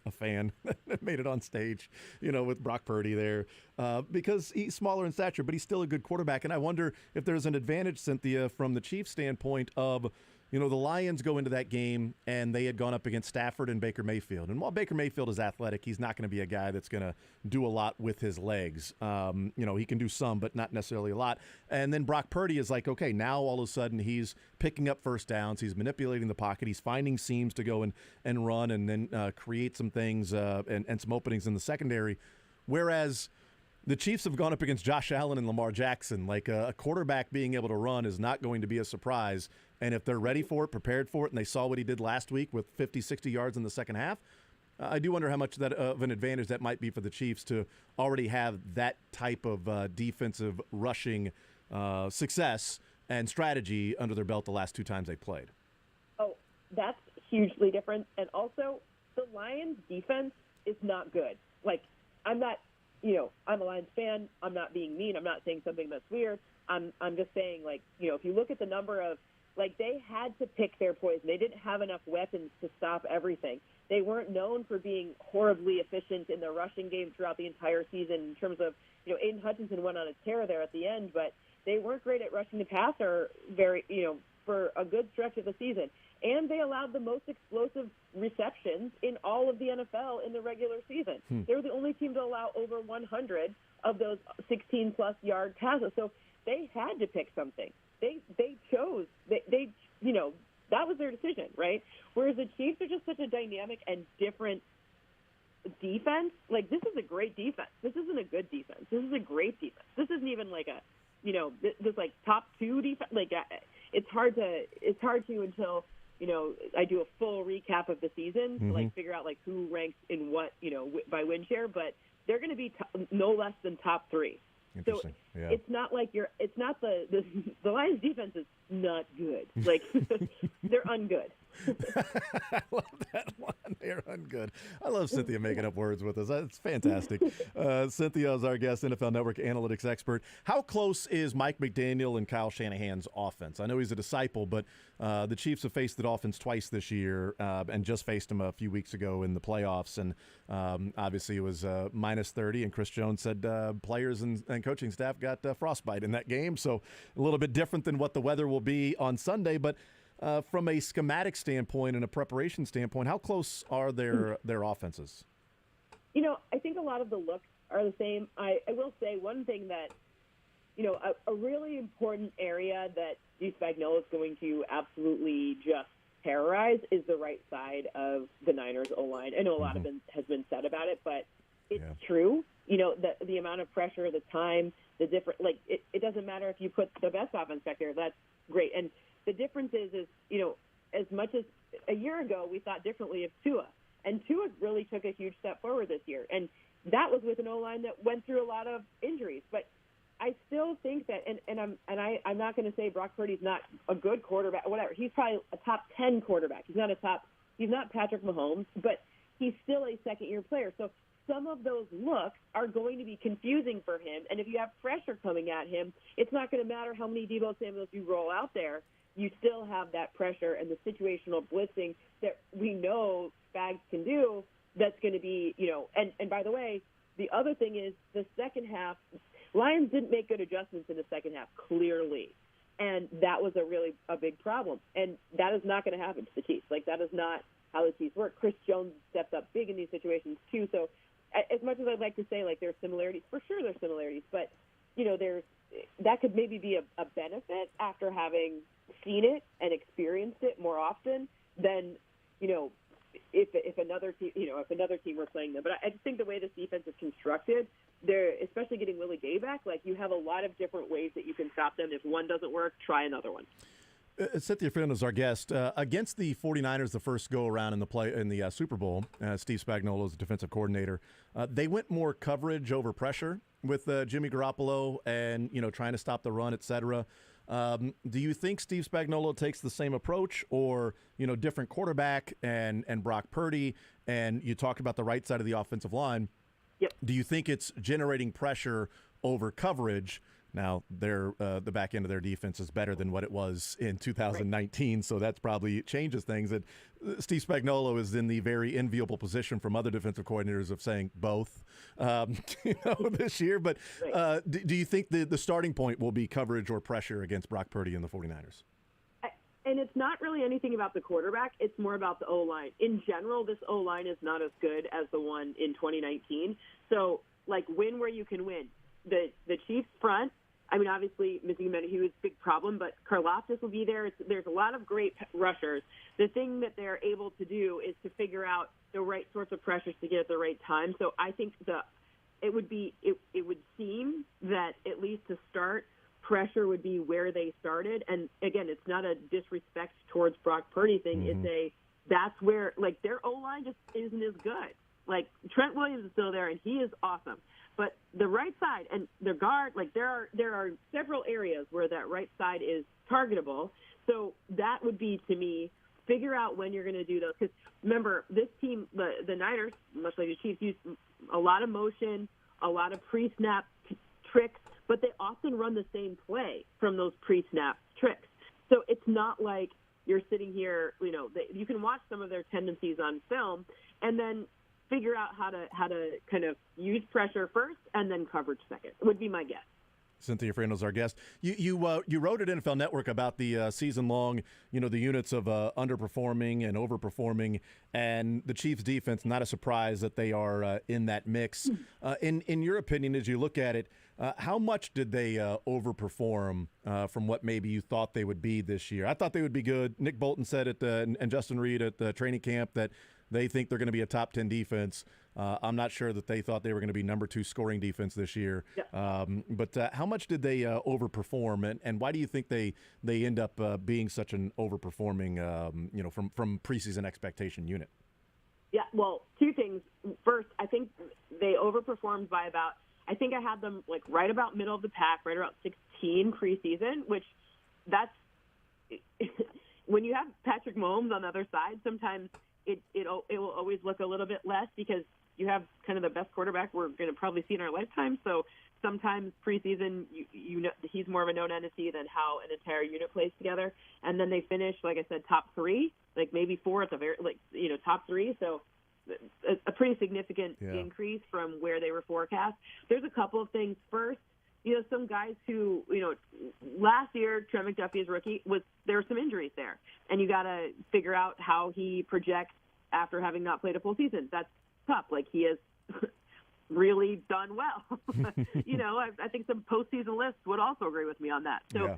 fan that made it on stage, with Brock Purdy there, because he's smaller in stature, but he's still a good quarterback. And I wonder if there's an advantage, Cynthia, from the Chiefs' standpoint of, the Lions go into that game and they had gone up against Stafford and Baker Mayfield. And while Baker Mayfield is athletic, he's not going to be a guy that's going to do a lot with his legs. He can do some, but not necessarily a lot. And then Brock Purdy is like, okay, now all of a sudden he's picking up first downs. He's manipulating the pocket. He's finding seams to go and run and then create some things and some openings in the secondary. Whereas the Chiefs have gone up against Josh Allen and Lamar Jackson. Like a quarterback being able to run is not going to be a surprise. And if they're ready for it, prepared for it, and they saw what he did last week with 50, 60 yards in the second half, I do wonder how much of an advantage that might be for the Chiefs to already have that type of defensive rushing success and strategy under their belt the last two times they played. Oh, that's hugely different. And also, the Lions' defense is not good. Like, I'm not, I'm a Lions fan. I'm not being mean. I'm not saying something that's weird. I'm just saying, like, if you look at the number of, like, they had to pick their poison. They didn't have enough weapons to stop everything. They weren't known for being horribly efficient in the rushing game throughout the entire season in terms of, Aiden Hutchinson went on a tear there at the end, but they weren't great at rushing the passer for a good stretch of the season. And they allowed the most explosive receptions in all of the NFL in the regular season. They were the only team to allow over 100 of those 16-plus yard passes. So they had to pick something. They chose, that was their decision, right? Whereas the Chiefs are just such a dynamic and different defense. Like, this is a great defense. This isn't a good defense. This is a great defense. This isn't even like a, this like top two defense. Like, it's hard to until, I do a full recap of the season to, like, figure out, like, who ranks in what, by win share. But they're going to be no less than top three. So yeah. It's not like it's not the Lions defense is not good. Like, they're ungood. I love that one. They're ungood. I love Cynthia making up words with us. It's fantastic. Cynthia is our guest, NFL Network analytics expert. How close is Mike McDaniel and Kyle Shanahan's offense? I know he's a disciple, but the Chiefs have faced the Dolphins twice this year and just faced them a few weeks ago in the playoffs. And obviously it was minus 30, and Chris Jones said players and coaching staff got frostbite in that game. So a little bit different than what the weather will be on Sunday. But from a schematic standpoint and a preparation standpoint, how close are their offenses? I think a lot of the looks are the same. I will say one thing that, a really important area that Steve Spagnuolo is going to absolutely just terrorize is the right side of the Niners O-line. I know a lot of it has been said about it, but it's true. The amount of pressure, the time, the different, like, it doesn't matter if you put the best offense back there. That's great. And the difference is, as much as a year ago we thought differently of Tua, and Tua really took a huge step forward this year, and that was with an O-line that went through a lot of injuries. But I still think that, and I'm not going to say Brock Purdy's not a good quarterback, whatever. He's probably a top 10 quarterback. He's not Patrick Mahomes, but he's still a second-year player. So some of those looks are going to be confusing for him. And if you have pressure coming at him, it's not going to matter how many Deebo Samuels you roll out there. You still have that pressure and the situational blitzing that we know Spags can do. That's going to be, and by the way, the other thing is the second half, Lions didn't make good adjustments in the second half, clearly. And that was a big problem. And that is not going to happen to the Chiefs. Like, that is not how the Chiefs work. Chris Jones stepped up big in these situations, too. So as much as I'd like to say, like, there's similarities, for sure there's similarities, but, that could maybe be a benefit after having seen it and experienced it more often than, if another team were playing them. But I just think the way this defense is constructed, they're especially getting Willie Gay back, like, you have a lot of different ways that you can stop them. If one doesn't work, try another one. Cynthia Frelund is our guest. Against the 49ers, the first go-around in the Super Bowl, Steve Spagnuolo is the defensive coordinator. They went more coverage over pressure with Jimmy Garoppolo and, trying to stop the run, et cetera. Do you think Steve Spagnuolo takes the same approach, or, different quarterback and Brock Purdy, and you talked about the right side of the offensive line? Yep. Do you think it's generating pressure over coverage? Now, the back end of their defense is better than what it was in 2019, so that's probably changes things. And Steve Spagnuolo is in the very enviable position from other defensive coordinators of saying both, this year. But do you think the starting point will be coverage or pressure against Brock Purdy and the 49ers? And it's not really anything about the quarterback. It's more about the O-line. In general, this O-line is not as good as the one in 2019. So, like, win where you can win. The Chiefs front, I mean, obviously, missing Menahu is a big problem, but Karlaftis will be there. There's a lot of great rushers. The thing that they're able to do is to figure out the right sorts of pressures to get at the right time. So I think it would seem that, at least to start, pressure would be where they started. And again, it's not a disrespect towards Brock Purdy thing. Mm-hmm. That's where, like, their O-line just isn't as good. Like, Trent Williams is still there, and he is awesome. But the right side and the guard, like, there are several areas where that right side is targetable. So that would be, to me, figure out when you're going to do those. Because remember, this team, the Niners, much like the Chiefs, use a lot of motion, a lot of pre-snap tricks, but they often run the same play from those pre-snap tricks. So it's not like you're sitting here, you can watch some of their tendencies on film and then figure out how to kind of use pressure first and then coverage second, would be my guess. Cynthia Frelund is our guest. You wrote at NFL Network about the season-long, the units of underperforming and overperforming, and the Chiefs' defense. Not a surprise that they are in that mix. In your opinion, as you look at it, how much did they overperform from what maybe you thought they would be this year? I thought they would be good. Nick Bolton said it, and Justin Reed at the training camp, that they think they're going to be a top 10 defense. I'm not sure that they thought they were going to be number 2 scoring defense this year. Yeah. But how much did they overperform, and why do you think they end up being such an overperforming, from preseason expectation unit? Yeah, well, 2 things. First, I think they overperformed by about, I think I had them like right about middle of the pack, right about 16 preseason, which that's when you have Patrick Mahomes on the other sside, sometimes it will always look a little bit less because you have kind of the best quarterback we're going to probably see in our lifetime. So sometimes preseason, he's more of a known entity than how an entire unit plays together. And then they finish, like I said, top 3, like maybe 4 at the very, top 3. So a pretty significant increase from where they were forecast. There's a couple of things. First, some guys who, last year, Trent McDuffie's rookie, there were some injuries there. And you got to figure out how he projects after having not played a full season. That's tough. Like, he has really done well. I think some postseason lists would also agree with me on that. So,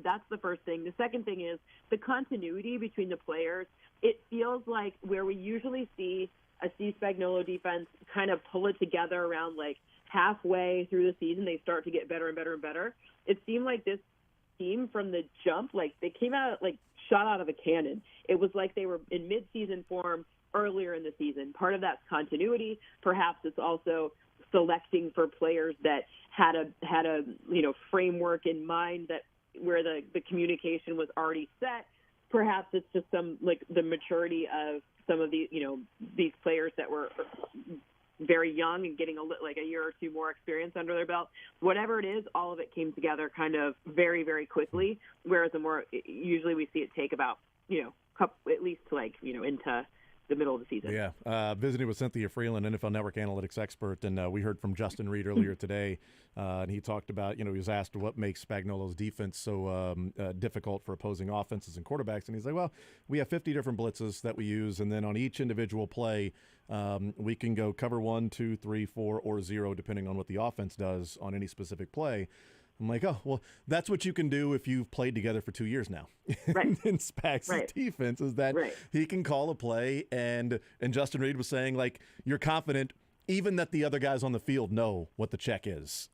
that's the first thing. The second thing is the continuity between the players. It feels like where we usually see a Steve Spagnuolo defense kind of pull it together around like halfway through the season, they start to get better and better and better. It seemed like this team from the jump, like they came out like shot out of a cannon. It was like they were in mid-season form earlier in the season. Part of that's continuity. Perhaps it's also selecting for players that had a framework in mind that where the communication was already set. Perhaps it's just the maturity of some of these players that were very young and getting a year or two more experience under their belt. Whatever it is, all of it came together kind of very, very quickly. Whereas usually we see it take about at least into the middle of the season. Yeah. Visiting with Cynthia Freeland, NFL Network analytics expert, and we heard from Justin Reed earlier today, and he talked about, he was asked what makes Spagnuolo's defense so difficult for opposing offenses and quarterbacks, and he's like, well, we have 50 different blitzes that we use, and then on each individual play, we can go cover 1, 2, 3, 4, or 0, depending on what the offense does on any specific play. I'm like, oh, well, that's what you can do if you've played together for 2 years now. Right. In Spags' defense is that he can call a play, and Justin Reed was saying, you're confident even that the other guys on the field know what the check is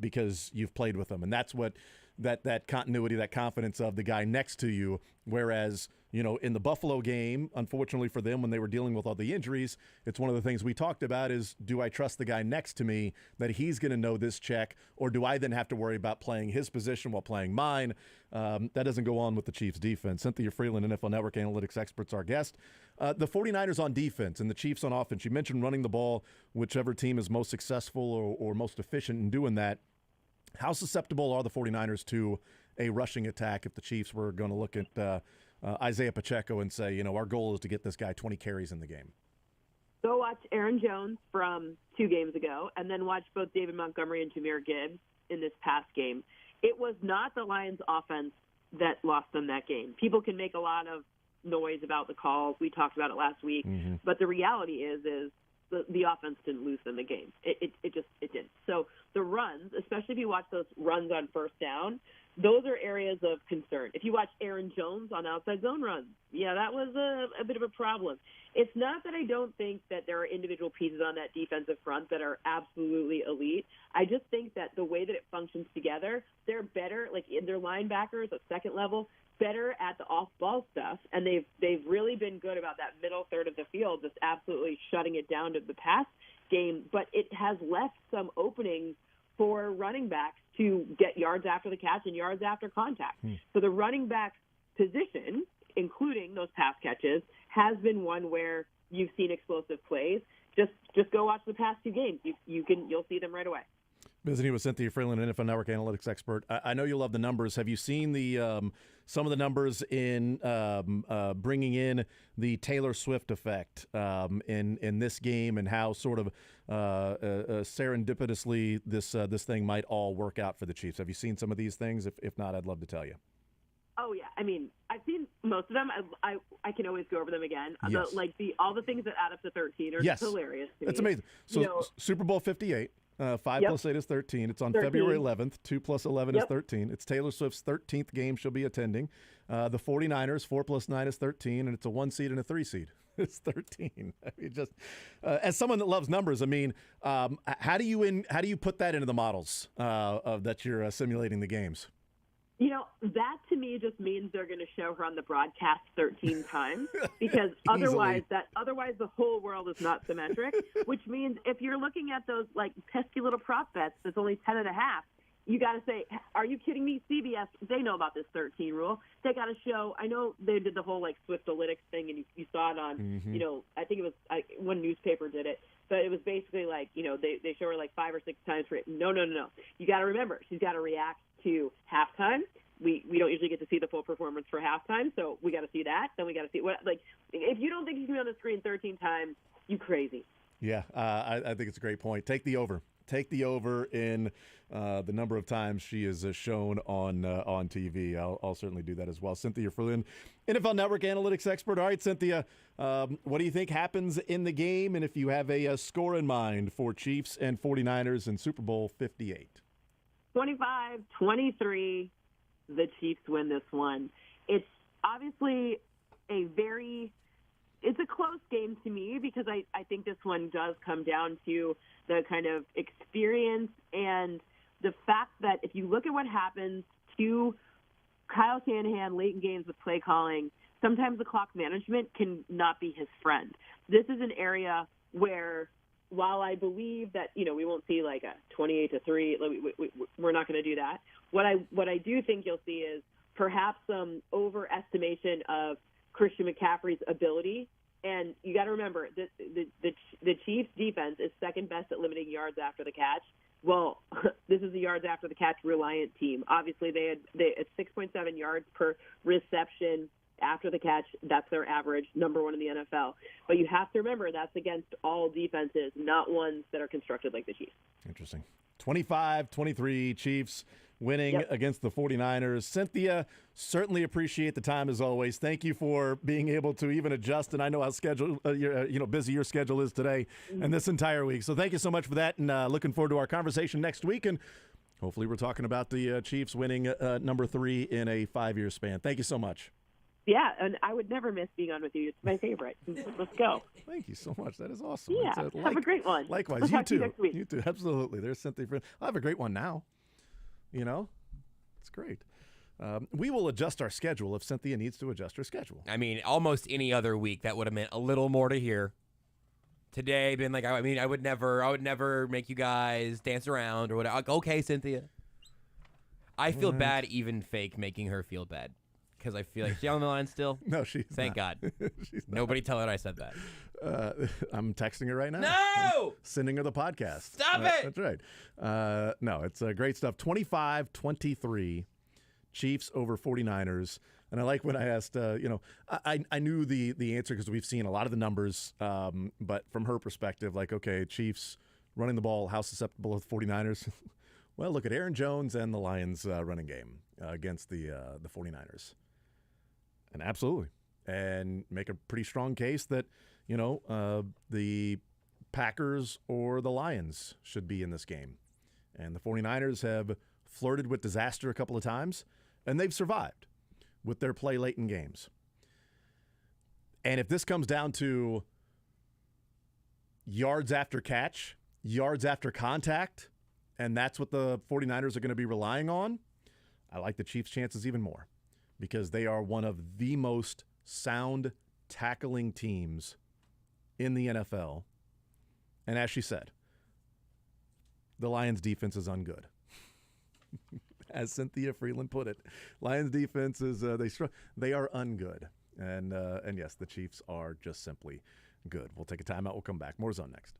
because you've played with them. And that's what that continuity, that confidence of the guy next to you, whereas – in the Buffalo game, unfortunately for them, when they were dealing with all the injuries, it's one of the things we talked about is, do I trust the guy next to me that he's going to know this check, or do I then have to worry about playing his position while playing mine? That doesn't go on with the Chiefs' defense. Cynthia Freeland, NFL Network analytics experts, our guest. The 49ers on defense and the Chiefs on offense. You mentioned running the ball, whichever team is most successful or most efficient in doing that. How susceptible are the 49ers to a rushing attack if the Chiefs were going to look at Isaiah Pacheco and say, our goal is to get this guy 20 carries in the game? Go watch Aaron Jones from 2 games ago, and then watch both David Montgomery and Jahmyr Gibbs in this past game. It was not the Lions' offense that lost them that game. People can make a lot of noise about the calls. We talked about it last week. Mm-hmm. But the reality is the offense didn't lose them the game. It didn't. So the runs, especially if you watch those runs on first down, those are areas of concern. If you watch Aaron Jones on outside zone runs, that was a bit of a problem. It's not that I don't think that there are individual pieces on that defensive front that are absolutely elite. I just think that the way that it functions together, they're better, in their linebackers at second level, better at the off-ball stuff, and they've really been good about that middle third of the field, just absolutely shutting it down to the pass game. But it has left some openings for running backs to get yards after the catch and yards after contact. So the running back position, including those pass catches, has been one where you've seen explosive plays. Just go watch the past 2 games. You'll see them right away. Visiting with Cynthia Freeland, NFL Network analytics expert. I know you love the numbers. Have you seen the some of the numbers in bringing in the Taylor Swift effect in this game, and how sort of serendipitously this thing might all work out for the Chiefs? Have you seen some of these things? If not, I'd love to tell you. Oh yeah, I mean, I've seen most of them. I can always go over them again. Yes. All the things that add up to 13 are just hilarious to me. That's amazing. So Super Bowl 58. 5 plus 8 is 13. It's on 13. February 11th. 2 plus 11 is 13. It's Taylor Swift's 13th game she'll be attending. The 49ers, 4 plus 9 is 13, and it's a 1 seed and a 3 seed. It's 13. I mean, just as someone that loves numbers, I mean, how do you put that into the models of that you're simulating the games? That to me just means they're going to show her on the broadcast 13 times, because otherwise the whole world is not symmetric, which means if you're looking at those pesky little prop bets that's only 10.5, you got to say, are you kidding me? CBS, they know about this 13 rule. They got to show. I know they did the whole Swiftalytics thing, and you saw it on, I think it was one newspaper did it, but it was basically they show her 5 or 6 times for it. No. You got to remember, she's got to react to halftime. We don't usually get to see the full performance for halftime, so we got to see that. Then we got to see if you don't think you can be on the screen 13 times, you crazy. Yeah, I think it's a great point. Take the over. Take the over in the number of times she is shown on TV. I'll certainly do that as well. Cynthia Freeland, NFL Network analytics expert. All right, Cynthia, what do you think happens in the game, and if you have a score in mind for Chiefs and 49ers in Super Bowl 58? 25-23, the Chiefs win this one. It's obviously it's a close game to me, because I think this one does come down to the kind of experience and the fact that if you look at what happens to Kyle Shanahan late in games with play calling, sometimes the clock management can not be his friend. This is an area where while I believe that, we won't see like a 28-3, we're not going to do that. What I do think you'll see is perhaps some overestimation of Christian McCaffrey's ability. And you got to remember the Chiefs defense is second best at limiting yards after the catch. Well, this is a yards after the catch reliant team. Obviously, they had 6.7 yards per reception after the catch. That's their average, number one in the NFL. But you have to remember that's against all defenses, not ones that are constructed like the Chiefs. Interesting. 25-23 Chiefs winning against the 49ers. Cynthia, certainly appreciate the time as always. Thank you for being able to even adjust, and I know how busy your schedule is today and this entire week. So thank you so much for that, and looking forward to our conversation next week, and hopefully we're talking about the Chiefs winning number 3 in a 5-year span. Thank you so much. Yeah, and I would never miss being on with you. It's my favorite. Let's go. Thank you so much. That is awesome. Yeah, have a great one. Likewise. We'll You too. next week. You too. Absolutely. There's Cynthia. I'll have a great one now. It's great. We will adjust our schedule if Cynthia needs to adjust her schedule. I mean, almost any other week that would have meant a little more to hear. Today, been like, I would never make you guys dance around or whatever. Okay, Cynthia. I feel bad even fake making her feel bad. Because I feel like she's on the line still. No, she's Thank not. God. Nobody tell her I said that. I'm texting her right now. No! I'm sending her the podcast. Stop it! That's right. No, it's great stuff. 25-23, Chiefs over 49ers. And I like when I asked, I knew the answer because we've seen a lot of the numbers. But from her perspective, like, okay, Chiefs running the ball, how susceptible of 49ers? Well, look at Aaron Jones and the Lions running game against the 49ers. And absolutely. And make a pretty strong case that, the Packers or the Lions should be in this game. And the 49ers have flirted with disaster a couple of times, and they've survived with their play late in games. And if this comes down to yards after catch, yards after contact, and that's what the 49ers are going to be relying on, I like the Chiefs' chances even more because they are one of the most sound tackling teams in the NFL. And as she said, the Lions' defense is ungood. As Cynthia Freeland put it, Lions' defense is they are ungood. And yes, the Chiefs are just simply good. We'll take a timeout. We'll come back. More Zone next.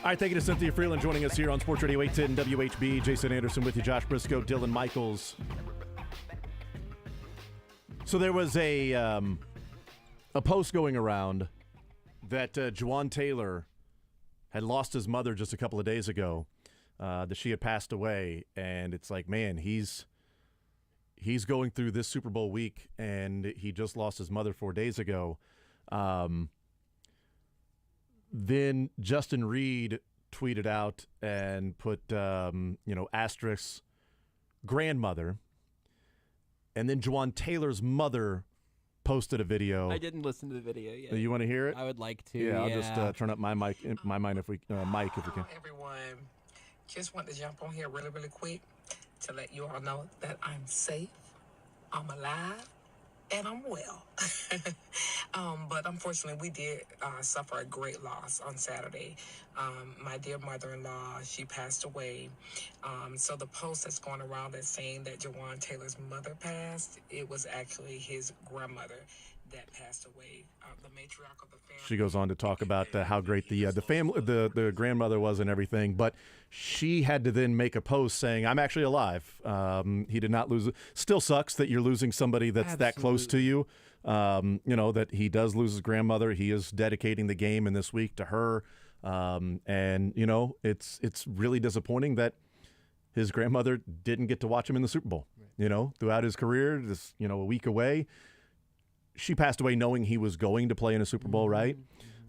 All right, thank you to Cynthia Freeland joining us here on Sports Radio 810 WHB. Jason Anderson with you, Josh Brisco, Dylan Michaels. So there was a post going around that Juwan Taylor had lost his mother just a couple of days ago, that she had passed away. And it's like, man, he's going through this Super Bowl week, and he just lost his mother 4 days ago. Then Justin Reed tweeted out and put, asterisk grandmother. And then Juwan Taylor's mother posted a video. I didn't listen to the video yet. You want to hear it? I would like to. Yeah, I'll just turn up my mic if we can. Everyone, just want to jump on here really, really quick to let you all know that I'm safe, I'm alive, and I'm well. But unfortunately, we did suffer a great loss on Saturday. My dear mother-in-law, she passed away. So the post that's going around that's saying that Juwan Taylor's mother passed, it was actually his grandmother that passed away. The matriarch of the family. She goes on to talk about how great the family, the grandmother was and everything, but she had to then make a post saying, "I'm actually alive. He did not lose." Still sucks that you're losing somebody that's that close to you. That he does lose his grandmother. He is dedicating the game in this week to her, and it's really disappointing that his grandmother didn't get to watch him in the Super Bowl. Right. Throughout his career, just a week away. She passed away knowing he was going to play in a Super Bowl, right?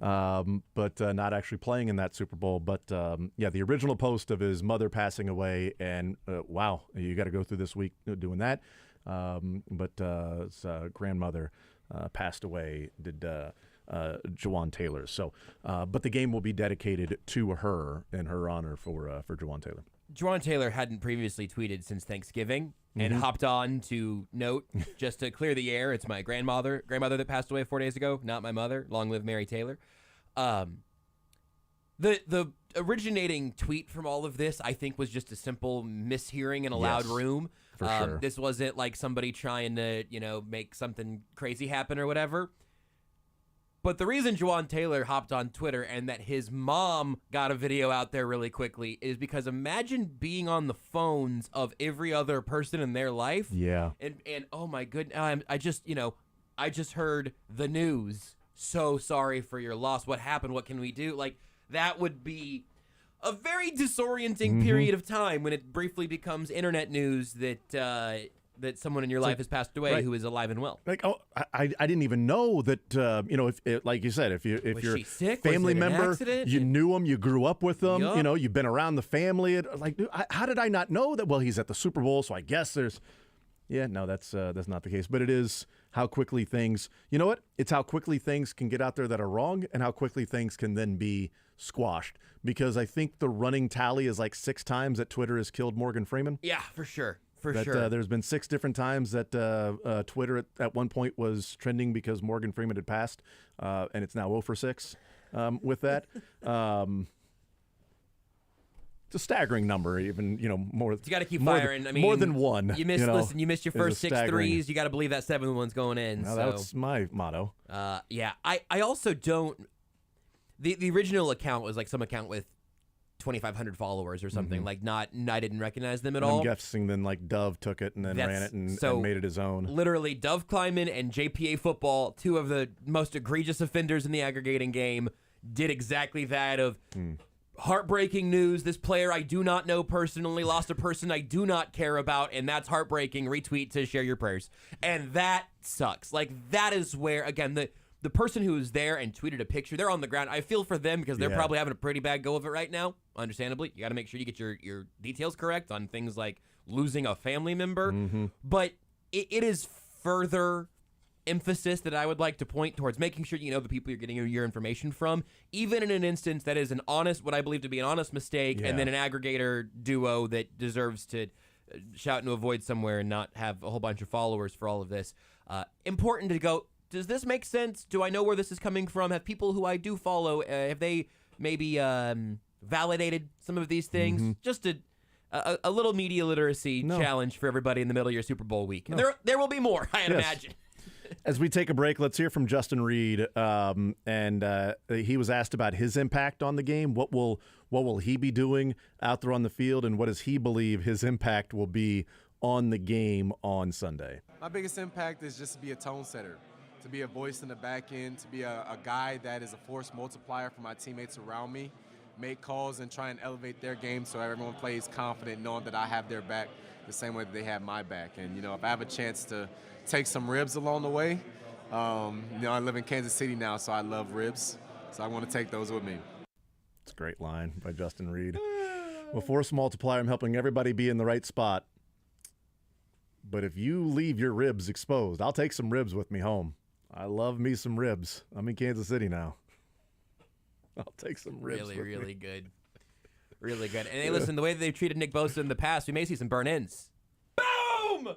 But not actually playing in that Super Bowl. But, the original post of his mother passing away, and wow, you got to go through this week doing that. But his grandmother passed away, did Juwan Taylor. So, but the game will be dedicated to her in her honor for Juwan Taylor. Juwan Taylor hadn't previously tweeted since Thanksgiving and hopped on to note, just to clear the air, it's my grandmother that passed away 4 days ago, not my mother. Long live Mary Taylor. The originating tweet from all of this, I think, was just a simple mishearing in a loud room. For sure. This wasn't like somebody trying to, make something crazy happen or whatever. But the reason Juwan Taylor hopped on Twitter and that his mom got a video out there really quickly is because imagine being on the phones of every other person in their life. Yeah. And oh my goodness, I just heard the news. So sorry for your loss. What happened? What can we do? Like, that would be a very disorienting period of time when it briefly becomes internet news that someone in your life has passed away who is alive and well. Like, I didn't even know that, if like you said, if you're she sick? family Was it an member, accident? you knew him, you grew up with them, Yup. you've been around the family. Dude, how did I not know that? Well, he's at the Super Bowl, so I guess there's, no, that's not the case. But it is how quickly things, it's how quickly things can get out there that are wrong and how quickly things can then be squashed. Because I think the running tally is like 6 times that Twitter has killed Morgan Freeman. Yeah, for sure. There's been 6 different times that Twitter at one point was trending because Morgan Freeman had passed, and it's now 0 for 6 with that. It's a staggering number, even more. You got to keep more firing. Than, I mean, more than one. You missed. Listen, you missed your is a first 6 staggering- threes. You got to believe that 7th one's going in. Well, so. that's my motto. Yeah. I also don't. The original account was like some account with 2,500 followers or something. Like I didn't recognize them at all. I'm guessing then like Dove took it and then ran it and made it his own. Literally, Dove Kleiman and JPA Football, 2 of the most egregious offenders in the aggregating game, did exactly that of heartbreaking news. This player I do not know personally lost a person I do not care about, and that's heartbreaking. Retweet to share your prayers. And that sucks. Like, that is where, again, the person who was there and tweeted a picture, they're on the ground. I feel for them because they're probably having a pretty bad go of it right now, understandably. You got to make sure you get your details correct on things like losing a family member. But it is further emphasis that I would like to point towards making sure you know the people you're getting your information from, even in an instance that is what I believe to be an honest mistake, and then an aggregator duo that deserves to shout into a void somewhere and not have a whole bunch of followers for all of this. Important to go, does this make sense? Do I know where this is coming from? Have people who I do follow, have they maybe validated some of these things? Just a little media literacy challenge for everybody in the middle of your Super Bowl week. And there will be more, I'd imagine. As we take a break, let's hear from Justin Reed. And he was asked about his impact on the game. What will he be doing out there on the field, and what does he believe his impact will be on the game on Sunday? My biggest impact is just to be a tone setter, to be a voice in the back end, to be a guy that is a force multiplier for my teammates around me, make calls and try and elevate their game so everyone plays confident, knowing that I have their back the same way that they have my back. And, if I have a chance to take some ribs along the way, I live in Kansas City now, so I love ribs. So I want to take those with me. It's a great line by Justin Reed. Well, force multiplier, I'm helping everybody be in the right spot. But if you leave your ribs exposed, I'll take some ribs with me home. I love me some ribs. I'm in Kansas City now. I'll take some ribs with Really me. good. Really good. And hey, listen, the way that they've treated Nick Bosa in the past, we may see some burn-ins. Boom!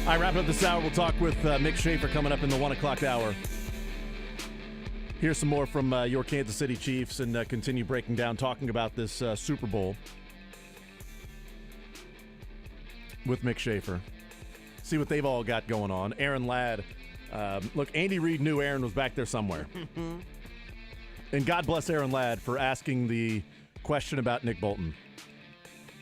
All right, wrapping up this hour, we'll talk with Mick Schaefer coming up in the 1 o'clock hour. Here's some more from your Kansas City Chiefs and continue breaking down, talking about this Super Bowl with Mick Schaefer. See what they've all got going on. Aaron Ladd. Look, Andy Reid knew Aaron was back there somewhere. And God bless Aaron Ladd for asking the question about Nick Bolton.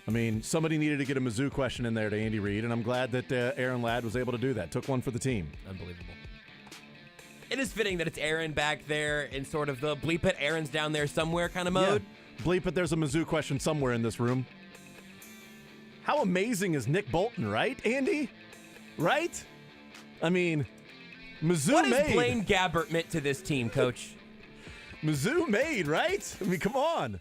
I mean, somebody needed to get a Mizzou question in there to Andy Reid, and I'm glad that Aaron Ladd was able to do that. Took one for the team. Unbelievable. It is fitting that it's Aaron back there in sort of the bleep it, Aaron's down there somewhere kind of mode. Yeah. Bleep it, there's a Mizzou question somewhere in this room. How amazing is Nick Bolton, right, Andy? Right? I mean, Mizzou What made. has Blaine Gabbert meant to this team, Coach? Mizzou made, right? I mean, come on.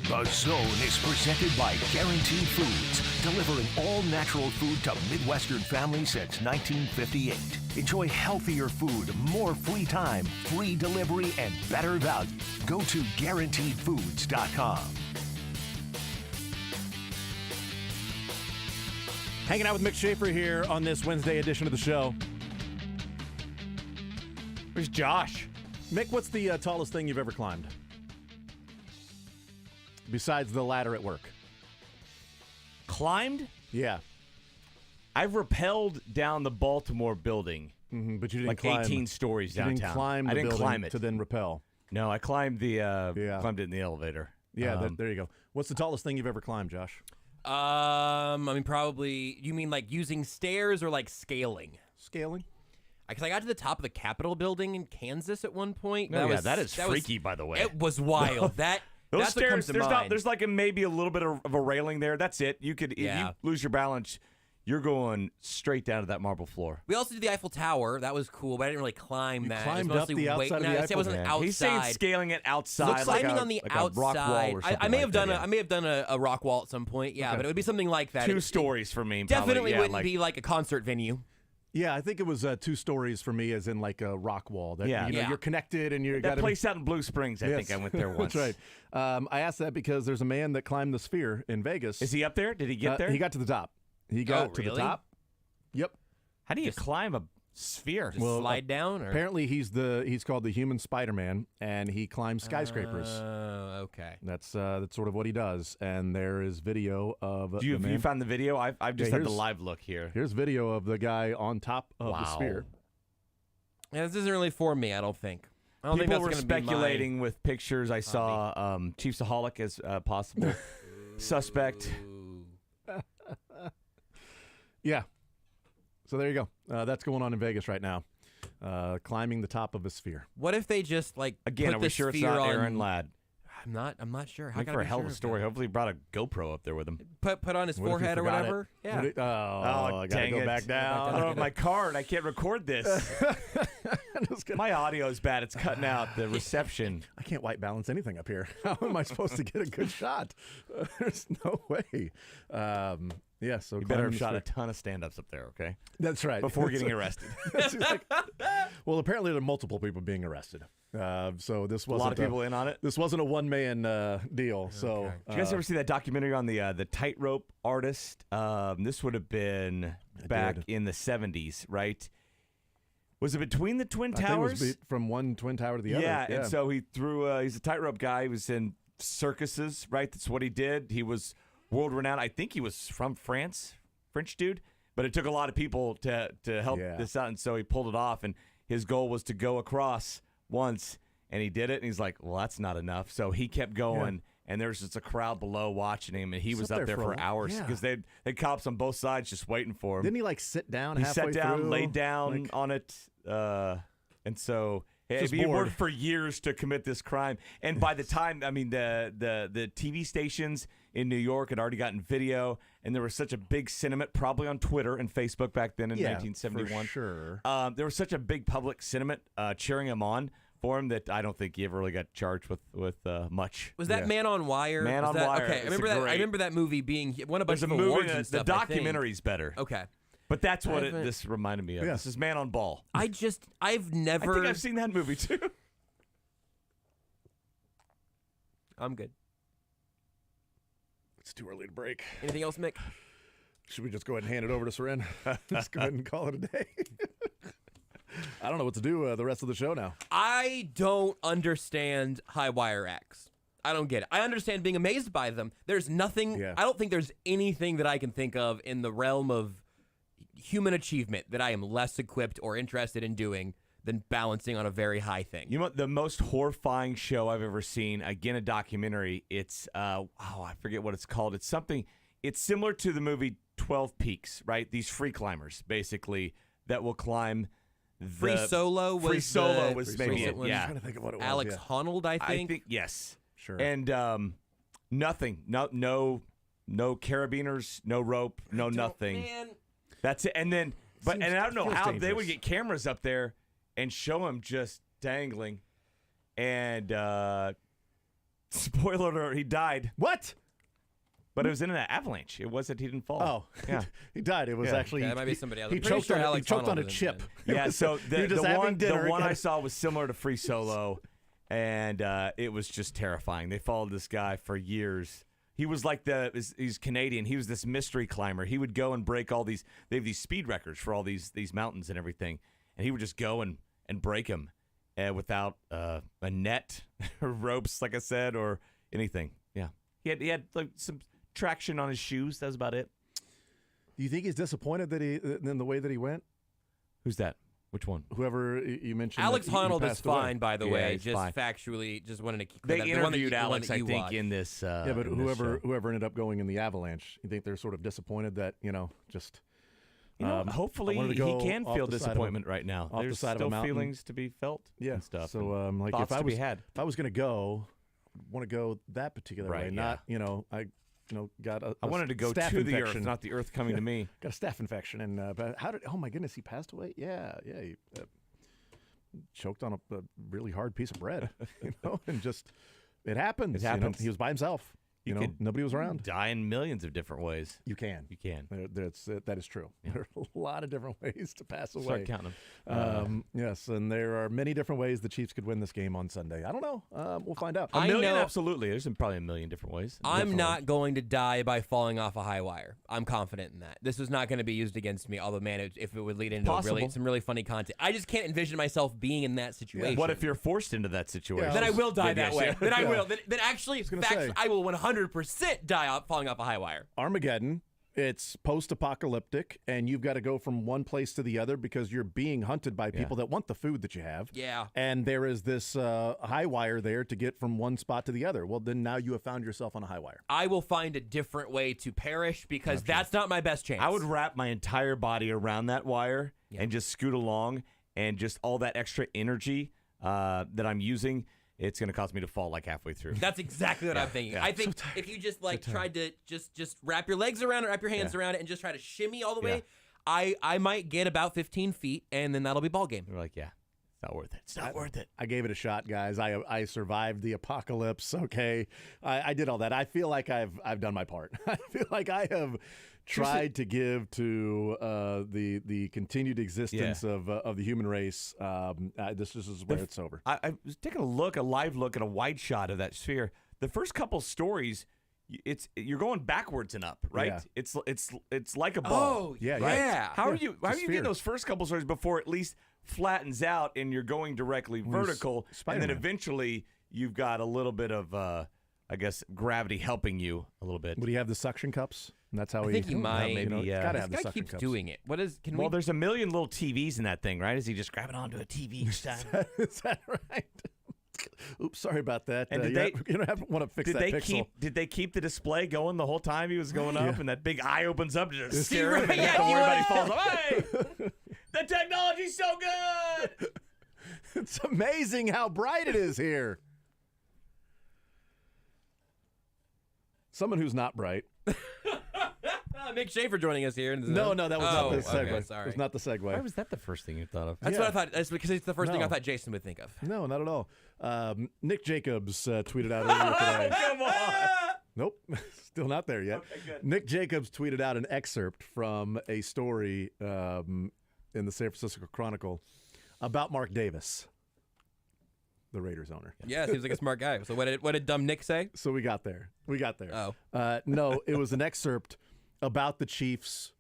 The Zone is presented by Guaranteed Foods, delivering all natural food to Midwestern families since 1958. Enjoy healthier food, more free time, free delivery, and better value. Go to GuaranteedFoods.com. Hanging out with Mick Schaefer here on this Wednesday edition of the show. Where's Josh? Mick, what's the tallest thing you've ever climbed? Besides the ladder at work. Climbed? Yeah. I've rappelled down the Baltimore building. But you didn't like climb, 18 stories you downtown. didn't climb the I didn't building climb it to then rappel. No, I climbed climbed it in the elevator. Yeah, there you go. What's the tallest thing you've ever climbed, Josh? I mean, probably. You mean like using stairs or like scaling? Scaling. Because I got to the top of the Capitol building in Kansas at one point. Oh, that is freaky, by the way. It was wild. Those That's what comes stairs, to mind. there's like maybe a little bit of a railing there. That's it. You could, if you lose your balance, you're going straight down to that marble floor. We also did the Eiffel Tower. That was cool, but I didn't really climb that. climbed it was up mostly the outside of the I Eiffel wasn't Tower. outside. He's saying scaling it outside, climbing on the like outside. a rock wall or something. I may have done that, I may have done a rock wall at some point. Yeah, but it would be something like that. 2 stories for me. Definitely probably, wouldn't be like a concert venue. Yeah, I think it was 2 stories for me, as in like a rock wall. That, Yeah. you're connected and you're that place out in Blue Springs. I think I went there once. That's right. I asked that because there's a man that climbed the Sphere in Vegas. Is he up there? Did he get there? He got to the top. He got to the really? top. Yep. How do you climb a sphere? Just slide down? Or? Apparently, he's called the Human Spider-Man, and he climbs skyscrapers. Okay. That's sort of what he does. And there is video of. You found the video? I've just had the here's- live look here. Here's video of the guy on top of the sphere. Yeah, this isn't really for me. I don't think. I don't think People that's were gonna be speculating with pictures. I saw Chief Saholic as possible suspect. Yeah. So there you go. That's going on in Vegas right now. Climbing the top of a sphere. What if they just like Again, put are we the sure it's sphere not on- Aaron Ladd? I'm not sure. Make for a hell of a story. Hopefully, he brought a GoPro up there with him. Put on his What if he forehead or forgot whatever. it? Yeah. What if- I gotta dang go it. back down. I don't have my card. I can't record this. My audio is bad. It's cutting out the reception. I can't white balance anything up here. How am I supposed to get a good shot? There's no way. Yeah, so You better have climbing shot the a ton of stand-ups up there, okay? That's right. Before getting arrested. Well, apparently there are multiple people being arrested. So this wasn't A lot of people in on it. This wasn't a one-man deal. So Did you guys ever see that documentary on the tightrope artist? This would have been back in the 70s, right? Was it between the Twin I think Towers? it was from one Twin Tower to the other. Yeah, and so he threw. He's a tightrope guy. He was in circuses, right? That's what he did. He was world renowned. I think he was from France, French dude. But it took a lot of people to help this out, and so he pulled it off. And his goal was to go across once, and he did it. And he's like, "Well, that's not enough." So he kept going, and there was just a crowd below watching him, and he was up there for hours because they had cops on both sides just waiting for him. Didn't he like sit down? He halfway sat down, through? laid down on it, and so Just he bored. worked for years to commit this crime. And by the time, I mean, the TV stations in New York had already gotten video, and there was such a big sentiment, probably on Twitter and Facebook back then in 1971. For sure. There was such a big public sentiment cheering him on for him that I don't think he ever really got charged with much. Was that Man on Wire? Man Was on that, Wire. Okay, I remember that. I remember that movie being he won a bunch There's of a movie. awards and stuff. The documentary's better. Okay. But that's what haven't- this reminded me of. Yeah. This is Man on Ball. I've never. I think I've seen that movie too. I'm good. It's too early to break. Anything else, Mick? Should we just go ahead and hand it over to Seren? Let's go ahead and call it a day. I don't know what to do the rest of the show now. I don't understand high wire acts. I don't get it. I understand being amazed by them. There's nothing. I don't think there's anything that I can think of in the realm of human achievement that I am less equipped or interested in doing than balancing on a very high thing. You know what? The most horrifying show I've ever seen, again, a documentary. It's, I forget what it's called. It's something, it's similar to the movie 12 Peaks, right? These free climbers, basically, that will climb the... Free Solo was Free Solo the was recent maybe it, one. yeah. I'm trying to think of what it was. Alex Honnold, I think. Yes. Sure. And nothing. No carabiners, no rope, no nothing. Man. That's it. And then, and I don't know feels how they would dangerous. get cameras up there and show him just dangling. And Spoiler alert, he died. What? But it was in an avalanche. It wasn't, he didn't fall. Oh, yeah. He died. It was actually. Yeah, it might be somebody else. He I'm pretty choked sure on, Alex he choked on a Honnold was chip. Yeah, so You're just having dinner. the one I saw was similar to Free Solo, and it was just terrifying. They followed this guy for years. He was like he's Canadian. He was this mystery climber. He would go and break all these. They have these speed records for all these mountains and everything, and he would just go and break them without a net or ropes, like I said, or anything. Yeah, he had like some traction on his shoes. That was about it. Do you think he's disappointed that in the way that he went? Who's that? Which one? Whoever you mentioned. Alex that he Honnold is passed away. fine, by the Yeah, way. he's Just fine. factually, just wanted to keep They that. interviewed the one Alex, that I you think, watched. in this. Yeah, but in this show. whoever ended up going in the avalanche, you think they're sort of disappointed that just. Hopefully I wanted to he go can off feel the side of disappointment right now. off There's the side still of a mountain. feelings to be felt. Yeah, and stuff. So like thoughts if I to was be had. if I was going to go, I want to go that particular Right, way, yeah. not got a I wanted to go staph to the infection. earth, not the earth coming to me. Got a staph infection, and but how did? Oh my goodness, he passed away. Yeah, he choked on a really hard piece of bread, and just it happens. It happens. He was by himself. You could nobody was around. Die in millions of different ways. You can. That is true. Yeah. There are a lot of different ways to pass away. Start counting them. Yes, and there are many different ways the Chiefs could win this game on Sunday. I don't know. We'll find out. A million, absolutely. There's probably a million different ways. I'm not going to die by falling off a high wire. I'm confident in that. This is not going to be used against me, although, man, if it would lead into some really funny content. I just can't envision myself being in that situation. What if you're forced into that situation? Then I will die that way. Then I will. Then actually, gonna say. I will 100% die falling off a high wire. Armageddon. It's post-apocalyptic, and you've got to go from one place to the other because you're being hunted by people that want the food that you have. Yeah. And there is this high wire there to get from one spot to the other. Well, then now you have found yourself on a high wire. I will find a different way to perish because that's not my best chance. I would wrap my entire body around that wire and just scoot along, and just all that extra energy that I'm using, it's going to cause me to fall like halfway through. That's exactly what I'm thinking. Yeah. I think if you just tried to just wrap your legs around it, wrap your hands around it, and just try to shimmy all the way, I might get about 15 feet, and then that'll be ball game. You're like, it's not worth it. It's not worth it. I gave it a shot, guys. I survived the apocalypse. Okay, I did all that. I feel like I've done my part. I feel like I have tried to give to the continued existence of the human race. This is where it's over. I was taking a live look at a wide shot of that sphere. The first couple stories, you're going backwards and up, right? Yeah. It's like a ball. Oh, yeah. How are you getting those first couple stories before it at least flattens out and you're going directly vertical, and then eventually you've got a little bit of I guess gravity helping you a little bit. Would he have the suction cups? And that's how I think he might. Maybe gotta have the this guy suction keeps cups. doing it. What is? Can Well, there's a million little TVs in that thing, right? Is he just grabbing onto a TV each time? Is that right? Oops, sorry about that. And did you don't want to fix that pixel. Did they keep the display going the whole time he was going up, and that big eye opens up to just It's stare at him? yeah, Don't you worry about would- he falls off. Hey, the technology's so good. It's amazing how bright it is here. Someone who's not bright. Mick Schaefer joining us here. No, that was not the segue. Okay, sorry. It was not the segue. Why was that the first thing you thought of? That's what I thought. That's because it's the first thing I thought Jason would think of. No, not at all. Nick Jacobs tweeted out earlier today. Come on. Nope, still not there yet. Okay, good. Nick Jacobs tweeted out an excerpt from a story in the San Francisco Chronicle about Mark Davis, the Raiders owner. Yeah, seems like a smart guy. So what did dumb Nick say? So we got there. Oh. No, it was an excerpt about the Chiefs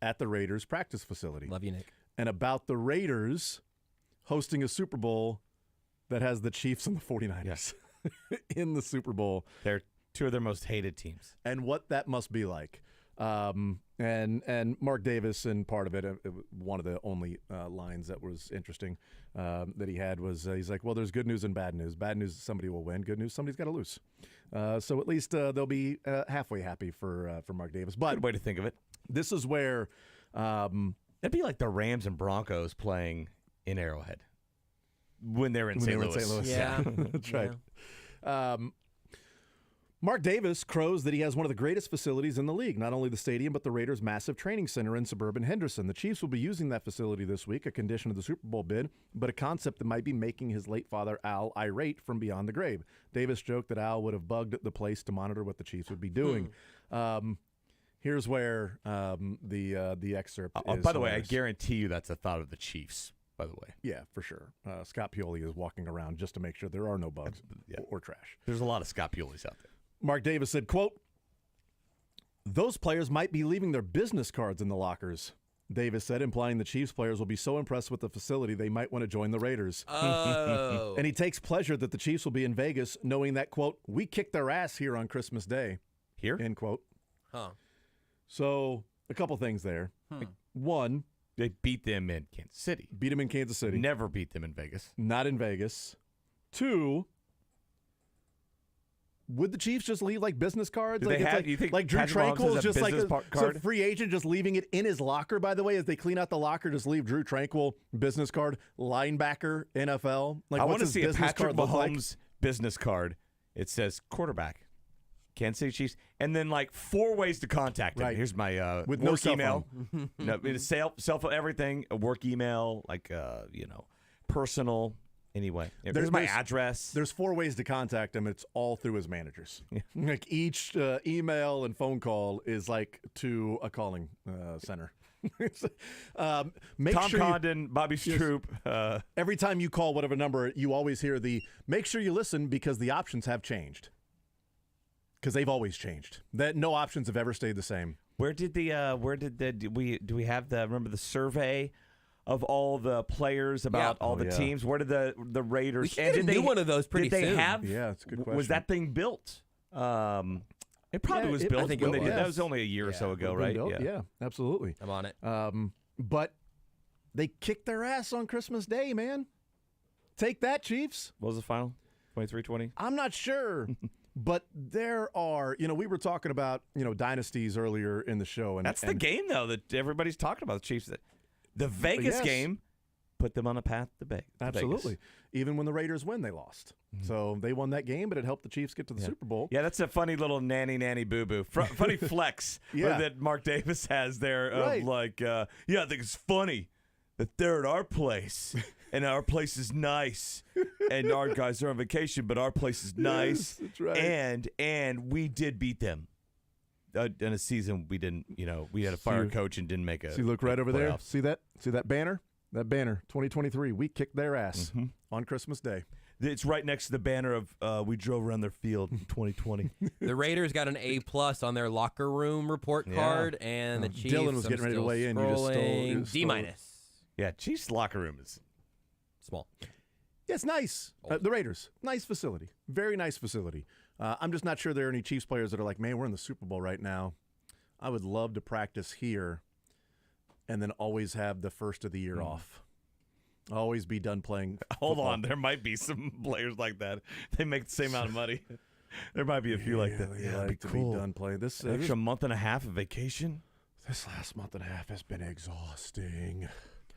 at the Raiders practice facility. Love you, Nick. And about the Raiders hosting a Super Bowl that has the Chiefs and the 49ers in the Super Bowl. They're two of their most hated teams. And what that must be like. And Mark Davis, and part of it, one of the only lines that was interesting that he had was he's like, well, there's good news and bad news. Bad news, somebody will win. Good news, somebody's got to lose. So at least they'll be halfway happy for Mark Davis. But good way to think of it. This is where it'd be like the Rams and Broncos playing in Arrowhead when they're in St. Louis. Yeah, that's right. Mark Davis crows that he has one of the greatest facilities in the league, not only the stadium, but the Raiders' massive training center in suburban Henderson. The Chiefs will be using that facility this week, a condition of the Super Bowl bid, but a concept that might be making his late father, Al, irate from beyond the grave. Davis joked that Al would have bugged the place to monitor what the Chiefs would be doing. Here's where the excerpt is. By the way, I guarantee you that's a thought of the Chiefs, by the way. Yeah, for sure. Scott Pioli is walking around just to make sure there are no bugs or trash. There's a lot of Scott Piolis out there. Mark Davis said, quote, "Those players might be leaving their business cards in the lockers," Davis said, implying the Chiefs players will be so impressed with the facility they might want to join the Raiders. Oh. And he takes pleasure that the Chiefs will be in Vegas, knowing that, quote, "we kicked their ass here on Christmas Day." Here? End quote. Huh. So a couple things there. One, they beat them in Kansas City. Beat them in Kansas City. Never beat them in Vegas. Not in Vegas. Two, would the Chiefs just leave like business cards? Do Like they it's have- like, you think like Drew Patrick Mahomes Tranquil has is a just like business card? a free agent just leaving it in his locker, by the way, as they clean out the locker, just leave Drew Tranquil business card, linebacker, NFL. Like I what's want to his see a business Patrick card look like? Mahomes business card. It says quarterback, Kansas City Chiefs, and then like 4 ways to contact him. Right. Here's my With no work cell email. phone. No, it's cell phone, everything, a work email, like personal. Anyway, there's my address. There's 4 ways to contact him. It's all through his managers. Like each email and phone call is like to a calling center. Make Tom sure Condon, Bobby Stroop. Every time you call whatever number, you always hear the "make sure you listen because the options have changed." Because they've always changed. That no options have ever stayed the same. Do we have remember the survey of all the players about all the teams? Where did the Raiders? We should get a new one of those pretty did they soon. have? Yeah, it's a good question. Was that thing built? It probably was built when they did. That was only a year or so ago, right? Yeah, absolutely. I'm on it. But they kicked their ass on Christmas Day, man. Take that, Chiefs. What was the final? 23-20? I'm not sure. But there are, we were talking about, dynasties earlier in the show. And That's the game, though, that everybody's talking about, the Chiefs. The Vegas game put them on a path to Vegas. Absolutely. Even when the Raiders win, they lost. So they won that game, but it helped the Chiefs get to the Super Bowl. Yeah, that's a funny little nanny boo-boo. Funny flex that Mark Davis has there of I think it's funny that they're at our place, and our place is nice, and our guys are on vacation, but our place is nice. That's right. And we did beat them. In a season we didn't, we had a fire coach and didn't make a. See, look right over there. playoffs. See that banner? That banner, 2023. We kicked their ass on Christmas Day. It's right next to the banner of we drove around their field in 2020. The Raiders got an A+ on their locker room report card, and the Chiefs. Dylan was getting ready to weigh in. You just stole D-. Yeah, Chiefs locker room is small. Yeah, it's nice. The Raiders, nice facility, very nice facility. I'm just not sure there are any Chiefs players that are like, man, we're in the Super Bowl right now. I would love to practice here, and then always have the first of the year off. Always be done playing. Hold on, there might be some players like that. They make the same amount of money. There might be a few like that. Yeah, That'd be to cool. be done playing this Extra month and a half of vacation. This last month and a half has been exhausting.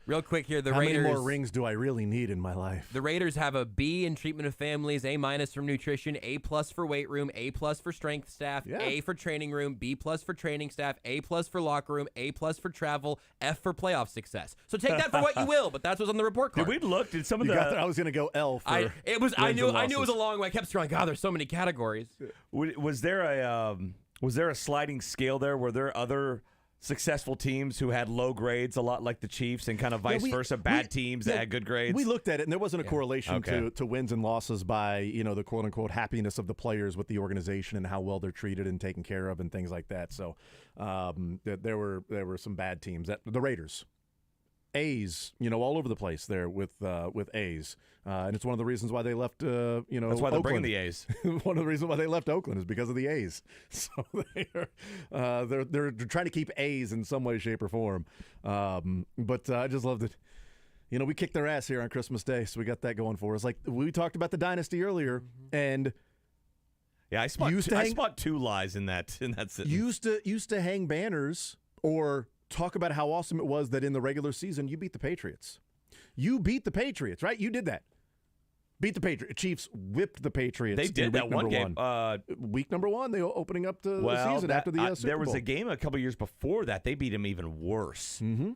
Real quick here, How many more rings do I really need in my life? The Raiders have a B in treatment of families, A- for nutrition, A+ for weight room, A+ for strength staff, A for training room, B+ for training staff, A+ for locker room, A+ for travel, F for playoff success. So take that for what you will, but that's what's on the report card. Did we look? Did some of I was going to go L for I knew wins and it was a long way. I kept scrolling. God, there's so many categories. Was there a sliding scale there? Were there other successful teams who had low grades, a lot like the Chiefs, and kind of vice versa, bad teams that had good grades? We looked at it, and there wasn't a correlation to wins and losses by the quote-unquote happiness of the players with the organization and how well they're treated and taken care of and things like that. So there were some bad teams. The Raiders. A's, all over the place there with A's, and it's one of the reasons why they left. That's why they're bringing the A's. One of the reasons why they left Oakland is because of the A's. So they're trying to keep A's in some way, shape, or form. But I just loved it. We kicked their ass here on Christmas Day, so we got that going for us. Like we talked about the dynasty earlier, and yeah, I spot 2 lies in that sentence. Used to hang banners or talk about how awesome it was that in the regular season you beat the Patriots. You beat the Patriots, right? You did that. Beat the Patriots. Chiefs whipped the Patriots. They did that one game. Week number 1, they were opening up the season after the Super there was Bowl. a game a couple years before that. They beat them even worse. Mm-hmm.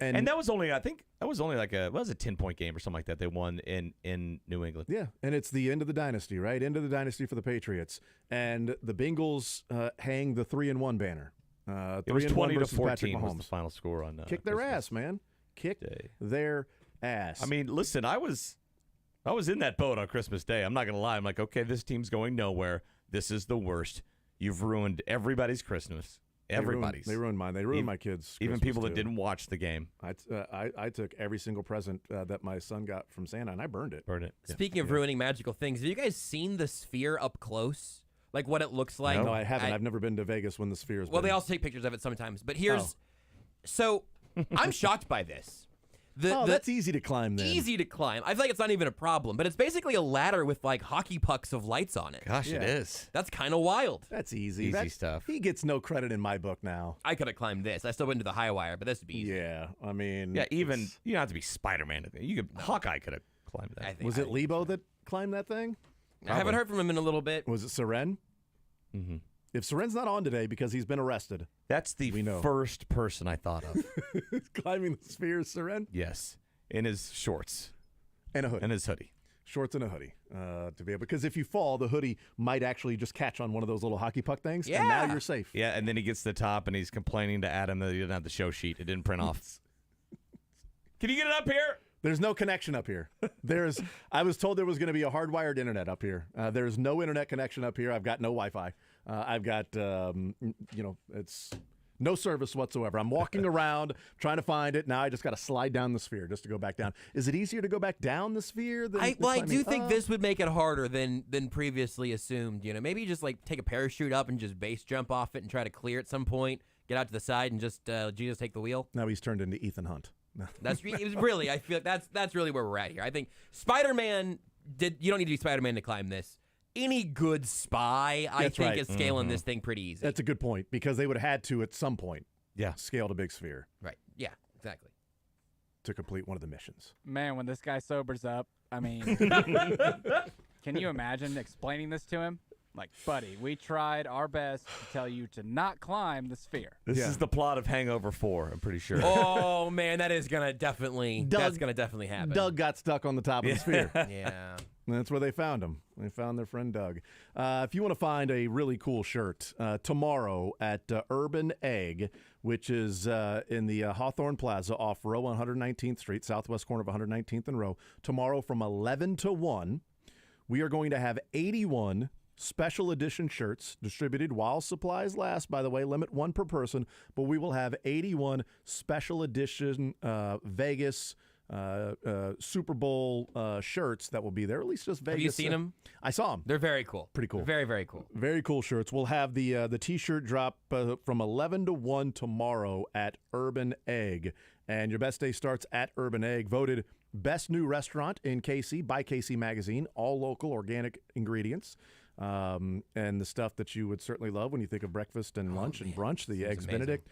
And that was only, I think, like a 10-point game or something like that. They won in New England. Yeah, and it's the end of the dynasty, right? End of the dynasty for the Patriots. And the Bengals hang the 3-1 banner. It was 20-14 was the Mahomes. final score on Kick their Christmas ass, man. Kick their ass. I mean, listen, I was in that boat on Christmas Day. I'm not going to lie. I'm like, okay, this team's going nowhere. This is the worst. You've ruined everybody's Christmas. Everybody's. They ruined mine. They ruined my kids' Even Christmas, people that too. didn't watch the game. I took every single present that my son got from Santa, and I burned it. Speaking of ruining magical things, have you guys seen the sphere up close? Like what it looks like? No, I haven't. I've never been to Vegas when the sphere's Well, been. they also take pictures of it sometimes. But here's... So, I'm shocked by this. That's easy to climb then. Easy to climb. I feel like it's not even a problem, but it's basically a ladder with like hockey pucks of lights on it. Gosh, it is. That's kind of wild. That's easy. Easy That's- stuff. He gets no credit in my book now. I could have climbed this. I still went to the high wire, but this would be easy. Yeah, I mean... Yeah, even you don't have to be Spider-Man. Hawkeye could have climbed that. Was it Lebo that climbed that thing? I haven't heard from him in a little bit. Was it Seren? Mm-hmm. If Seren's not on today because he's been arrested, That's the first person I thought of. climbing the sphere, Seren? Yes, in his shorts and a hoodie. and his hoodie. Shorts and a hoodie to be able, because if you fall, the hoodie might actually just catch on one of those little hockey puck things, and now you're safe. Yeah, and then he gets to the top and he's complaining to Adam that he didn't have the show sheet. It didn't print off. Can you get it up here? There's no connection up here. I was told there was going to be a hardwired internet up here. There's no internet connection up here. I've got no Wi-Fi. I've got, it's no service whatsoever. I'm walking around trying to find it. Now I just got to slide down the sphere just to go back down. Is it easier to go back down the sphere than I climbing do think up? this would make it harder than previously assumed. You know, maybe just like take a parachute up and just base jump off it and try to clear at some point. Get out to the side and just Jesus take the wheel. Now he's turned into Ethan Hunt. Really, I feel like that's really where we're at here. I think Spider-Man you don't need to be Spider-Man to climb this. Any good spy, I That's think, right. is scaling this thing pretty easy. That's a good point, because they would have had to at some point Yeah. scale a big sphere Right. Yeah, exactly. to complete one of the missions. Man, when this guy sobers up, I mean, can you imagine explaining this to him? Like, buddy, we tried our best to tell you to not climb the sphere. This is the plot of Hangover 4, I'm pretty sure. Oh man, that's gonna definitely happen. Doug got stuck on the top of the sphere. Yeah. And that's where they found him. They found their friend Doug. If you want to find a really cool shirt, tomorrow at Urban Egg, which is in the Hawthorne Plaza off Row 119th Street, southwest corner of 119th and Row, tomorrow from 11 to 1, we are going to have 81 special edition shirts distributed while supplies last. By the way, limit one per person, but we will have 81 special edition Vegas Super Bowl shirts that will be there. At least just Vegas. Have you seen them? I saw them. They're very cool. Pretty cool. Very, very cool. Very cool shirts. We'll have the T-shirt drop from 11 to 1 tomorrow at Urban Egg. And your best day starts at Urban Egg. Voted best new restaurant in KC by KC Magazine. All local organic ingredients. And the stuff that you would certainly love when you think of breakfast and lunch and brunch, the Eggs amazing. Benedict.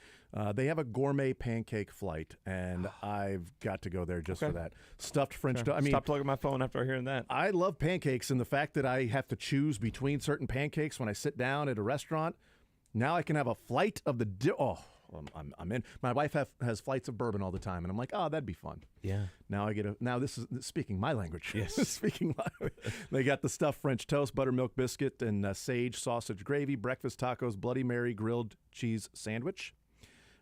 They have a gourmet pancake flight, and I've got to go there just for that. Stuffed French toast. I mean, Stop plugging my phone after hearing that. I love pancakes, and the fact that I have to choose between certain pancakes when I sit down at a restaurant, now I can have a flight of the... I'm in. My wife has flights of bourbon all the time, and I'm like, oh, that'd be fun. Yeah. Now I get now this is speaking my language. Yes. Speaking my They got the stuffed French toast, buttermilk biscuit, and sage sausage gravy, breakfast tacos, Bloody Mary grilled cheese sandwich,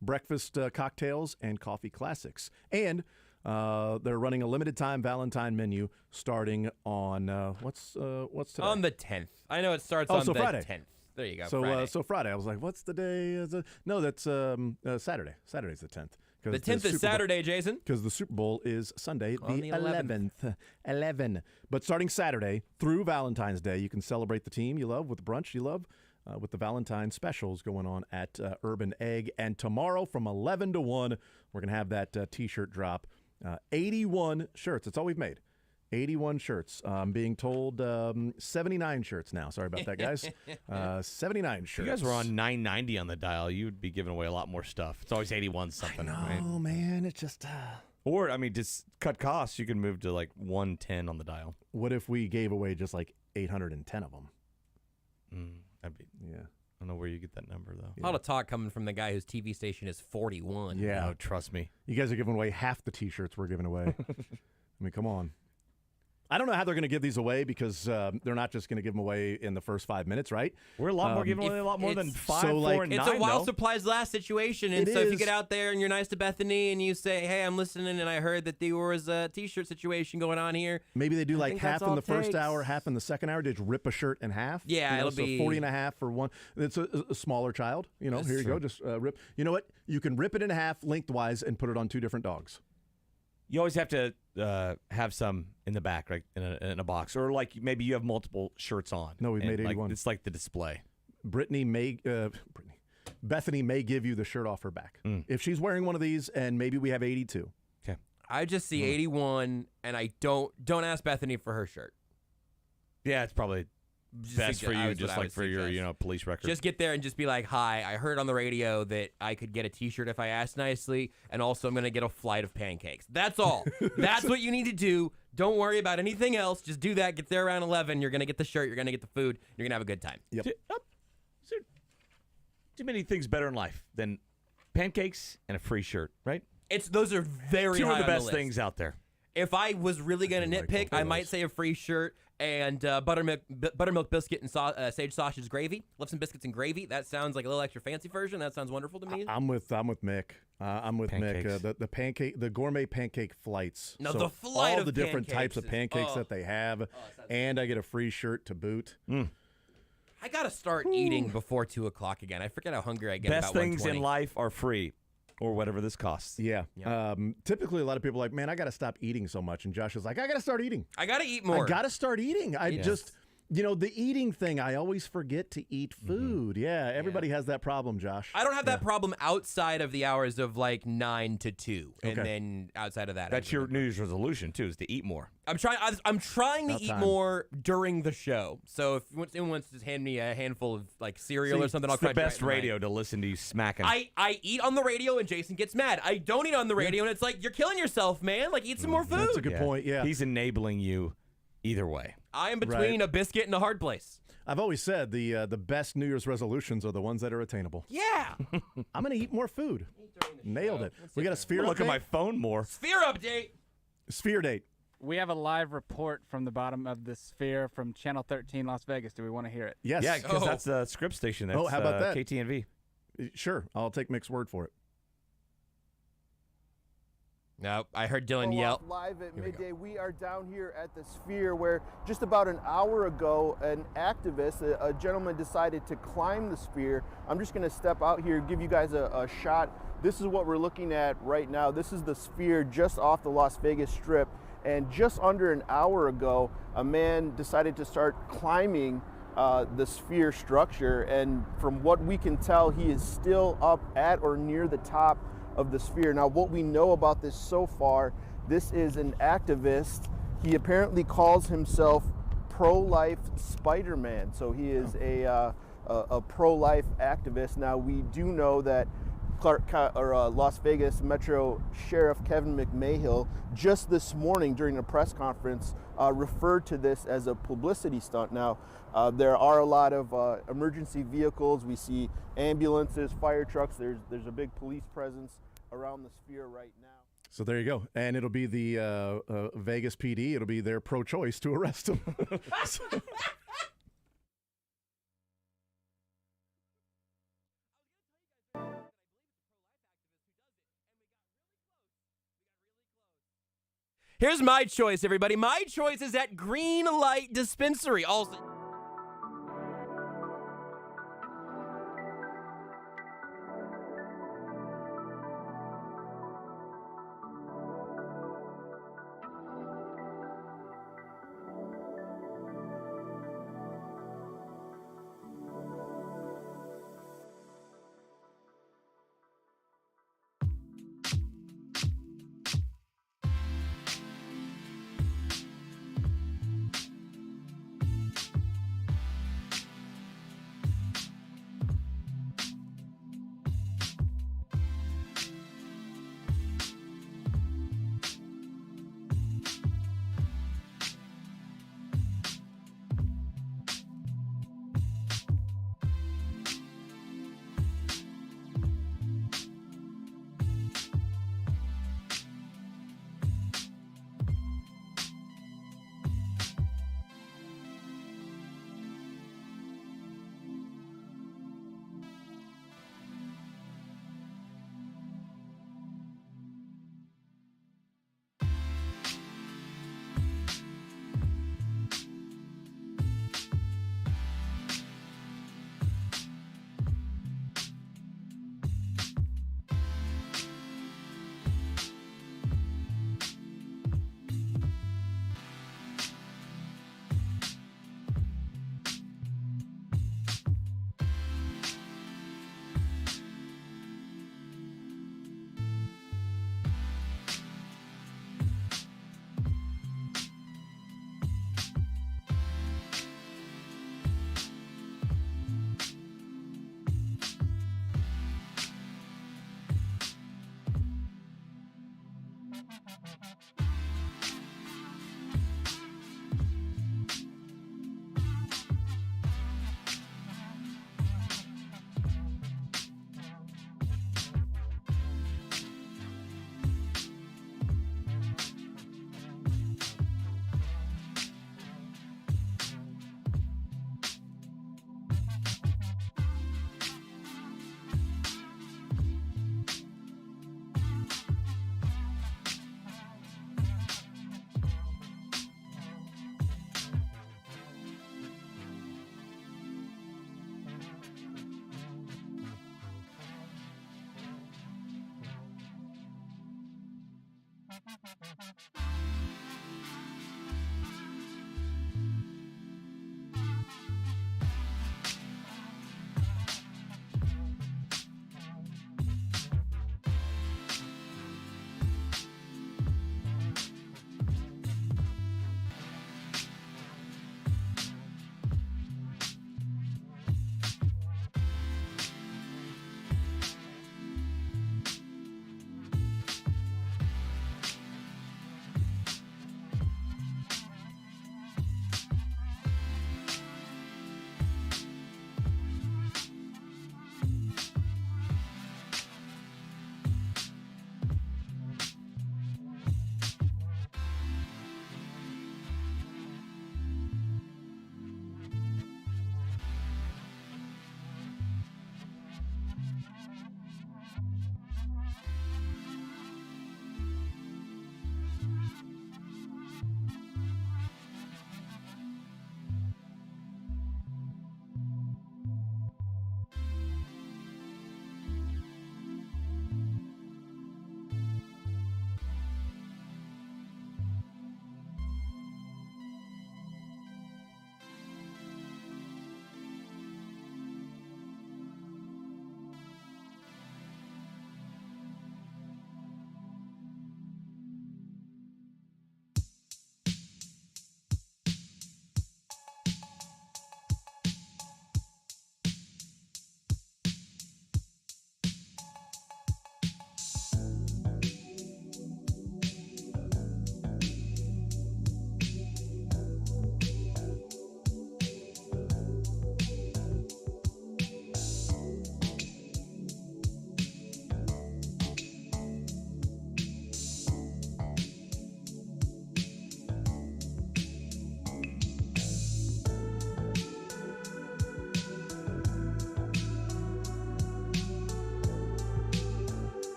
breakfast cocktails, and coffee classics. And they're running a limited time Valentine menu starting on what's today? On the 10th. I know it starts Oh, on so the Friday. 10th. There you go. So Friday. so Friday. I was like, what's the day? No, that's Saturday. Saturday's the 10th. The 10th is Saturday, Jason. Because the Super Bowl is Sunday, On the 11th. 11. But starting Saturday through Valentine's Day, you can celebrate the team you love with brunch you love with the Valentine specials going on at Urban Egg. And tomorrow from 11 to 1, we're going to have that T-shirt drop. 81 shirts. That's all we've made. 81 shirts. I'm being told 79 shirts now. Sorry about that, guys. 79 shirts. If you guys were on 990 on the dial, you'd be giving away a lot more stuff. It's always 81 something. Oh, man. It's just... Or, I mean, just cut costs. You can move to like 110 on the dial. What if we gave away just like 810 of them? That'd be, yeah. I don't know where you get that number, though. A lot of talk coming from the guy whose TV station is 41. Yeah. Oh, trust me. You guys are giving away half the T-shirts we're giving away. I mean, come on. I don't know how they're going to give these away because they're not just going to give them away in the first 5 minutes, right? We're a lot more giving away a lot more than 5, 4, and 9, It's a while supplies last situation, and It so if you is. get out there and you're nice to Bethany and you say, hey, I'm listening and I heard that there was a T-shirt situation going on here. Maybe they do I like think half that's in all the it first takes. hour, half in the second hour. Just rip a shirt in half. Yeah, it'll so be 40 and a half for one. It's a smaller child. That's Here you true. go. Just rip. You know what? You can rip it in half lengthwise and put it on 2 different dogs. You always have to have some in the back, right, in a box. Or like maybe you have multiple shirts on. No, we've and, made 81. It's like the display. Bethany may give you the shirt off her back if she's wearing one of these, and maybe we have 82. Okay. I just see 81, and I don't ask Bethany for her shirt. Yeah, it's probably best for you, just like for your police record. Just get there and just be like, hi, I heard on the radio that I could get a T-shirt if I asked nicely, and also I'm going to get a flight of pancakes. That's all. That's what you need to do. Don't worry about anything else. Just do that. Get there around 11. You're going to get the shirt. You're going to get the food. You're going to have a good time. Yep. Too many things better in life than pancakes and a free shirt, right? Those are very Two high of the on best list. things out there. If I was really going to nitpick, I might say a free shirt and buttermilk biscuit and sage sausage gravy. Love some biscuits and gravy. That sounds like a little extra fancy version. That sounds wonderful to me. I'm with Mick. I'm with Pancakes. Mick. The gourmet pancake flights. No, So the flight all of the different types of pancakes pancakes is- that they have, and I get a free shirt to boot. I got to start eating before 2 o'clock again. I forget how hungry I get. Best about things in 1:20. life are free, or whatever this costs. Yeah. Typically, a lot of people are like, man, I got to stop eating so much. And Josh is like, I got to start eating. I got to eat more. I got to start eating. I Yes. just, the eating thing, I always forget to eat food. Yeah, everybody has that problem, Josh. I don't have that problem outside of the hours of like 9 to 2, and Okay. then outside of that, That's your New Year's resolution too, is to eat more. I'm trying to About eat time. more during the show. So if anyone wants to hand me a handful of like cereal or something, I'll It's the try to best radio to listen to you smacking. I eat on the radio and Jason gets mad. I don't eat on the radio and it's like, you're killing yourself, man. Like, eat some more food. That's a good point, yeah. He's enabling you either way. I am between Right. a biscuit and a hard place. I've always said the best New Year's resolutions are the ones that are attainable. Yeah. I'm going to eat more food. Nailed it. We got a sphere Look at update? my phone more. Sphere update. Sphere date. We have a live report from the bottom of the sphere from Channel 13 Las Vegas. Do we want to hear it? Yes. Yeah, because that's the script station. That's, how about that? KTNV. Sure. I'll take Mick's word for it. No, I heard Dylan Go yell. off live at midday. We are down here at the Sphere where just about an hour ago, an activist, a gentleman decided to climb the Sphere. I'm just going to step out here, give you guys a shot. This is what we're looking at right now. This is the Sphere just off the Las Vegas Strip. And just under an hour ago, a man decided to start climbing the Sphere structure. And from what we can tell, he is still up at or near the top of the Sphere. Now, what we know about this so far, this is an activist. He apparently calls himself pro-life Spider-Man. So he is a pro-life activist. Now, we do know that Las Vegas Metro Sheriff Kevin McMahill just this morning during a press conference referred to this as a publicity stunt. Now, there are a lot of emergency vehicles. We see ambulances, fire trucks. There's a big police presence around the Sphere right now. So there you go. And it'll be the Vegas PD. It'll be their pro-choice to arrest him. Here's my choice, everybody. My choice is at Green Light Dispensary. Also.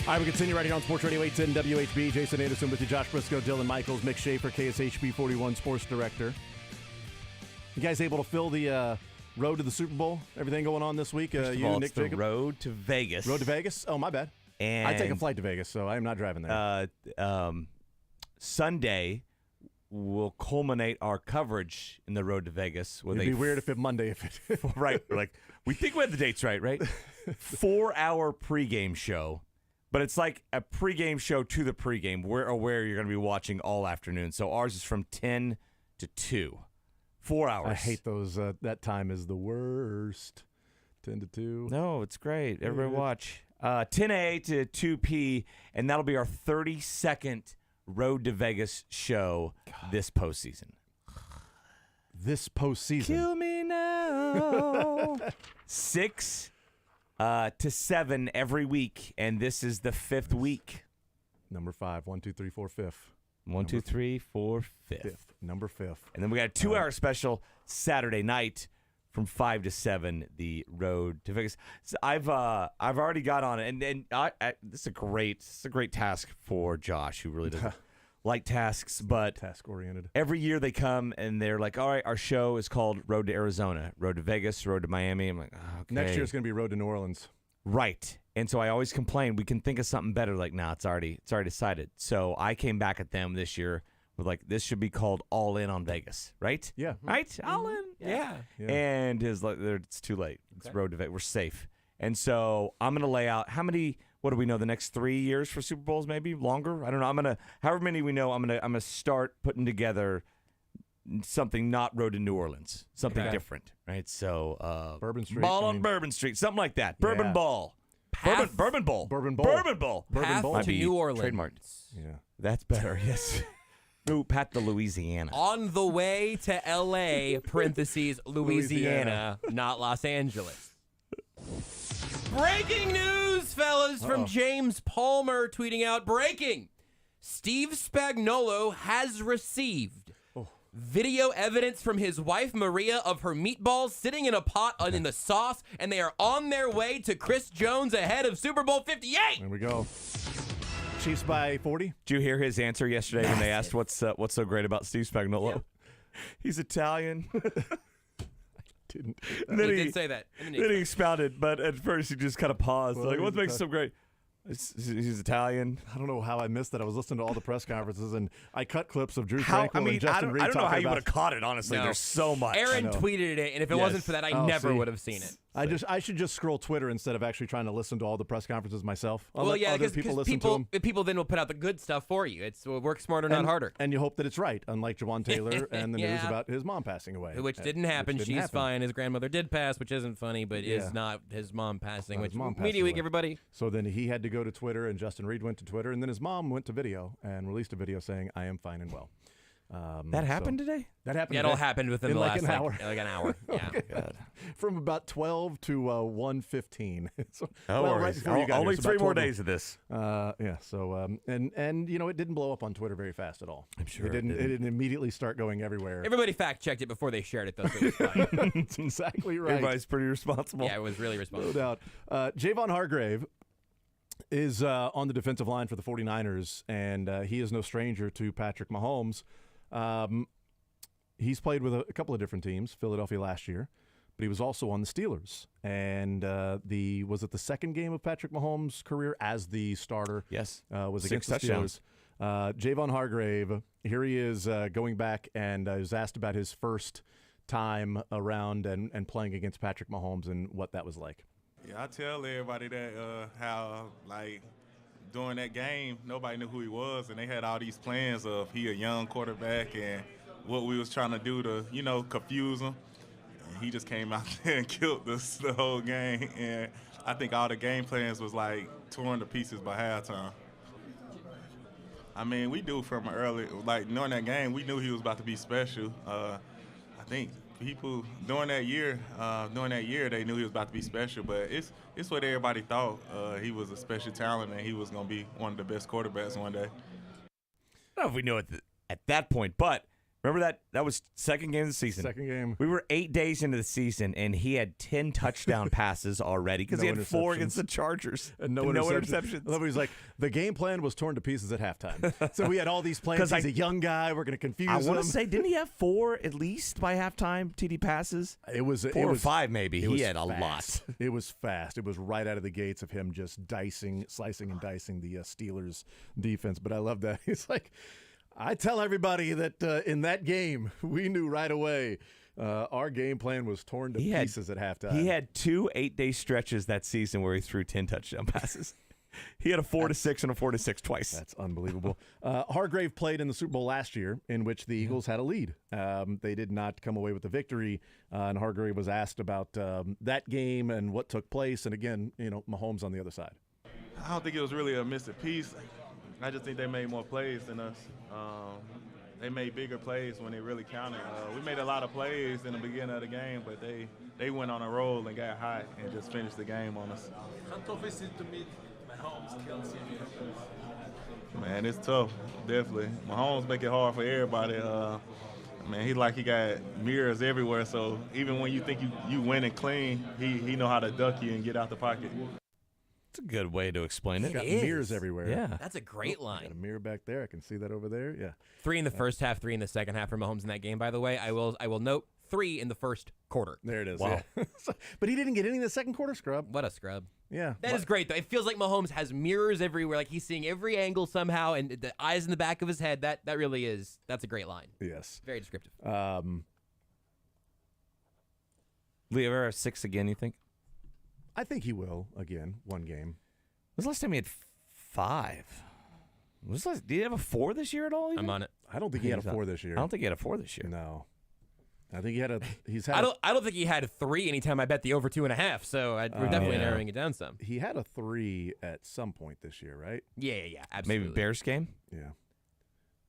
All right, we continue right here on Sports Radio 810 WHB. Jason Anderson with you, Josh Brisco, Dylan Michaels, Mick Schaefer, KSHB 41 Sports Director. You guys able to fill the road to the Super Bowl? Everything going on this week? First of You, all, Nick, it's the Jacob? road to Vegas. Road to Vegas? Oh, my bad. And I take a flight to Vegas, so I am not driving there. Sunday will culminate our coverage in the road to Vegas. It'd be weird if it Monday if it right. Like, we think we had the dates right? 4-hour pregame show. But it's like a pregame show to the pregame. We're aware you're going to be watching all afternoon. So ours is from 10 to 2. 4 hours. I hate those. That time is the worst. 10 to 2. No, it's great. Everybody watch. 10 a to 2 p, and that'll be our 32nd Road to Vegas show this postseason. This postseason. Kill me now. 6 to 7 every week, and this is the 5th week. Number 5. 1, 2, 3, 4, 5th. 1, 2, 3, 4, 5th. Number 5th. And then we got a 2-hour special Saturday night from 5 to 7. The Road to Vegas. So I've already got on it, and this is a great task for Josh, who really doesn't like tasks, but task oriented. Every year they come and they're like, all right, our show is called Road to Arizona, Road to Vegas, Road to Miami. I'm like, oh, okay. Next year it's going to be Road to New Orleans. Right. And so I always complain, we can think of something better. Like, nah, it's already decided. So I came back at them this year with like, this should be called All In on Vegas, right? Yeah. Right? All In. Yeah. And his like, it's too late. It's Road to Vegas. We're safe. And so I'm going to lay out how many. What do we know? The next 3 years for Super Bowls, maybe longer. I don't know. I'm gonna, however many we know, I'm gonna start putting together something not Road to New Orleans, something different, right? So Bourbon Street, Ball on Bourbon Street, something like that. Bourbon Ball, Bourbon Bowl, Bourbon Bowl, Bourbon Bowl, Path Might to be New Orleans. trademarked. Yeah, that's better. Yes. Ooh, Pat to Louisiana. On the way to L.A. (parentheses Louisiana), not Los Angeles. Breaking news, fellas, from James Palmer tweeting out, breaking. Steve Spagnuolo has received video evidence from his wife, Maria, of her meatballs sitting in a pot in the sauce, and they are on their way to Chris Jones ahead of Super Bowl 58. There we go. Chiefs by 40. Did you hear his answer yesterday when they asked what's so great about Steve Spagnuolo? He's Italian. Didn't. And then He did say that. Then he expounded, but at first he just kind of paused. Well, like, what he's makes him so great? He's Italian. I don't know how I missed that. I was listening to all the press conferences, and I cut clips of Drew Tranquil and Justin Reed. I don't know how you talking would have caught it, honestly. No. There's so much. Aaron tweeted it, and if it wasn't for that, I never would have seen it. I should just scroll Twitter instead of actually trying to listen to all the press conferences myself. Well, yeah, because people then will put out the good stuff for you. It's work smarter, not harder. And you hope that it's right, unlike Jawan Taylor and the news about his mom passing away. Which didn't happen. She's fine. His grandmother did pass, which isn't funny, but is not his mom passing. Which Media Week, everybody. So then he had to go to Twitter, and Justin Reed went to Twitter, and then his mom went to video and released a video saying, "I am fine and well." That happened today? That happened. Yeah, it all happened within the last an hour. like an hour. Yeah. God. From about 12 to 1:15. So, No worries. right before you got Only here, so 3 about more 12. days of this. Yeah. So and you know, it didn't blow up on Twitter very fast at all. I'm sure it didn't immediately start going everywhere. Everybody fact checked it before they shared it, though. So it was fine. That's exactly right. Everybody's pretty responsible. Yeah, it was really responsible. No doubt. Javon Hargrave is on the defensive line for the 49ers, and he is no stranger to Patrick Mahomes. He's played with a couple of different teams, Philadelphia last year, but he was also on the Steelers. And was it the second game of Patrick Mahomes' career as the starter? Yes. Was 6 against the touchdowns. Steelers. Javon Hargrave, here he is going back, and was asked about his first time around and playing against Patrick Mahomes and what that was like. Yeah, I tell everybody that how, like, during that game, nobody knew who he was, and they had all these plans of he a young quarterback and what we was trying to do to, confuse him. And he just came out there and killed the whole game, and I think all the game plans was, like, torn to pieces by halftime. I mean, we knew from early, like, during that game, we knew he was about to be special. I think people during that year, they knew he was about to be special, but it's what everybody thought. He was a special talent, and he was going to be one of the best quarterbacks one day. I don't know if we knew it at that point, but Remember that? That was second game of the season. Second game. We were 8 days into the season, and he had 10 touchdown passes already because he had 4 against the Chargers. And no interceptions. I love he's like, the game plan was torn to pieces at halftime. So we had all these plans. He's a young guy. We're going to confuse him. I want to say, didn't he have 4 at least by halftime, TD passes? It was 4 or 5 maybe. He had a fast. lot. It was fast. It was right out of the gates of him just slicing and dicing the Steelers defense. But I love that. He's like, I tell everybody that in that game, we knew right away our game plan was torn to pieces at halftime. He had 2 8-day stretches that season where he threw 10 touchdown passes. He had a 4-6 and a 4-6 twice. That's unbelievable. Hargrave played in the Super Bowl last year, in which the Eagles had a lead. They did not come away with the victory, and Hargrave was asked about that game and what took place. And again, Mahomes on the other side. I don't think it was really a missing piece. I just think they made more plays than us. They made bigger plays when they really counted. We made a lot of plays in the beginning of the game, but they went on a roll and got hot and just finished the game on us. How tough is it to meet Mahomes, Kelsey, and Man, it's tough, definitely. Mahomes make it hard for everybody. Man, he got mirrors everywhere, so even when you think you winning clean, he know how to duck you and get out the pocket. It's a good way to explain it. Got mirrors everywhere. Yeah. That's a great line. Got a mirror back there. I can see that over there. Yeah. 3 in the first half, 3 in the second half for Mahomes in that game, by the way. I will note 3 in the first quarter. There it is. Wow. Yeah. But he didn't get any in the second quarter, scrub. What a scrub. Yeah. That is great, though. It feels like Mahomes has mirrors everywhere. Like he's seeing every angle somehow, and the eyes in the back of his head. That really is. That's a great line. Yes. Very descriptive. Leo 6 again, you think? I think he will again. One game. When's the last time he had 5? Did he have a 4 this year at all? I'm on it. I don't think he had a 4 this year. I don't think he had a 4 this year. No. I think he had I don't think he had a 3 anytime I bet the over 2.5. So we're definitely narrowing it down some. He had a 3 at some point this year, right? Yeah, absolutely. Maybe Bears game. Yeah.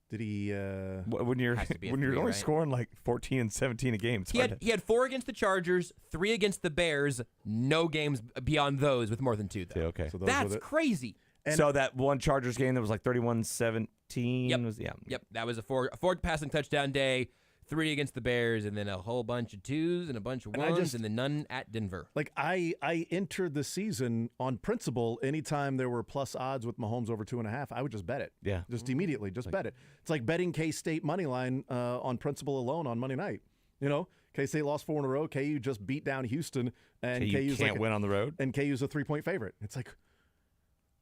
Did he? When you're only right? scoring like 14 and 17 a game, He had 4 against the Chargers, 3 against the Bears. No games beyond those with more than 2. Though. Okay, so that's crazy. And so that one Chargers game that was like 31-17 was Yep, that was a 4 passing touchdown day. 3 against the Bears, and then a whole bunch of 2s and a bunch of 1s, and then none at Denver. Like I entered the season on principle. Anytime there were plus odds with Mahomes over 2.5, I would just bet it. Yeah, just immediately, bet it. It's like betting K-State money line on principle alone on Monday night. K-State lost 4 in a row. KU just beat down Houston, and KU can't win on the road. And KU's a 3-point favorite. It's like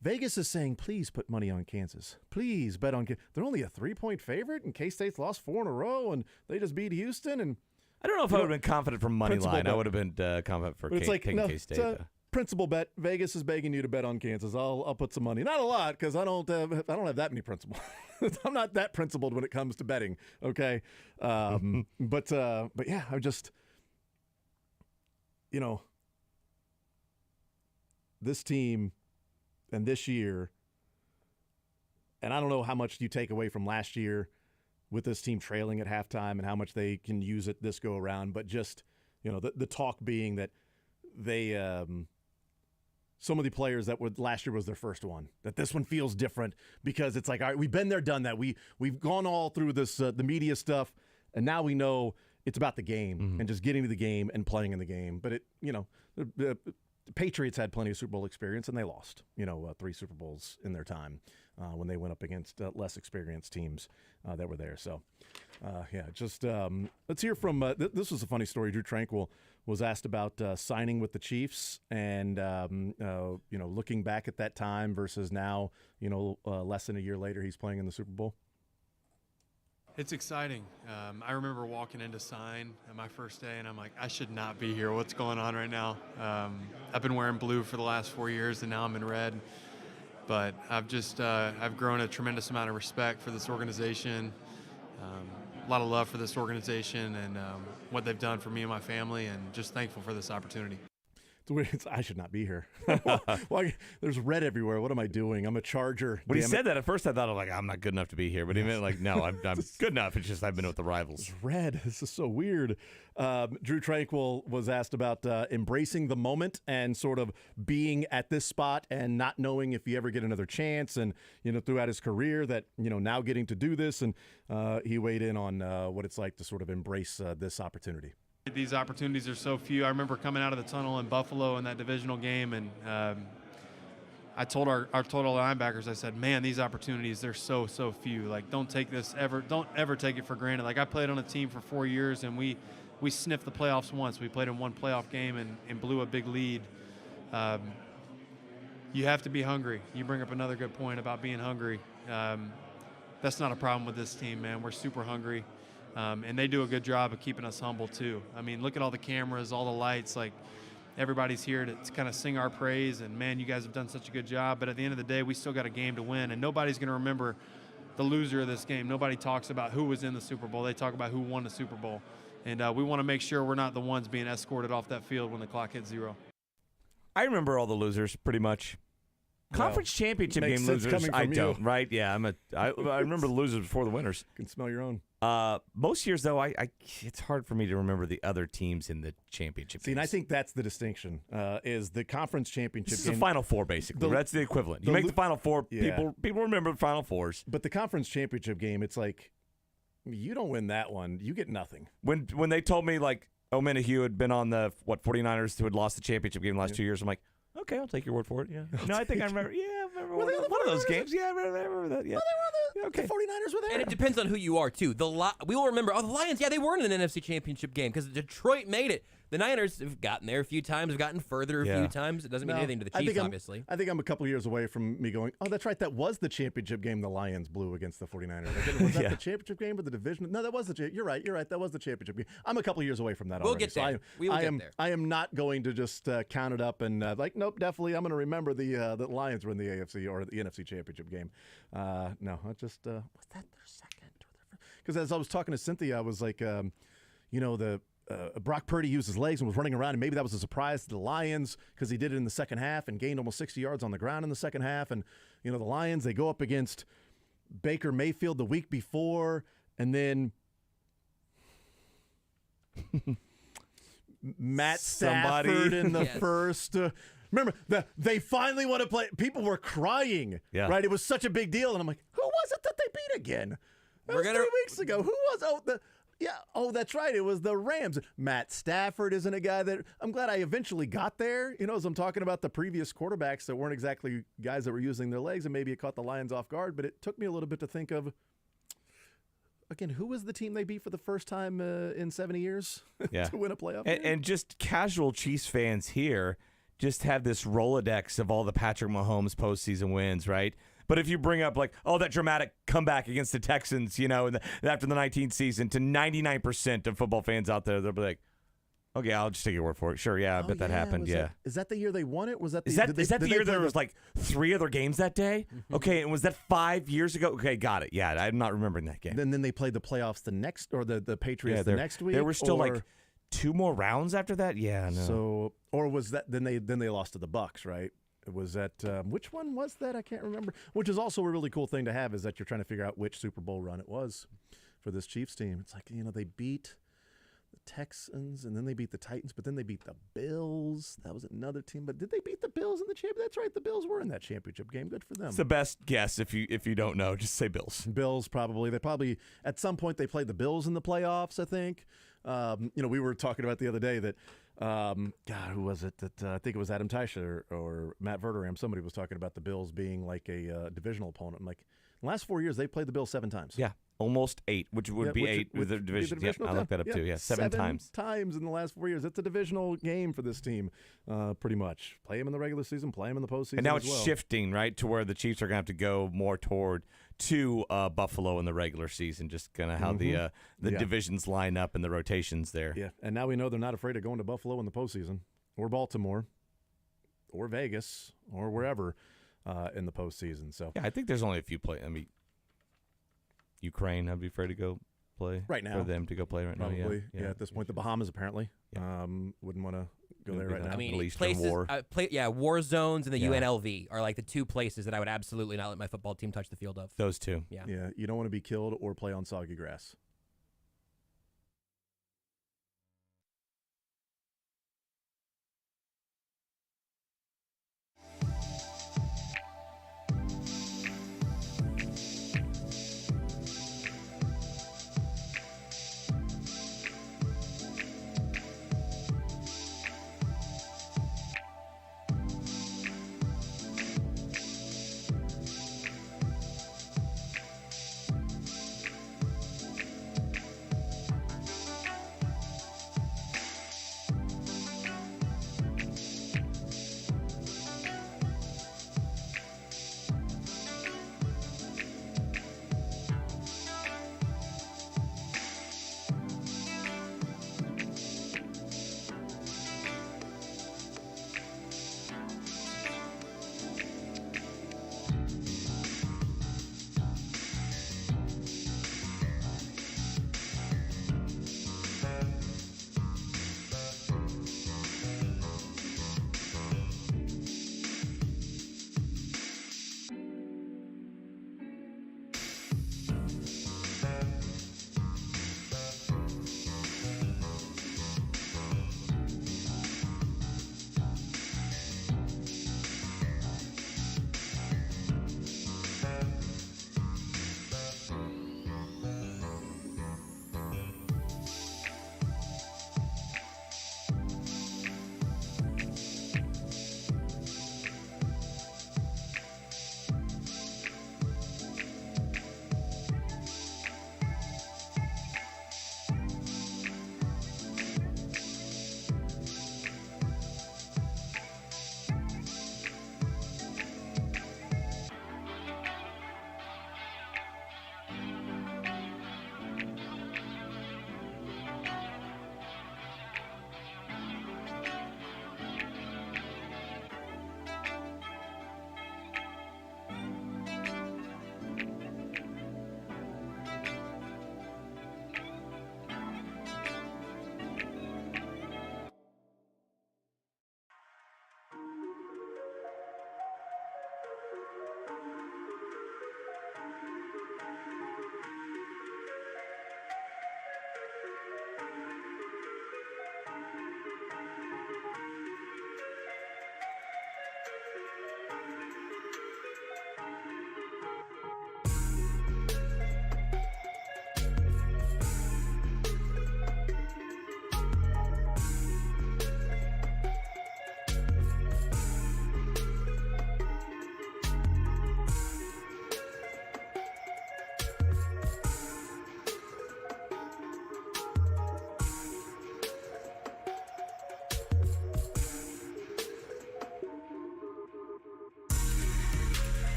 Vegas is saying, please put money on Kansas. Please bet on Kansas. They're only a 3-point favorite, and K-State's lost 4 in a row, and they just beat Houston. And I don't know if I would have been confident for money line. Bet. I would have been confident for taking K-State. It's a principal bet. Vegas is begging you to bet on Kansas. I'll put some money. Not a lot, because I don't have that many principles. I'm not that principled when it comes to betting. Okay, but yeah, I just this team. And this year, and I don't know how much you take away from last year with this team trailing at halftime and how much they can use it this go around, but just, the talk being that they, some of the players that last year was their first one, that this one feels different because it's like, all right, we've been there, done that. We've gone all through this, the media stuff, and now we know it's about the game and just getting to the game and playing in the game. But the Patriots had plenty of Super Bowl experience, and they lost, 3 Super Bowls in their time when they went up against less experienced teams that were there. So, let's hear from this was a funny story. Drew Tranquil was asked about signing with the Chiefs and, looking back at that time versus now, less than a year later, he's playing in the Super Bowl. It's exciting. I remember walking in to sign at my first day, and I'm like, I should not be here. What's going on right now? I've been wearing blue for the last 4 years, and now I'm in red. But I've grown a tremendous amount of respect for this organization, a lot of love for this organization and what they've done for me and my family, and just thankful for this opportunity. I should not be here. There's red everywhere. What am I doing? I'm a Charger. When he said that, at first I thought, I'm not good enough to be here. But he meant no, I'm good enough. It's just I've been with the rivals. It's red. This is so weird. Drew Tranquil was asked about embracing the moment and sort of being at this spot and not knowing if you ever get another chance. And, throughout his career that, now getting to do this. And he weighed in on what it's like to sort of embrace this opportunity. These opportunities are so few. I remember coming out of the tunnel in Buffalo in that divisional game, and I told our linebackers, I said, man, these opportunities, they're so few. Like, don't ever take it for granted. Like, I played on a team for 4 years, and we sniffed the playoffs once. We played in one playoff game and blew a big lead. You have to be hungry. You bring up another good point about being hungry. That's not a problem with this team, man. We're super hungry. And they do a good job of keeping us humble, too. I mean, look at all the cameras, all the lights. Like, everybody's here to kind of sing our praise. And, man, you guys have done such a good job. But at the end of the day, we still got a game to win. And nobody's going to remember the loser of this game. Nobody talks about who was in the Super Bowl. They talk about who won the Super Bowl. And we want to make sure we're not the ones being escorted off that field when the clock hits 0. I remember all the losers pretty much. Conference championship game losers, I don't. Right? Yeah, I remember the losers before the winners. You can smell your own. Most years, though, it's hard for me to remember the other teams in the championship. See, and I think that's the distinction. Is the conference championship? This is the Final Four, basically. That's the equivalent. You make the Final Four. Yeah. People remember the Final Fours. But the conference championship game, it's like you don't win that one, you get nothing. When they told me O'Menahue had been on the 49ers who had lost the championship game the last 2 years, I'm like, okay, I'll take your word for it. Yeah. No, I think I remember. Yeah, I remember one of those games. Yeah, I remember that. Yeah. The 49ers were there. And it depends on who you are, too. We will remember, the Lions, they weren't in an NFC championship game because Detroit made it. The Niners have gotten there a few times, have gotten further a few times. It doesn't mean anything to the Chiefs, obviously. I think I'm a couple years away from me going, oh, that's right, that was the championship game the Lions blew against the 49ers. Was that the championship game or the division? No, that was the championship. You're right, that was the championship game. I'm a couple years away from that already. We'll get there. We will get there. I am not going to just count it up and nope, definitely I'm going to remember the Lions were in the AFC or the NFC championship game. No, I just, was that their second? Because as I was talking to Cynthia, I was like, Brock Purdy used his legs and was running around, and maybe that was a surprise to the Lions because he did it in the second half and gained almost 60 yards on the ground in the second half. And, the Lions, they go up against Baker Mayfield the week before, and then Matt Stafford in the first. Remember, they finally want to play. People were crying, right? It was such a big deal. And I'm like, who was it that they beat again? That was 3 weeks ago. Who was that's right. It was the Rams. Matt Stafford isn't a guy that I'm glad I eventually got there. As I'm talking about the previous quarterbacks that weren't exactly guys that were using their legs, and maybe it caught the Lions off guard. But it took me a little bit to think of, again, who was the team they beat for the first time in 70 years to win a playoff game? And just casual Chiefs fans here just have this Rolodex of all the Patrick Mahomes postseason wins, right? But if you bring up that dramatic comeback against the Texans, after the 19th season, to 99% of football fans out there, they'll be like, okay, I'll just take your word for it. Sure, I bet that happened. Is that the year they won it? Was that the, is that the year there was 3 other games that day? Mm-hmm. Okay, and was that 5 years ago? Okay, got it. Yeah, I'm not remembering that game. Then they played the playoffs the next, or the Patriots the next week. There were still 2 more rounds after that. Yeah, no. So, or was that then they lost to the Bucks, right? Was that which one was that? I can't remember. Which is also a really cool thing to have, is that you're trying to figure out which Super Bowl run it was for this Chiefs team. It's like, they beat the Texans and then they beat the Titans, but then they beat the Bills. That was another team. But did they beat the Bills in the championship? That's right. The Bills were in that championship game. Good for them. It's the best guess if you don't know. Just say Bills. Bills probably. They probably at some point they played the Bills in the playoffs, I think. We were talking about the other day that who was it? That I think it was Adam Teicher or Matt Verderam. Somebody was talking about the Bills being like a divisional opponent. I'm like, in the last 4 years, they've played the Bills 7 times. Yeah, almost 8, which would be 8 with the division. Yep, I looked that up too. Yeah, 7 times. 7 times in the last 4 years. It's a divisional game for this team, pretty much. Play them in the regular season, play them in the postseason. And now it's shifting, right, to where the Chiefs are going to have to go more toward to Buffalo in the regular season, just kind of how the divisions line up and the rotations there. Yeah, and now we know they're not afraid of going to Buffalo in the postseason, or Baltimore, or Vegas, or wherever in the postseason. So yeah, I think there's only a few plays. I mean, Ukraine, I'd be afraid to go play right now for them to go play right probably. now. Yeah, At this point, the Bahamas apparently. Wouldn't want to go there right now. I mean, Middle Eastern places, war. war zones and the Yeah. UNLV are like the two places that I would absolutely not let my football team touch the field of. Those two. Yeah. Yeah, you don't want to be killed or play on soggy grass.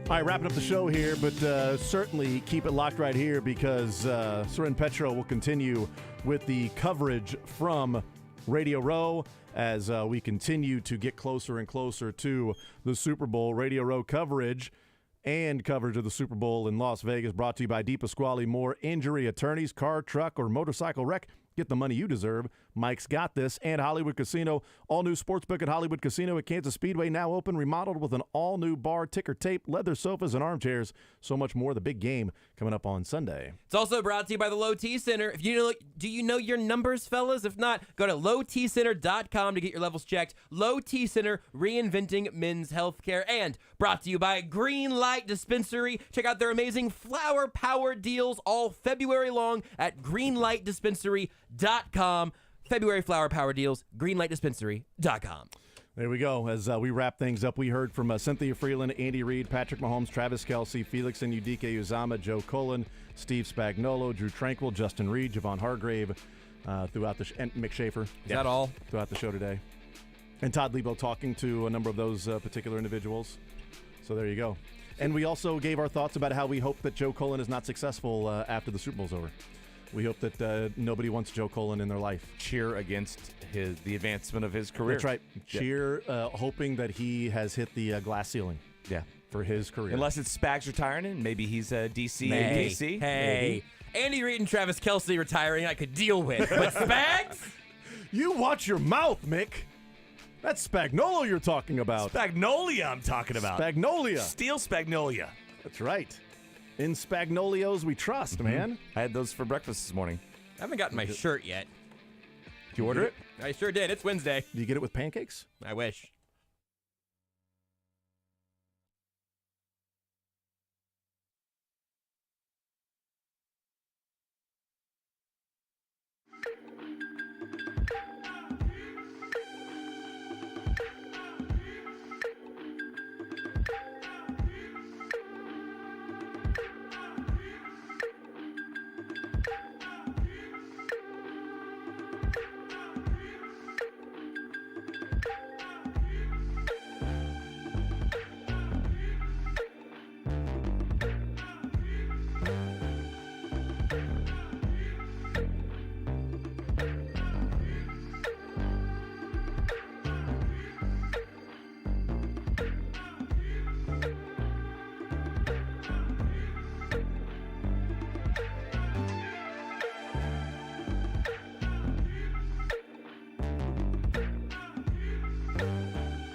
All right, wrapping up the show here, but certainly keep it locked right here because Soren Petro will continue with the coverage from Radio Row as we continue to get closer and closer to the Super Bowl. Radio Row coverage and coverage of the Super Bowl in Las Vegas brought to you by DePasquale Moore Injury Attorneys. Car, truck, or motorcycle wreck, get the money you deserve. Mike's got this. And Hollywood Casino, all-new sportsbook at Hollywood Casino at Kansas Speedway, now open, remodeled with an all-new bar, ticker tape, leather sofas, and armchairs. So much more. The big game coming up on Sunday. It's also brought to you by the Low T Center. Do you know your numbers, fellas? If not, go to lowtcenter.com to get your levels checked. Low T Center, reinventing men's healthcare. And brought to you by Green Light Dispensary. Check out their amazing flower power deals all February long at greenlightdispensary.com. February flower power deals, greenlightdispensary.com. There we go. As we wrap things up, we heard from Cynthia Freeland, Andy Reid, Patrick Mahomes, Travis Kelce, Felix and Udike Uzama, Joe Cullen, Steve Spagnuolo, Drew Tranquil, Justin Reed, Javon Hargrave, throughout the and Mick Schaefer. Is that all? Throughout the show today. And Todd Lebo talking to a number of those particular individuals. So there you go. And we also gave our thoughts about how we hope that Joe Cullen is not successful after the Super Bowl's over. We hope that nobody wants Joe Cullen in their life. Cheer against the advancement of his career. That's right. Cheer, hoping that he has hit the glass ceiling. Yeah, for his career. Unless it's Spags retiring, and maybe he's DC, APC. Hey, Andy Reid and Travis Kelce retiring, I could deal with. But Spags? You watch your mouth, Mick. That's Spagnuolo you're talking about. Spagnolia I'm talking about. Spagnolia. Steel Spagnolia. That's right. In Spagnolios we trust, man. I had those for breakfast this morning. I haven't gotten my shirt yet. Did you order it? I sure did. It's Wednesday. Do you get it with pancakes? I wish.